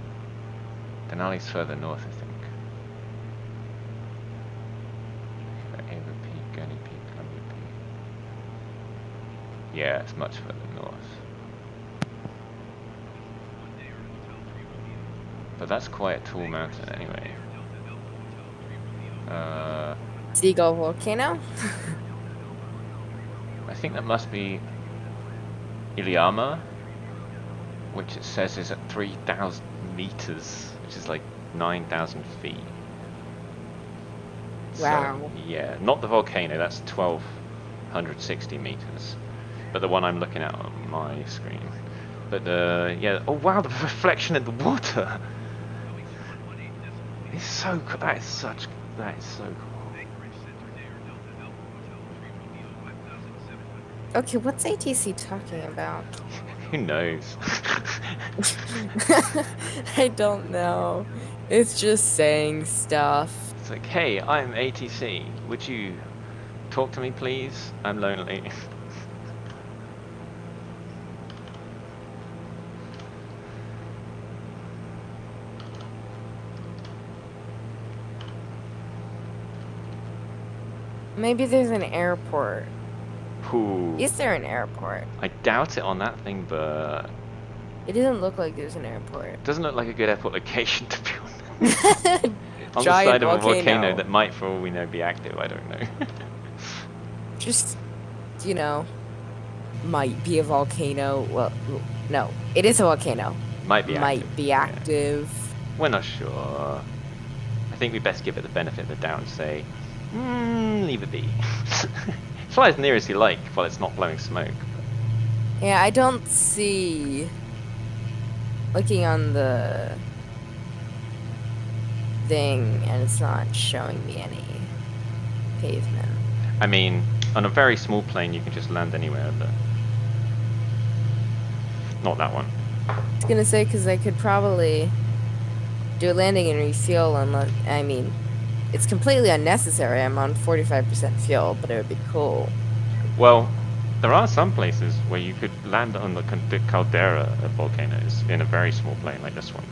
Denali's further north, I think. Ava Peak, Gurney Peak, Columbia Peak. Yeah, it's much further north. But that's quite a tall mountain anyway. Seagull volcano? think that must be Iliama, which it says is at 3,000 meters, which is like 9,000 feet. Wow. So, yeah, not the volcano, that's 1,260 meters. But the one I'm looking at on my screen. But yeah, oh wow, the reflection in the water! It's so cool, that is so cool. Okay, what's ATC talking about? Who knows? I don't know. It's just saying stuff. It's like, hey, I'm ATC. Would you talk to me, please? I'm lonely. Maybe there's an airport. Ooh. Is there an airport? I doubt it on that thing, but It doesn't look like there's an airport. it doesn't look like a good airport location, to be honest. On the Giant side of a volcano volcano that might, for all we know, be active. I don't know. Just, you know, might be a volcano. Well, no, it is a volcano. Might be active. Might be active. Yeah. We're not sure. I think we best give it the benefit of the doubt and say, leave it be. Fly as near as you like while it's not blowing smoke. Yeah, I don't see. Looking on the thing, and it's not showing me any pavement. I mean, on a very small plane, you can just land anywhere, but not that one. I was gonna say, because I could probably do a landing and refuel, unless, I mean, it's completely unnecessary. I'm on 45% fuel, but it would be cool. Well, there are some places where you could land on the caldera of volcanoes in a very small plane like this one.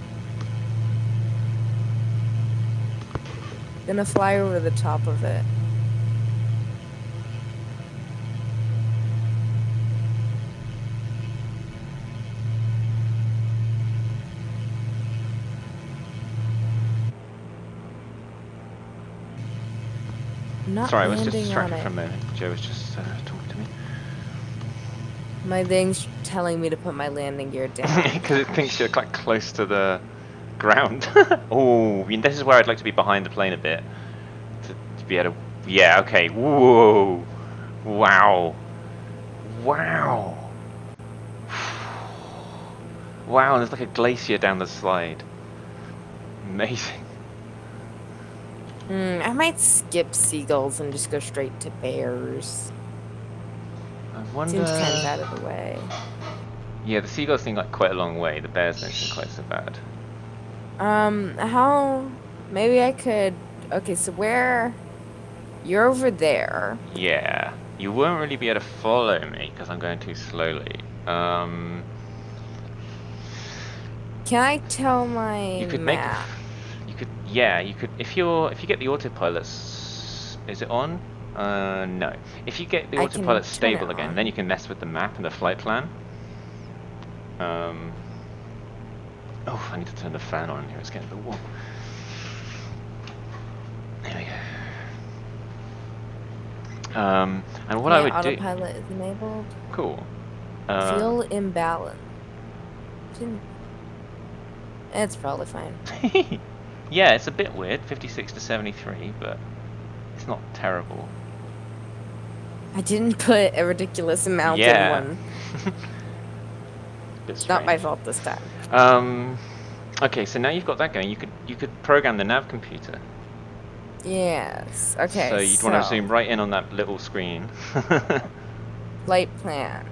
Gonna fly over the top of it. Not Sorry, I was just landing distracted on for a it. moment. Joe was just talking to me. My thing's telling me to put my landing gear down. Because it thinks you're quite close to the ground. Oh, this is where I'd like to be behind the plane a bit. To be able to... Yeah, okay. Whoa. Wow. Wow. Wow, and there's like a glacier down the slide. Amazing. I might skip seagulls and just go straight to bears. I wonder... Seems kind of out of the way. Yeah, the seagulls seem like quite a long way. The bears don't seem quite so bad. How... Maybe I could... Okay, so where... You're over there. Yeah. You won't really be able to follow me because I'm going too slowly. Can I tell my You could map? Yeah, you could, if you get the autopilot, is it on? No. If you get the I can autopilot turn stable it again, on. then you can mess with the map and the flight plan. Oh, I need to turn the fan on here, it's getting a bit warm. There we go. And what I would do... Autopilot is enabled. Cool. Fuel imbalance. It's probably fine. Yeah, it's a bit weird, 56 to 73, but it's not terrible. I didn't put a ridiculous amount Yeah. in one. It's Not my fault this time. Okay, so now you've got that going. You could program the nav computer. Yes. Okay. So you'd want to zoom right in on that little screen. Flight plan.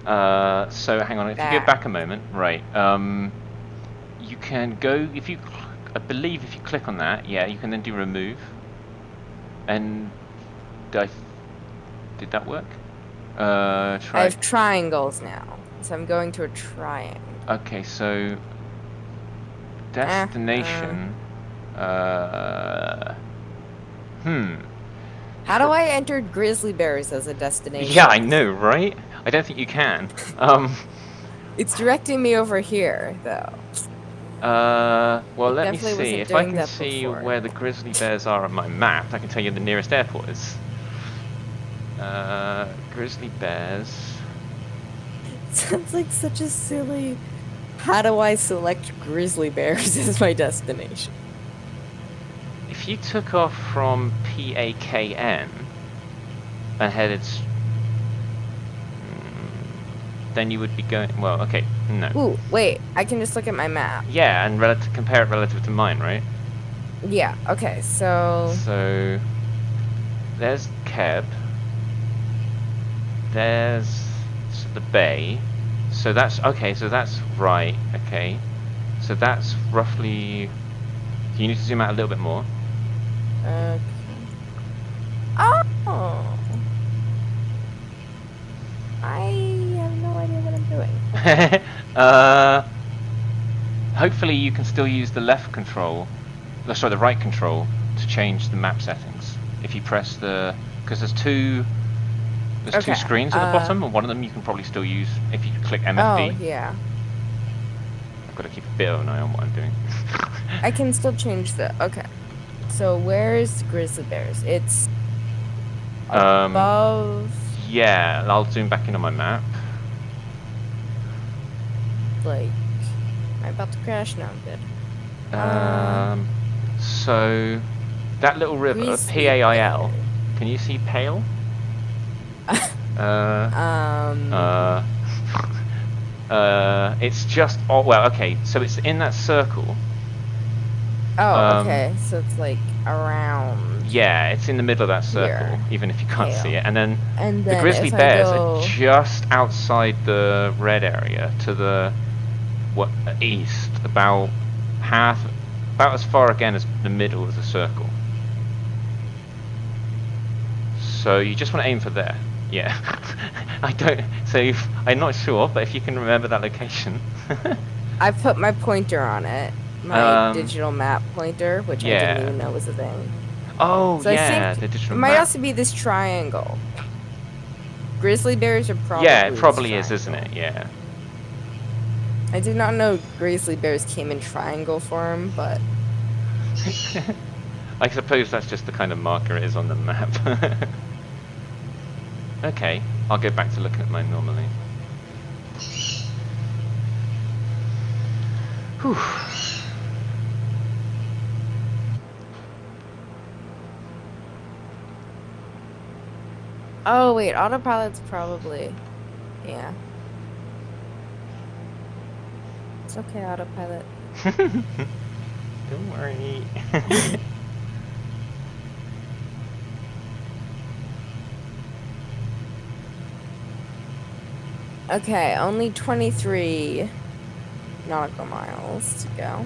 So hang on, if you go back a moment, right? You can go I believe if you click on that, yeah, you can then do remove. And did that work? I have triangles now, so I'm going to a triangle. Okay, so destination. How do I enter grizzly bears as a destination? Yeah, I know, right? I don't think you can. It's directing me over here, though. Well, let me definitely see. wasn't If I doing can that see before. where the grizzly bears are on my map, I can tell you the nearest airport is. Grizzly bears. Sounds like such a silly. How do I select grizzly bears as my destination? If you took off from PAKN and headed, then you would be going. Well, okay, no. Ooh, wait. I can just look at my map. Yeah, and compare it relative to mine, right? Yeah. Okay. So. So there's Keb. There's the bay. So that's okay. So that's right. Okay. So that's roughly. You need to zoom out a little bit more. Okay. Oh. I have no idea what I'm doing. Hopefully you can still use the left control, sorry, the right control to change the map settings. If you press the, because there's two screens at the bottom, and one of them you can probably still use if you click MFD. Oh, yeah. I've got to keep a bit of an eye on what I'm doing. I can still change the, okay. So where's Grizzly Bears? It's above. Yeah, I'll zoom back in on my map. Like, am I about to crash? No, I'm good. So that little river, PAIL. Can you see Pale? It's just, oh, well, okay, so it's in that circle. Oh, okay, so it's like around. Yeah, it's in the middle of that circle, here. Even if you can't see it. And then And the then grizzly if bears I go... are just outside the red area to the east, about as far again as the middle of the circle. So you just want to aim for there. Yeah. I'm not sure, but if you can remember that location. I put my pointer on it. My digital map pointer, which I didn't even know was a thing. Oh, so yeah, I think the digital it might map. also be this triangle. Grizzly bears are probably. Yeah, it probably is, isn't it? Yeah. I did not know grizzly bears came in triangle form, but. I suppose that's just the kind of marker it is on the map. Okay, I'll go back to looking at mine normally. Whew. Oh wait, autopilot's probably, yeah. It's okay, autopilot. Don't worry. Okay, only 23 nautical miles to go.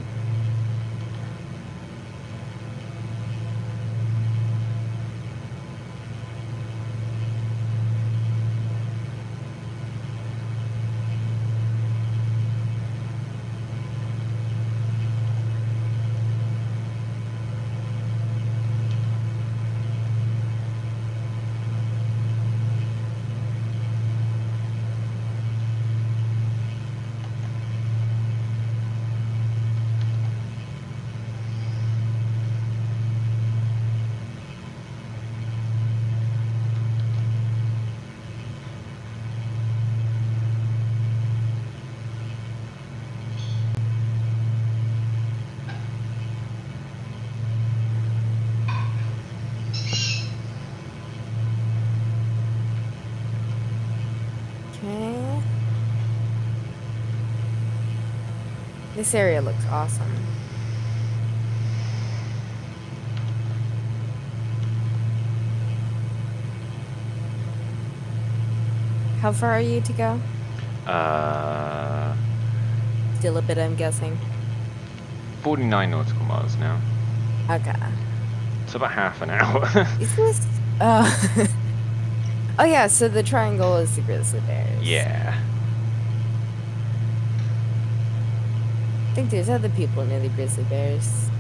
Okay. This area looks awesome. How far are you to go? Still a bit, I'm guessing. 49 nautical miles now. Okay. It's about half an hour. Is this? Oh yeah, so the triangle is the grizzly bears. Yeah. I think there's other people near the grizzly bears.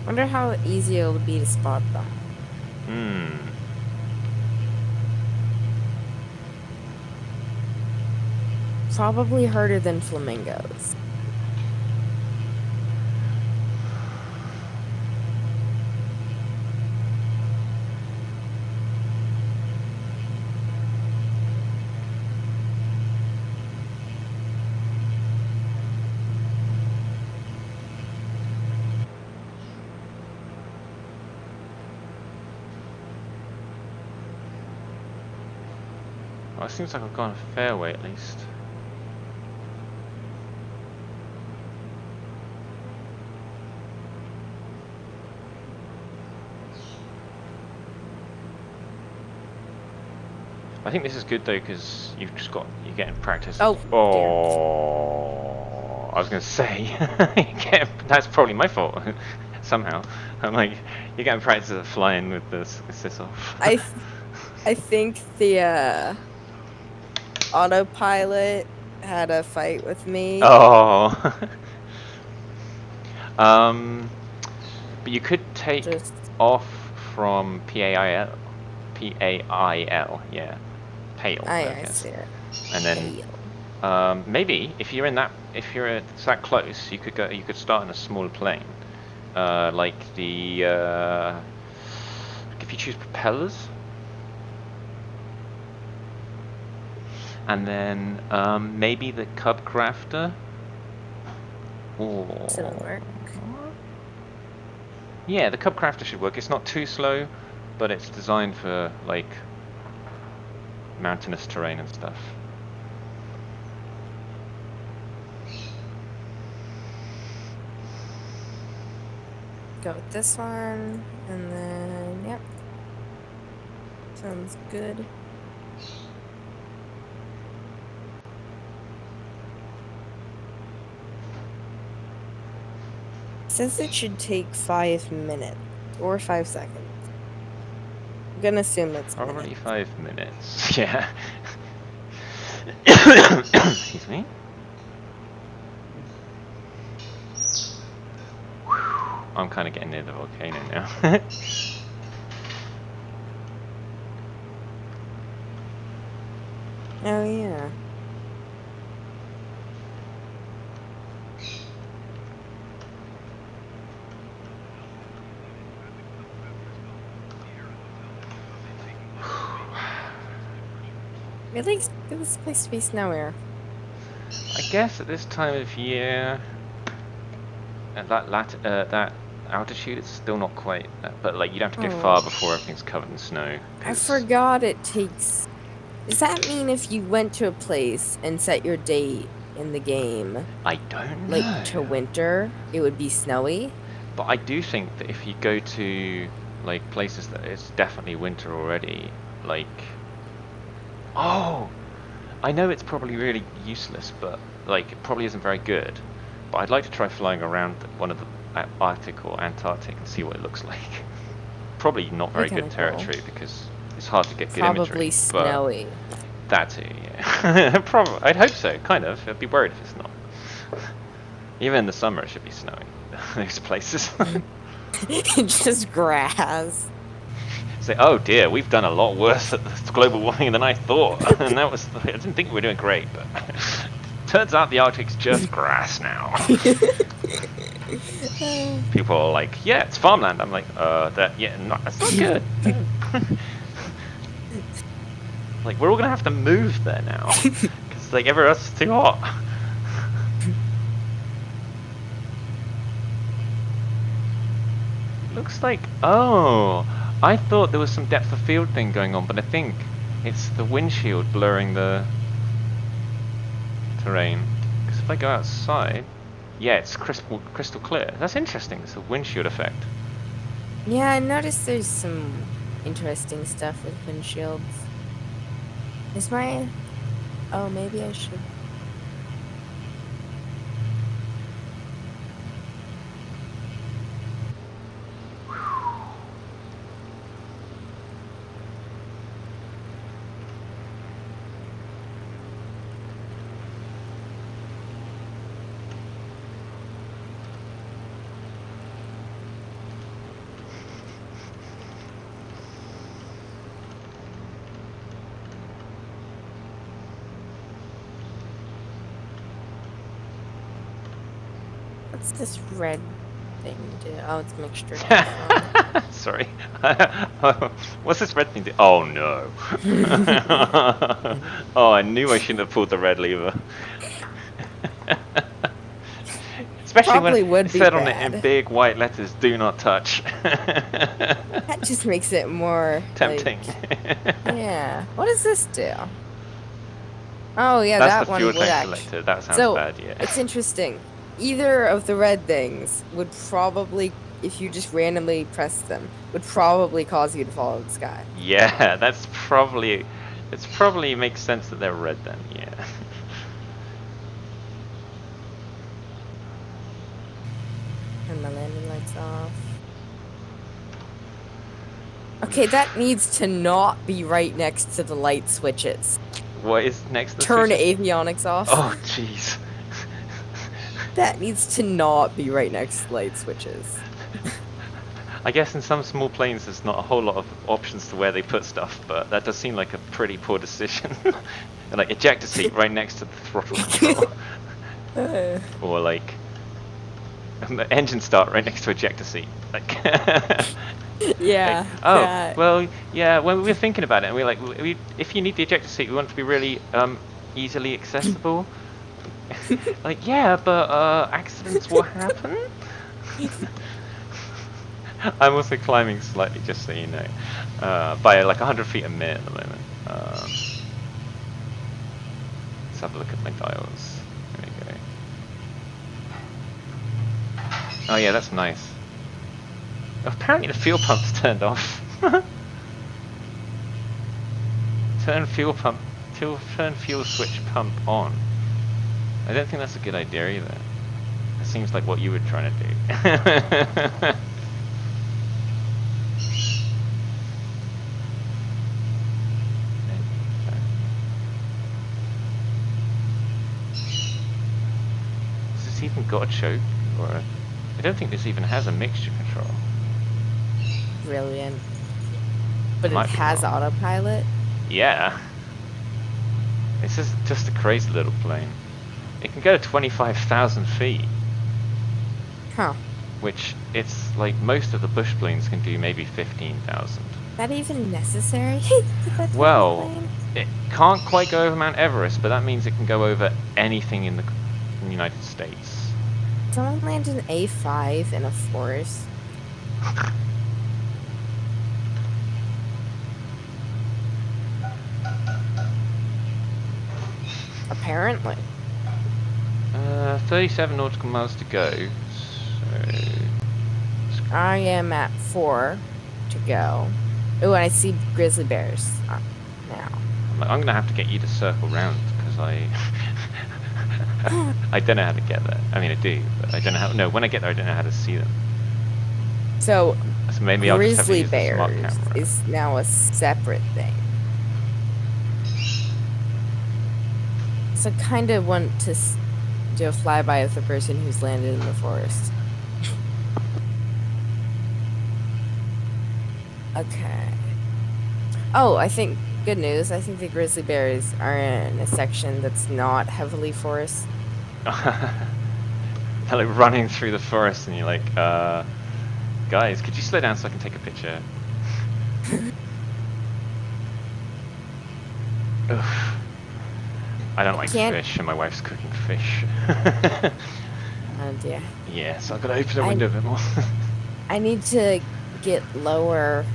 Wonder how easy it'll be to spot them. Hmm. Probably harder than flamingos. Well, it seems like I've gone a fair way at least. I think this is good though because you're getting practice. Oh, dear. Oh, I was gonna say that's probably my fault somehow. I'm like you're getting practice at flying with this off. I think the autopilot had a fight with me. Oh. um, but you could take Just off from PAIL, yeah, pale, I I guess, see it. and then Pale. maybe if you're that close, you could start in a smaller plane, like the if you choose propellers, and then maybe the Cub Crafter. Or Shouldn't work. yeah, the Cub Crafter should work. It's not too slow, but it's designed for like mountainous terrain and stuff. Go with this one, and then yep. Sounds good. Says it should take 5 minutes or 5 seconds. I'm gonna assume it's Probably minutes. 5 minutes. Yeah. Excuse me. I'm kind of getting near the volcano now. Oh yeah. Really, it was supposed to be snowier. I guess at this time of year, at that altitude, it's still not quite. But like you'd have to go far before everything's covered in snow. I forgot it takes. Does that mean if you went to a place and set your date in the game, I don't know. like to winter, it would be snowy? But I do think that if you go to like places that it's definitely winter already, like oh, I know it's probably really useless, but like it probably isn't very good. But I'd like to try flying around one of the Arctic or Antarctic and see what it looks like. Probably not very good territory because it's hard to get good imagery. Probably snowy. But that too, yeah. Probably, I'd hope so. Kind of. I'd be worried if it's not. Even in the summer, it should be snowing. Those places. It's just grass. Say, oh dear, we've done a lot worse at the global warming than I thought, and that was I didn't think we were doing great, but turns out the Arctic's just grass now. People are like, yeah, it's farmland. I'm like, that's not good. Like, we're all gonna have to move there now because like everywhere else is too hot. Looks like, oh, I thought there was some depth of field thing going on, but I think it's the windshield blurring the terrain. Because if I go outside, yeah, it's crystal clear. That's interesting. It's a windshield effect. Yeah, I noticed there's some interesting stuff with windshields. Is my... Oh, maybe I should... What's this red thing do? Oh, it's mixture control. Sorry. What's this red thing do? Oh no. Oh, I knew I shouldn't have pulled the red lever. Especially when Probably it would be said on it in bad. big white letters, do not touch. That just makes it more Tempting. yeah. What does this do? Oh yeah, That's the that fuel one would tank actually. selector. That sounds So bad, yeah. it's interesting. Either of the red things would probably, if you just randomly press them, would probably cause you to follow the sky. Yeah, that's probably... It's probably makes sense that they're red then, yeah. Turn my landing lights off. Okay, that needs to not be right next to the light switches. What is next to the Turn switches? avionics off. Oh, jeez. That needs to not be right next to the light switches. I guess in some small planes there's not a whole lot of options to where they put stuff, but that does seem like a pretty poor decision. Like ejector seat right next to the throttle control. Or like engine start right next to ejector seat. Like Yeah. like, oh, Yeah. well, yeah, when we were thinking about it, and we were like, if you need the ejector seat, we want it to be really easily accessible. Like, yeah, but accidents will happen. I'm also climbing slightly, just so you know, by like 100 feet a minute at the moment. Let's have a look at my dials. There we go. Oh yeah, that's nice. Apparently the fuel pump's turned off. Turn fuel switch pump on. I don't think that's a good idea either. That seems like what you were trying to do. Has this even got a choke? Or I don't think this even has a mixture control. Brilliant. But it Might be has wrong. autopilot? Yeah. This is just a crazy little plane. It can go to 25,000 feet. Huh. Which, it's like most of the bush planes can do maybe 15,000. Is that even necessary? Well, it can't quite go over Mount Everest, but that means it can go over anything in the United States. Someone landed an A5 in a forest. Apparently. 37 nautical miles to go. So I am at 4 to go. Oh, and I see grizzly bears now. I'm gonna have to get you to circle round because I I don't know how to get there. I mean, I do, but I don't know how. No, when I get there, I don't know how to see them. So maybe I'll just have to grizzly use the smart bears camera. is now a separate thing. So kind of want to do a flyby of the person who's landed in the forest. Okay. Oh, I think good news. I think the grizzly bears are in a section that's not heavily forest. They're like running through the forest, and you're like, guys, could you slow down so I can take a picture? Ugh. I don't like fish, and my wife's cooking fish. Oh dear. Yeah, so I've got to open the window a bit more. I need to get lower.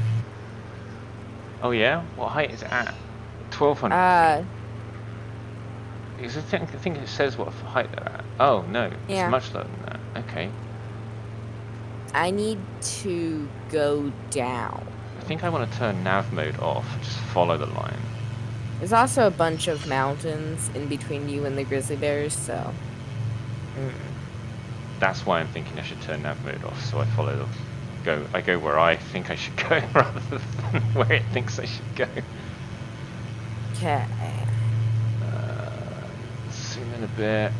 Oh yeah? What height is it at? 1,200 feet. Because I think it says what height they're at. Oh no, it's much lower than that. Okay. I need to go down. I think I want to turn nav mode off and just follow the line. There's also a bunch of mountains in between you and the grizzly bears, so... That's why I'm thinking I should turn nav mode off, so I follow I go where I think I should go rather than where it thinks I should go. Okay. Zoom in a bit.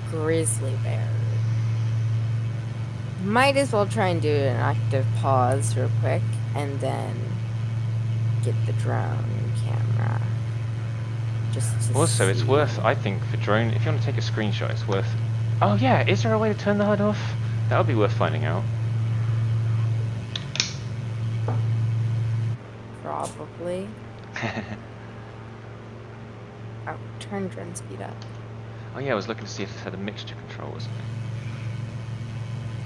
Grizzly bear. Might as well try and do an active pause real quick, and then get the drone camera. just to Also, it's see. worth, I think, for drone, if you want to take a screenshot, it's worth... Oh yeah, is there a way to turn the HUD off? That would be worth finding out. Probably. Oh, turn drone speed up. Oh yeah, I was looking to see if it had a mixture control or something.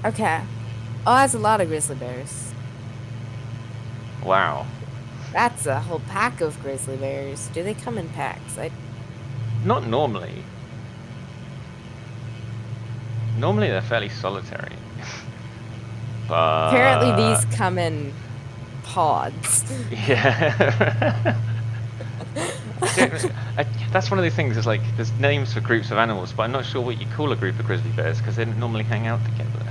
Okay. Oh, that's a lot of grizzly bears. Wow. That's a whole pack of grizzly bears. Do they come in packs? Not normally. Normally they're fairly solitary. Apparently But... these come in pods. Yeah. That's one of these things, is like, there's names for groups of animals, but I'm not sure what you call a group of grizzly bears, because they don't normally hang out together.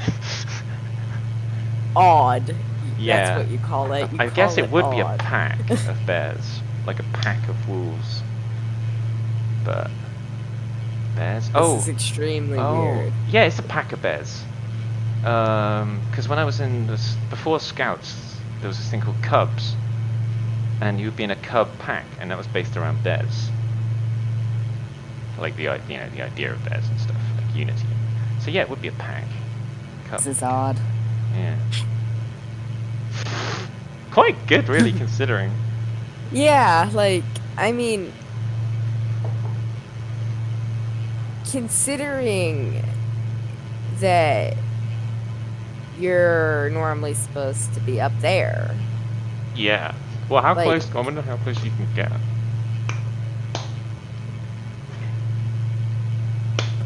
Odd. That's Yeah. what you call it. You I guess call it it would be a odd. pack of bears. Like a pack of wolves. But... Bears? This is Oh! extremely Oh! weird. Yeah, it's a pack of bears. Because when I was in before Scouts, there was this thing called Cubs. And you would be in a cub pack, and that was based around bears. Like the idea of bears and stuff, like unity. So yeah, it would be a pack. Cub. This is odd. Yeah. Quite good, really, considering. Yeah, like, I mean, considering that you're normally supposed to be up there. Yeah. Well, how Like, close? I wonder how close you can get.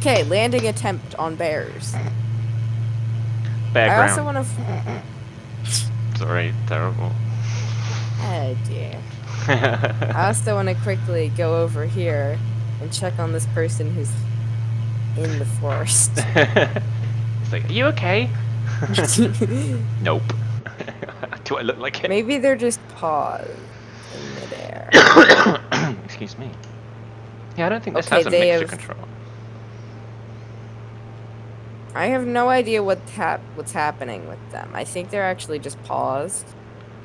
okay, landing attempt on bears. Bare I also ground. want to. Sorry, terrible. Oh dear. I also want to quickly go over here and check on this person who's in the forest. It's like, are you okay? Nope. Do I look like it? Maybe they're just paused in midair. Excuse me. Yeah, I don't think this Okay, has a they mixture have. control. I have no idea what's happening with them. I think they're actually just paused.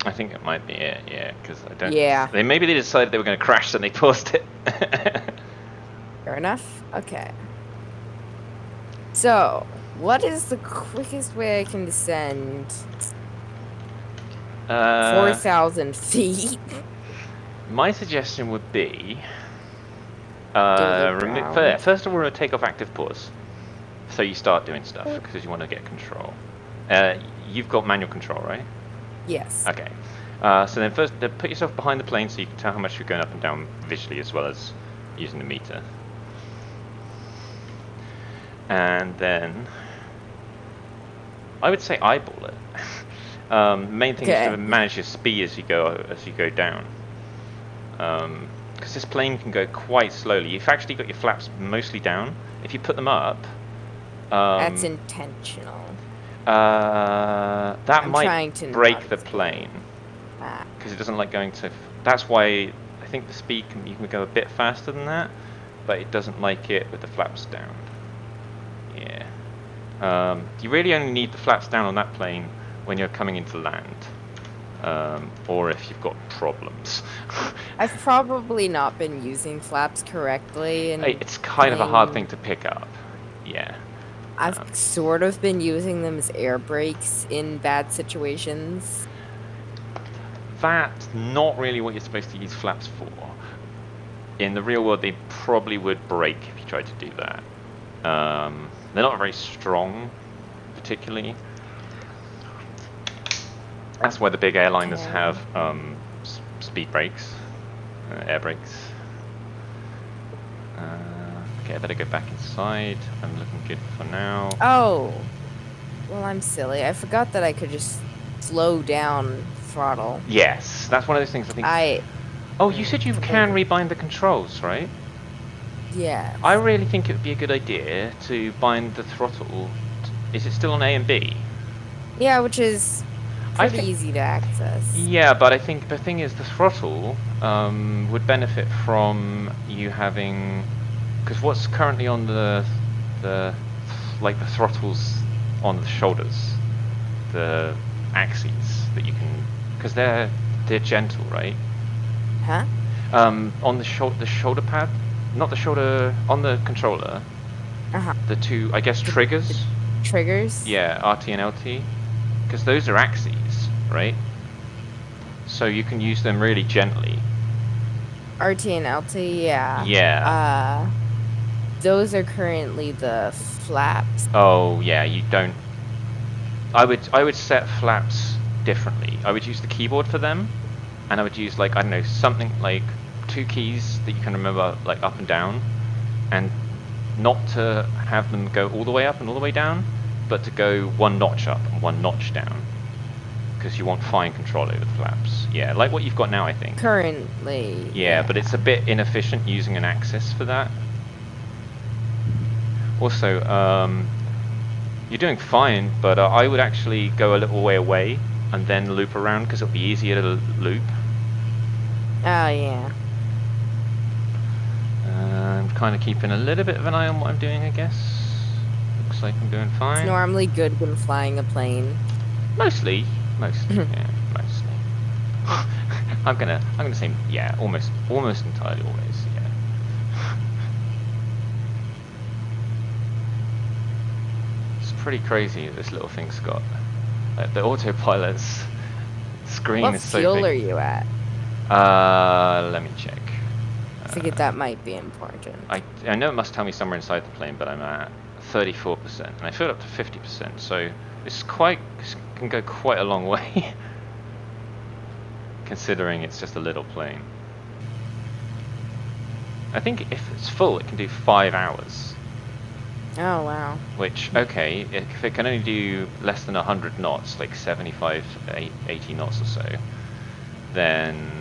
I think it might be it, yeah, because I don't... Yeah. Maybe they decided they were going to crash and they paused it. Fair enough. Okay. So, what is the quickest way I can descend 4,000 feet? My suggestion would be... ground. first of all, we're going to take off active pause. So you start doing stuff, because you want to get control. You've got manual control, right? Yes. Okay. So then first, put yourself behind the plane so you can tell how much you're going up and down visually, as well as using the meter. And then I would say eyeball it. Main thing is to manage your speed as you go down. Because this plane can go quite slowly. You've actually got your flaps mostly down. If you put them up, that's intentional. That might break the plane because it doesn't like going to. That's why I think the speed you can go a bit faster than that, but it doesn't like it with the flaps down. Yeah. You really only need the flaps down on that plane when you're coming into land, or if you've got problems. I've probably not been using flaps correctly, and it's kind of a hard thing to pick up. Yeah. I've sort of been using them as air brakes in bad situations. That's not really what you're supposed to use flaps for. In the real world, they probably would break if you tried to do that. They're not very strong, particularly. That's why the big airliners have speed brakes, air brakes. Okay, I better go back inside. I'm looking good for now. Oh, well, I'm silly. I forgot that I could just slow down throttle. Yes, that's one of those things I think. Oh, you said you can rebind the controls, right? Yeah. I really think it would be a good idea to bind the throttle. Is it still on A and B? Yeah, which is pretty easy to access. Yeah, but I think the thing is the throttle would benefit from you having... Because what's currently on the throttles on the shoulders, the axes that you can... Because they're gentle, right? Huh? On the shoulder pad, not the shoulder, on the controller, Uh-huh. the two, I guess, The triggers. triggers? Yeah, RT and LT, because those are axes, right? So you can use them really gently. RT and LT, yeah. Yeah. Those are currently the flaps. Oh, yeah. You don't. I would set flaps differently. I would use the keyboard for them, and I would use like I don't know something like two keys that you can remember like up and down, and not to have them go all the way up and all the way down, but to go one notch up and one notch down, because you want fine control over the flaps. Yeah, like what you've got now, I think. Currently, Yeah, but yeah. it's a bit inefficient using an axis for that. Also, you're doing fine, but I would actually go a little way away and then loop around because it'll be easier to loop. Oh, yeah. I'm kind of keeping a little bit of an eye on what I'm doing, I guess. Looks like I'm doing It's fine. normally good when flying a plane. Mostly, yeah, mostly. I'm gonna say yeah, almost entirely always, yeah. It's pretty crazy that this little thing's got. Like, the autopilot's screen What is so fuel big. are you at? Let me check. I figured that might be important. I know it must tell me somewhere inside the plane, but I'm at 34%, and I filled up to 50%, so this can go quite a long way, considering it's just a little plane. I think if it's full, it can do 5 hours. Oh, wow. Which, okay, if it can only do less than 100 knots, like 75, 80 knots or so, then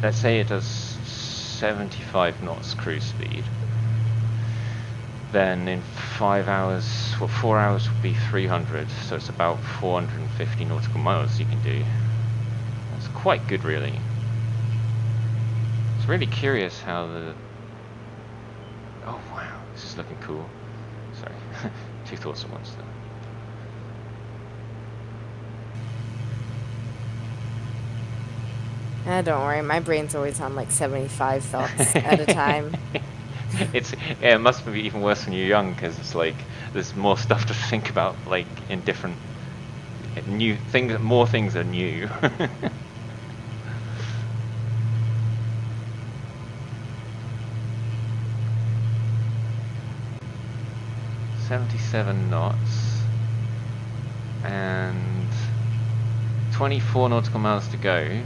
let's say it does 75 knots cruise speed, then in 5 hours, well, 4 hours would be 300, so it's about 450 nautical miles you can do. That's quite good, really. It's really curious how the... Oh, wow, this is looking cool. Sorry, two thoughts at once, though. Don't worry, my brain's always on like 75 thoughts at a time. Yeah, it must be even worse when you're young, because it's like there's more stuff to think about, like in different new things. More things are new. 77 knots and 24 nautical miles to go.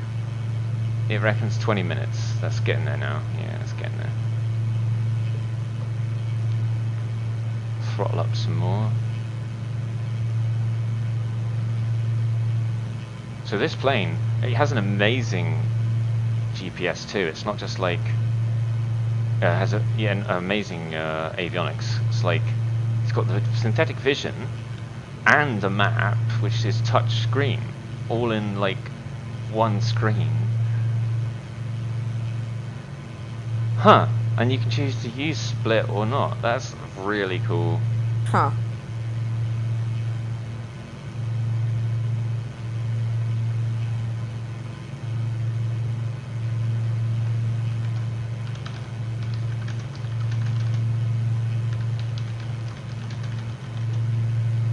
It reckons 20 minutes. That's getting there now. Yeah, that's getting there. Throttle up some more. So this plane, it has an amazing GPS too. It's not just like it has an amazing avionics. It's like it's got the synthetic vision and a map, which is touch screen, all in like one screen. Huh? And you can choose to use split or not. That's really cool. Huh.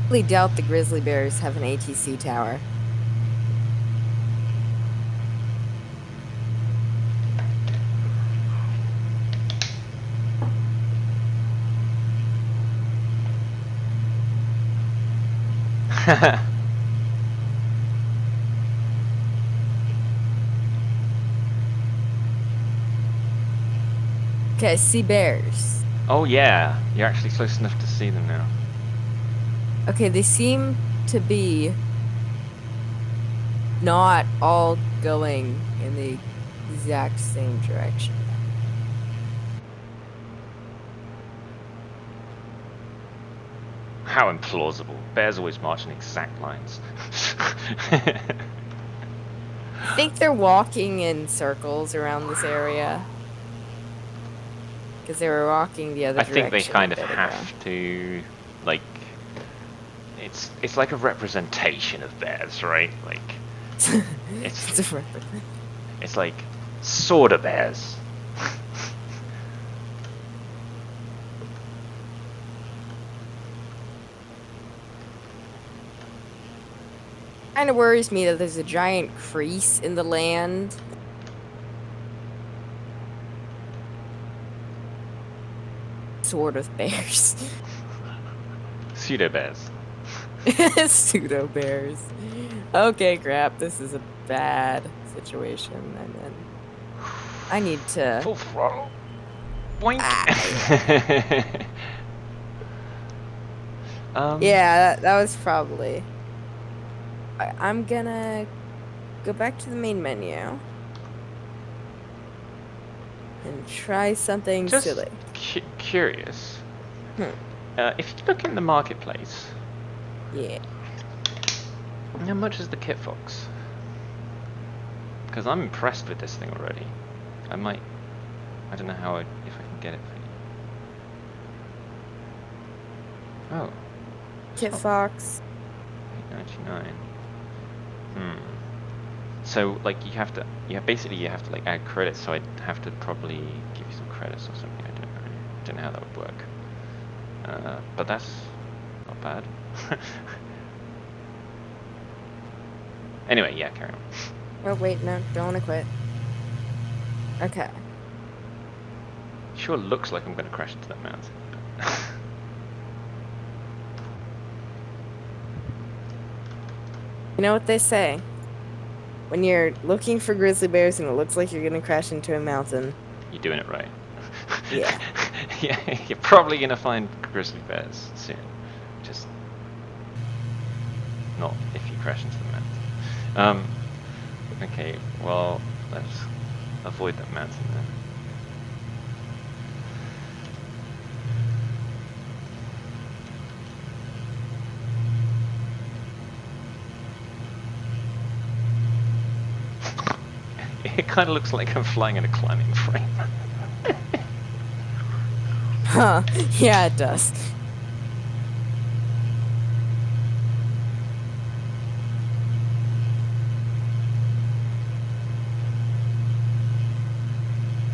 I really doubt the grizzly bears have an ATC tower. Okay, I see bears. Oh yeah, you're actually close enough to see them now. Okay, they seem to be not all going in the exact same direction. How implausible. Bears always march in exact lines. I think they're walking in circles around this area. Because they were walking the other I direction. think they kind of ago. have to, like, it's like a representation of bears, right? Like, it's like Sorta bears. Kind of worries me that there's a giant crease in the land. Sort of bears. Pseudo bears. Pseudo bears. Okay, crap. This is a bad situation I'm in. I need to. Full throttle. Boink. Yeah, um, yeah that was probably. I'm gonna go back to the main menu and try something just silly. curious. Hmm. If you look in the marketplace, Yeah. how much is the Kit Fox? Because I'm impressed with this thing already. I don't know if I can get it for you. Oh. Kit Fox. $8.99. So like you have to like add credits. So I'd have to probably give you some credits or something. I don't know how that would work. But that's not bad. Anyway, yeah, carry on. Oh, wait, no, don't want to quit. Okay. Sure looks like I'm going to crash into that mountain. You know what they say? When you're looking for grizzly bears and it looks like you're gonna crash into a mountain. You're doing it right. Yeah. Yeah, you're probably going to find grizzly bears soon. Just not if you crash into the mountain. Okay, well, let's avoid that mountain then. It kind of looks like I'm flying in a climbing frame. Huh. Yeah, it does.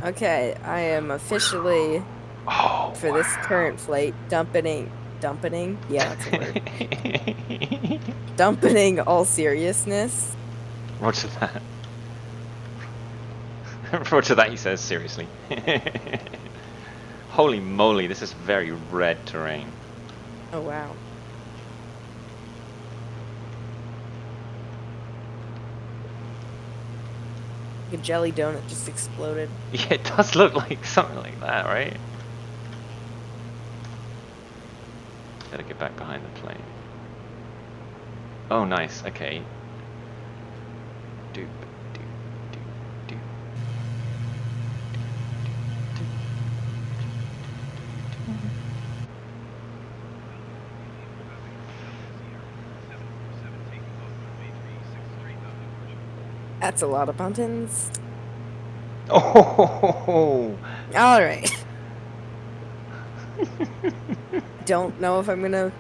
Okay, I am officially, for this current flight, dumpening? Yeah, that's a word. Dumpening all seriousness. Roger that. Roger that, he says, seriously. Holy moly, this is very red terrain. Oh, wow. Like a jelly donut just exploded. Yeah, it does look like something like that, right? Better get back behind the plane. Oh, nice, okay. Doop, doop, doop, doop. That's a lot of buttons. Oh! All right. Don't know if I'm gonna.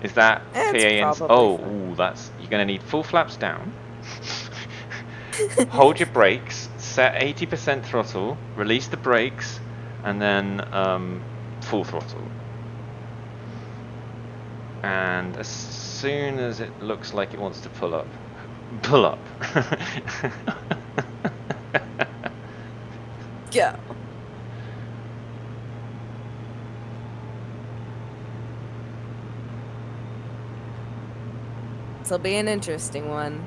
Is that It's PAN's? probably Oh, fine. ooh, you're gonna need full flaps down. Hold your brakes, set 80% throttle, release the brakes, and then full throttle. And as soon as it looks like it wants to pull up. Go. This'll be an interesting one.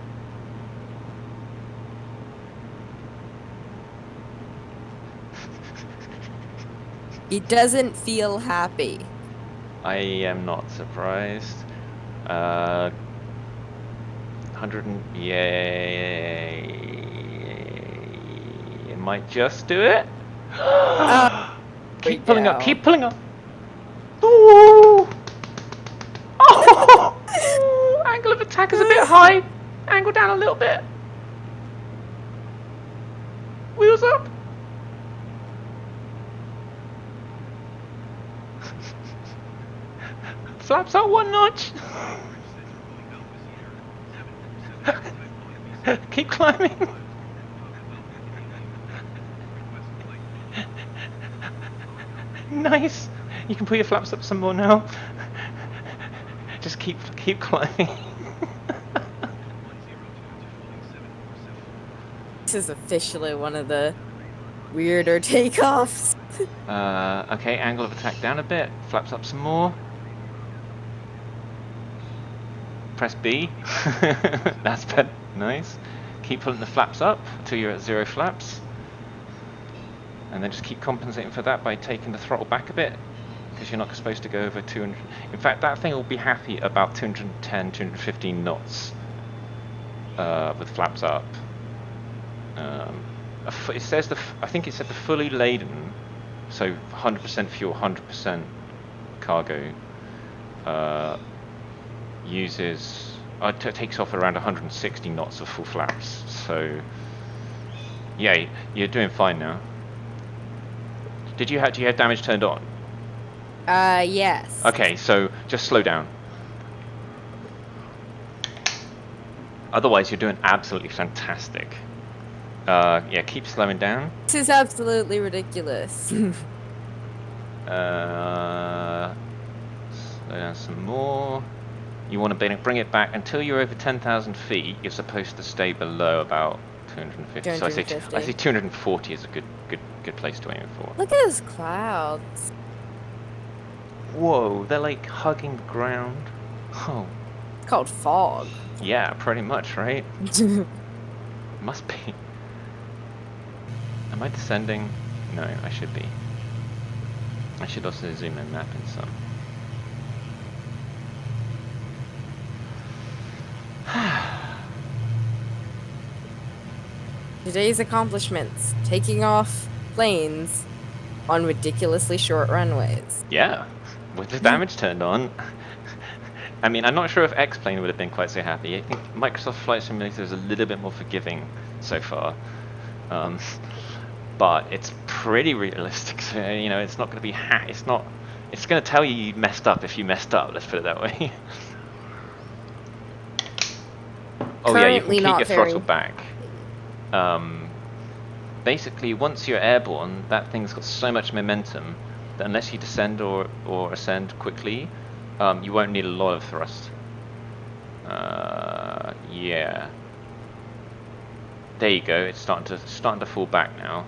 He doesn't feel happy. I am not surprised. 100 and yay! It might just do it. Keep pulling up. Keep pulling up. Ooh! Oh! Angle of attack is a bit high. Angle down a little bit. Wheels up. Flaps out one notch. Keep climbing. Nice. You can put your flaps up some more now. Just keep climbing. This is officially one of the weirder takeoffs. Okay, angle of attack down a bit. Flaps up some more. Press B. That's better. Nice. Keep pulling the flaps up until you're at 0 flaps. And then just keep compensating for that by taking the throttle back a bit, because you're not supposed to go over 200. In fact, that thing will be happy about 210, 215 knots with flaps up. It says I think it said the fully laden, so 100% fuel, 100% cargo, takes off around 160 knots of full flaps. So yeah, you're doing fine now. Do you have damage turned on? Yes. Okay, so just slow down. Otherwise, you're doing absolutely fantastic. Yeah, keep slowing down. This is absolutely ridiculous. Slow down some more. You want to bring it back until you're over 10,000 feet. You're supposed to stay below about 250. 250. So I say 240 is a good place to aim for. Look at those clouds. Whoa, they're like hugging the ground. Oh. It's called fog. Yeah, pretty much, right? Must be. Am I descending? No, I should be. I should also zoom in map in some. Today's accomplishments: taking off planes on ridiculously short runways. Yeah, with the damage turned on. I mean, I'm not sure if X-Plane would have been quite so happy. I think Microsoft Flight Simulator is a little bit more forgiving so far. But it's pretty realistic, so, you know, it's not going to be it's going to tell you messed up if you messed up, let's put it that way. Oh yeah, you can keep your throttle back. Basically, once you're airborne, that thing's got so much momentum that unless you descend or ascend quickly, you won't need a lot of thrust. Yeah. There you go. It's starting to fall back now.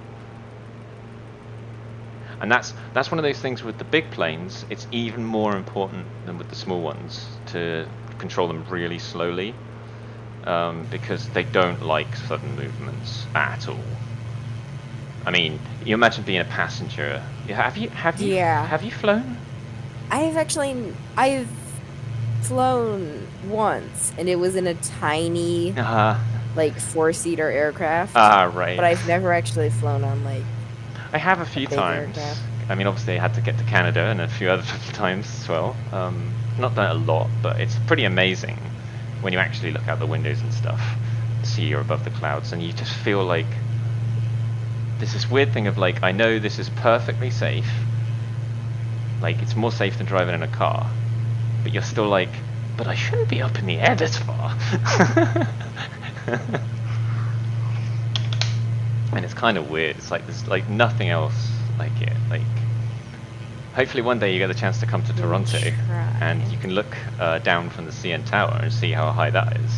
And that's one of those things with the big planes. It's even more important than with the small ones to control them really slowly, because they don't like sudden movements at all. I mean, you imagine being a passenger. Have you flown? I've flown once, and it was in a tiny like 4-seater aircraft. Right. But I've never actually flown on like. I have a few times. Aircraft. I mean, obviously, I had to get to Canada and a few other times as well. Not done it a lot, but it's pretty amazing when you actually look out the windows and stuff, see you're above the clouds, and you just feel like there's this weird thing of like, I know this is perfectly safe. Like, it's more safe than driving in a car, but you're still like, but I shouldn't be up in the air this far. And it's kind of weird. It's like there's like nothing else like it. Like, hopefully one day you get the chance to come to Toronto and you can look down from the CN Tower and see how high that is.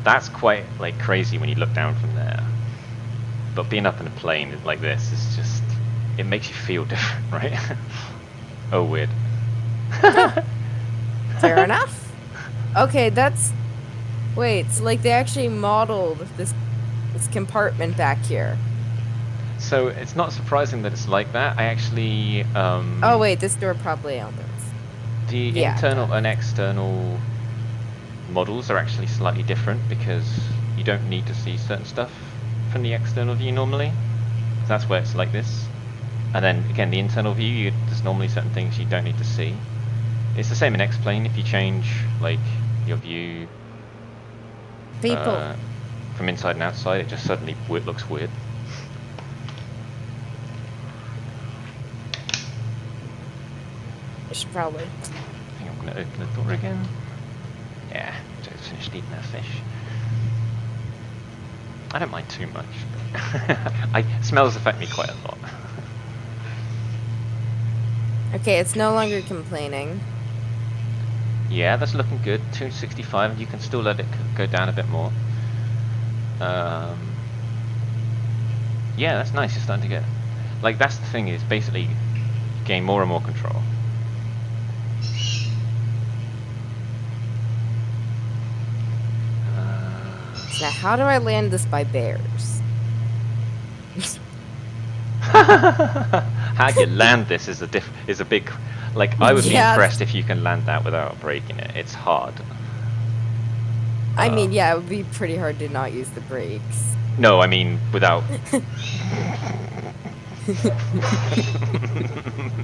That's quite like crazy when you look down from there. But being up in a plane like this is just, it makes you feel different, right? Oh, weird. Fair enough. Okay, that's. Wait, so like they actually modeled this compartment back here. So it's not surprising that it's like that. I actually. Oh wait, this door probably opens. The internal and external models are actually slightly different because you don't need to see certain stuff from the external view normally. So that's where it's like this. And then again, the internal view, there's normally certain things you don't need to see. It's the same in X-Plane. If you change like your view from inside and outside, it just suddenly looks weird. I should probably. I think I'm going to open the door again. Yeah, just finished eating that fish. I don't mind too much. Smells affect me quite a lot. Okay, it's no longer complaining. Yeah, that's looking good. 265, and you can still let it go down a bit more. Yeah, that's nice. You're starting to get... Like, that's the thing, is basically you gain more and more control. So now how do I land this by bears? How you land this is a big... Like, I would be Yeah, impressed if you can land that without breaking it. It's hard. I mean, yeah, it would be pretty hard to not use the brakes. No, I mean without...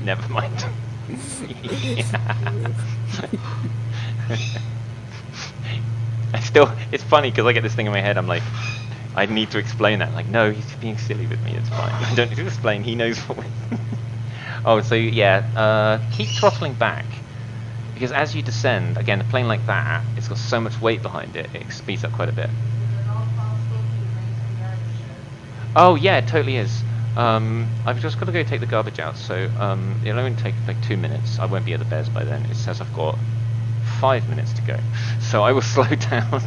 Never mind. It's funny because I get this thing in my head. I'm like, I need to explain that. Like, no, he's being silly with me. It's fine. I don't need to explain. He knows what. Oh, so yeah, keep throttling back because as you descend, again, a plane like that, it's got so much weight behind it. It speeds up quite a bit. Oh yeah, it totally is. I've just got to go take the garbage out, so it'll only take like 2 minutes. I won't be at the bears by then. It says I've got 5 minutes to go, so I will slow down.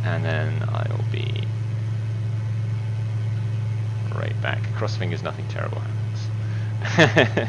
And then I'll be right back. Cross fingers, nothing terrible happens.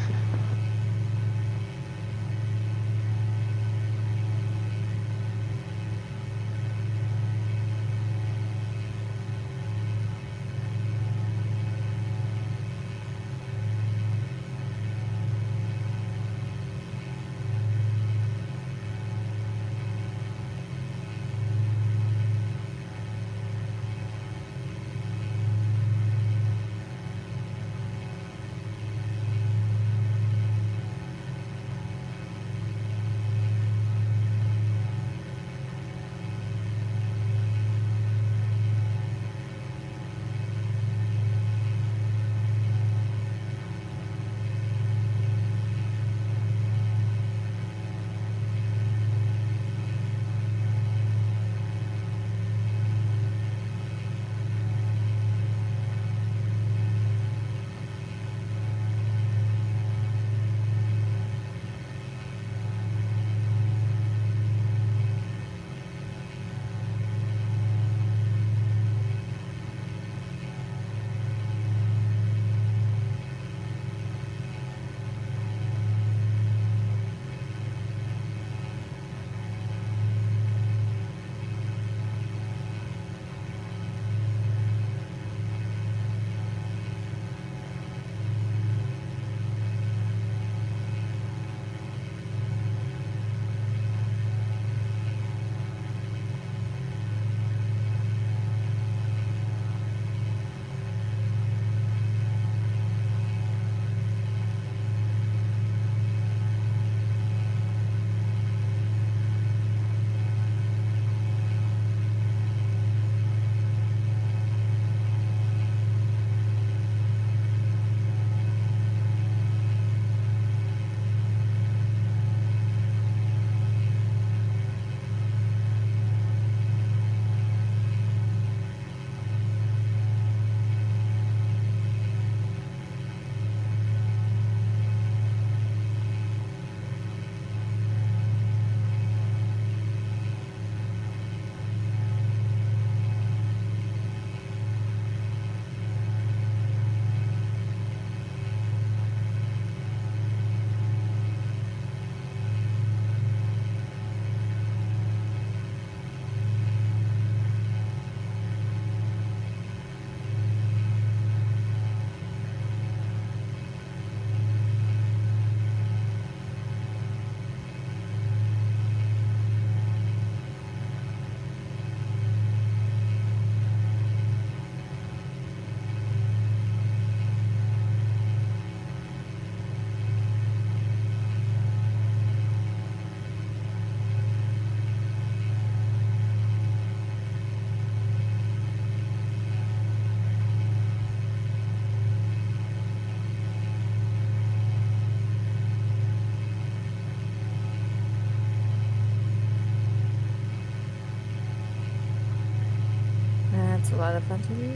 It's a lot of fun to do.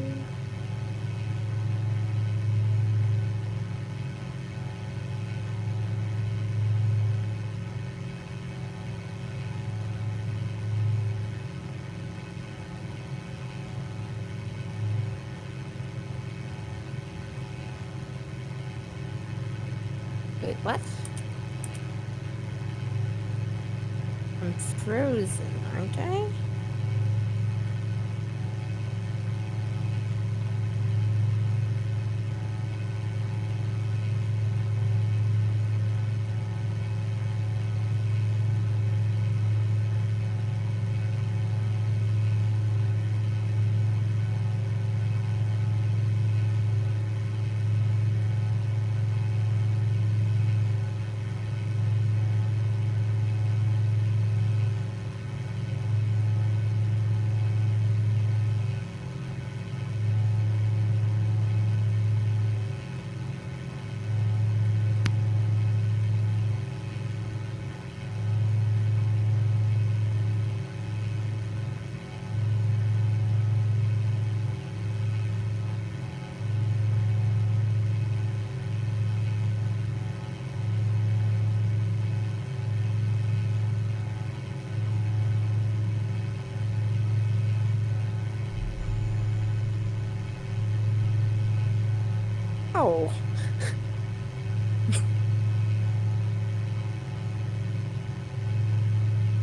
Wait, what? I'm frozen, aren't I? Oh.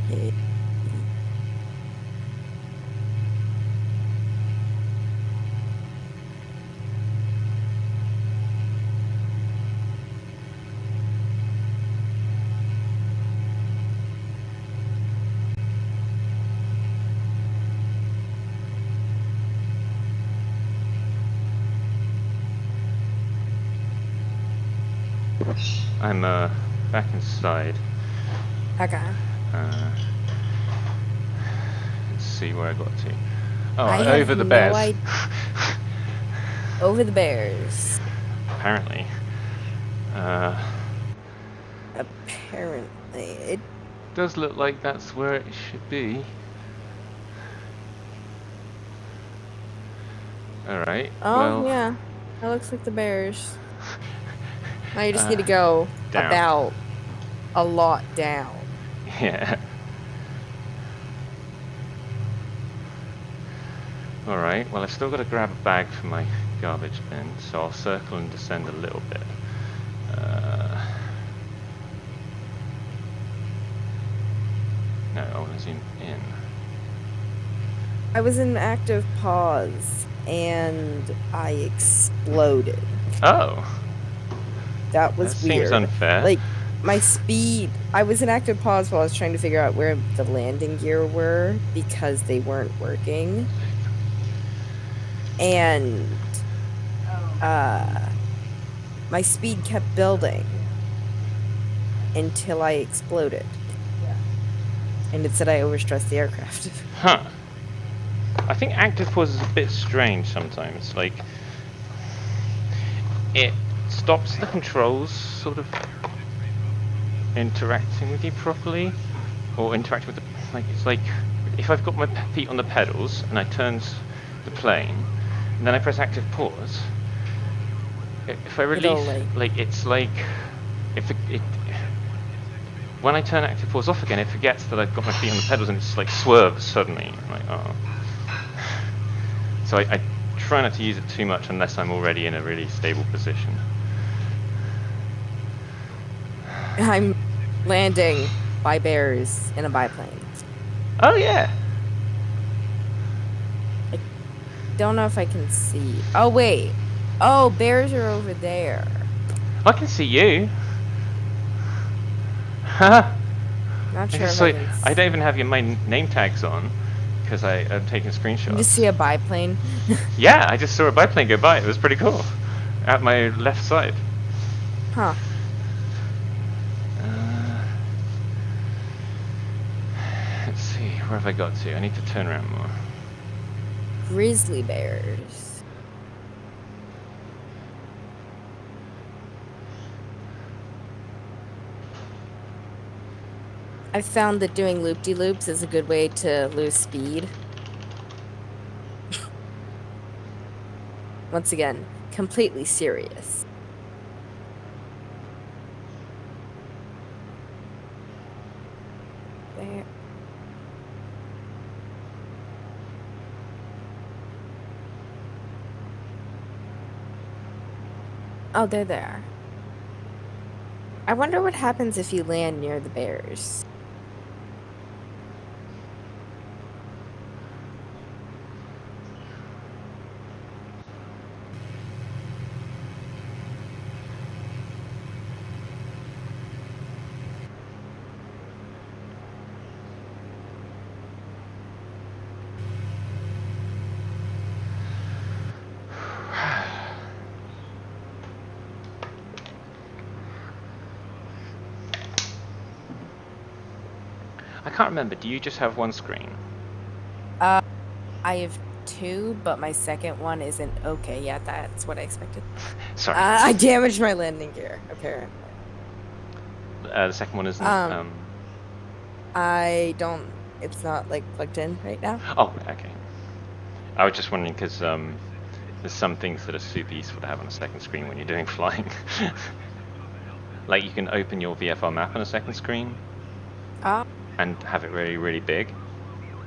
Hey. I'm back inside. Okay. Let's see where I got to. Oh, I have over the no bears. idea. Over the bears. Apparently. Apparently. It Does look like that's where it should be. Alright, Oh, well, yeah. That looks like the bears. Now you just need to go down. about a lot down. Yeah. Alright, well I've still got to grab a bag from my garbage bin, so I'll circle and descend a little bit. No, I want to zoom in. I was in active pause and I exploded. Oh! That That was seems weird. unfair. Like, my speed, I was in active pause while I was trying to figure out where the landing gear were because they weren't working. And my speed kept building until I exploded. And it said I overstressed the aircraft. Huh. I think active pause is a bit strange sometimes. Like, it stops the controls sort of interacting with you properly, or interacting with the, like, it's like if I've got my feet on the pedals and I turn the plane and then I press active pause, if I release, like, it's like if it when I turn active pause off again, it forgets that I've got my feet on the pedals and it's like swerves suddenly. I'm like, oh. So I try not to use it too much unless I'm already in a really stable position. I'm landing by bears in a biplane. Oh yeah. I don't know if I can see. Oh wait. Oh, bears are over there. I can see you. Haha. Not sure if I can I don't even see. have my name tags on because I'm taking screenshots. You just see a biplane. Yeah, I just saw a biplane go by. It was pretty cool. At my left side. Huh. Let's see, where have I got to? I need to turn around more. Grizzly bears. I found that doing loop-de-loops is a good way to lose speed. Once again, completely serious. There. Oh, they're there. I wonder what happens if you land near the bears. I can't remember. Do you just have one screen? Uh, I have two, but my second one isn't okay yet. That's what I expected. Sorry. I damaged my landing gear, apparently. The second one isn't. Um, I don't, it's not like plugged in right now. Oh, okay. I was just wondering because there's some things that are super useful to have on a second screen when you're doing flying. Like you can open your VFR map on a second screen Oh, and have it really, really big,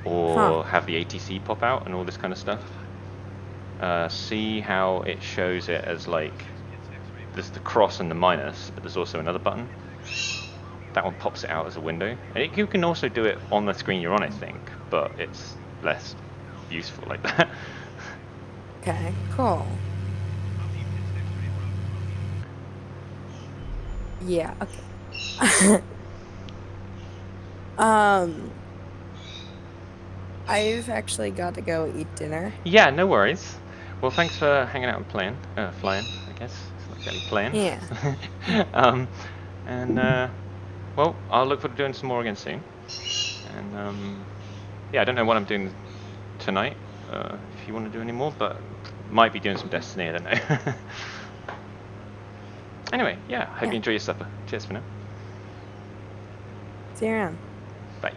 huh. or have the ATC pop out and all this kind of stuff. See how it shows it as like there's the cross and the minus, but there's also another button. That one pops it out as a window. And you can also do it on the screen you're on, I think, but it's less useful like that. Okay, cool. Yeah, okay. Um, I've actually got to go eat dinner. Yeah, no worries. Well, thanks for hanging out and playing, flying, I guess. It's not really playing. Yeah. um, and well, I'll look forward to doing some more again soon. And yeah, I don't know what I'm doing tonight. If you want to do any more, but might be doing some Destiny. I don't know. Anyway, yeah, hope you Yeah. enjoy your supper. Cheers for now. See you around. Bye.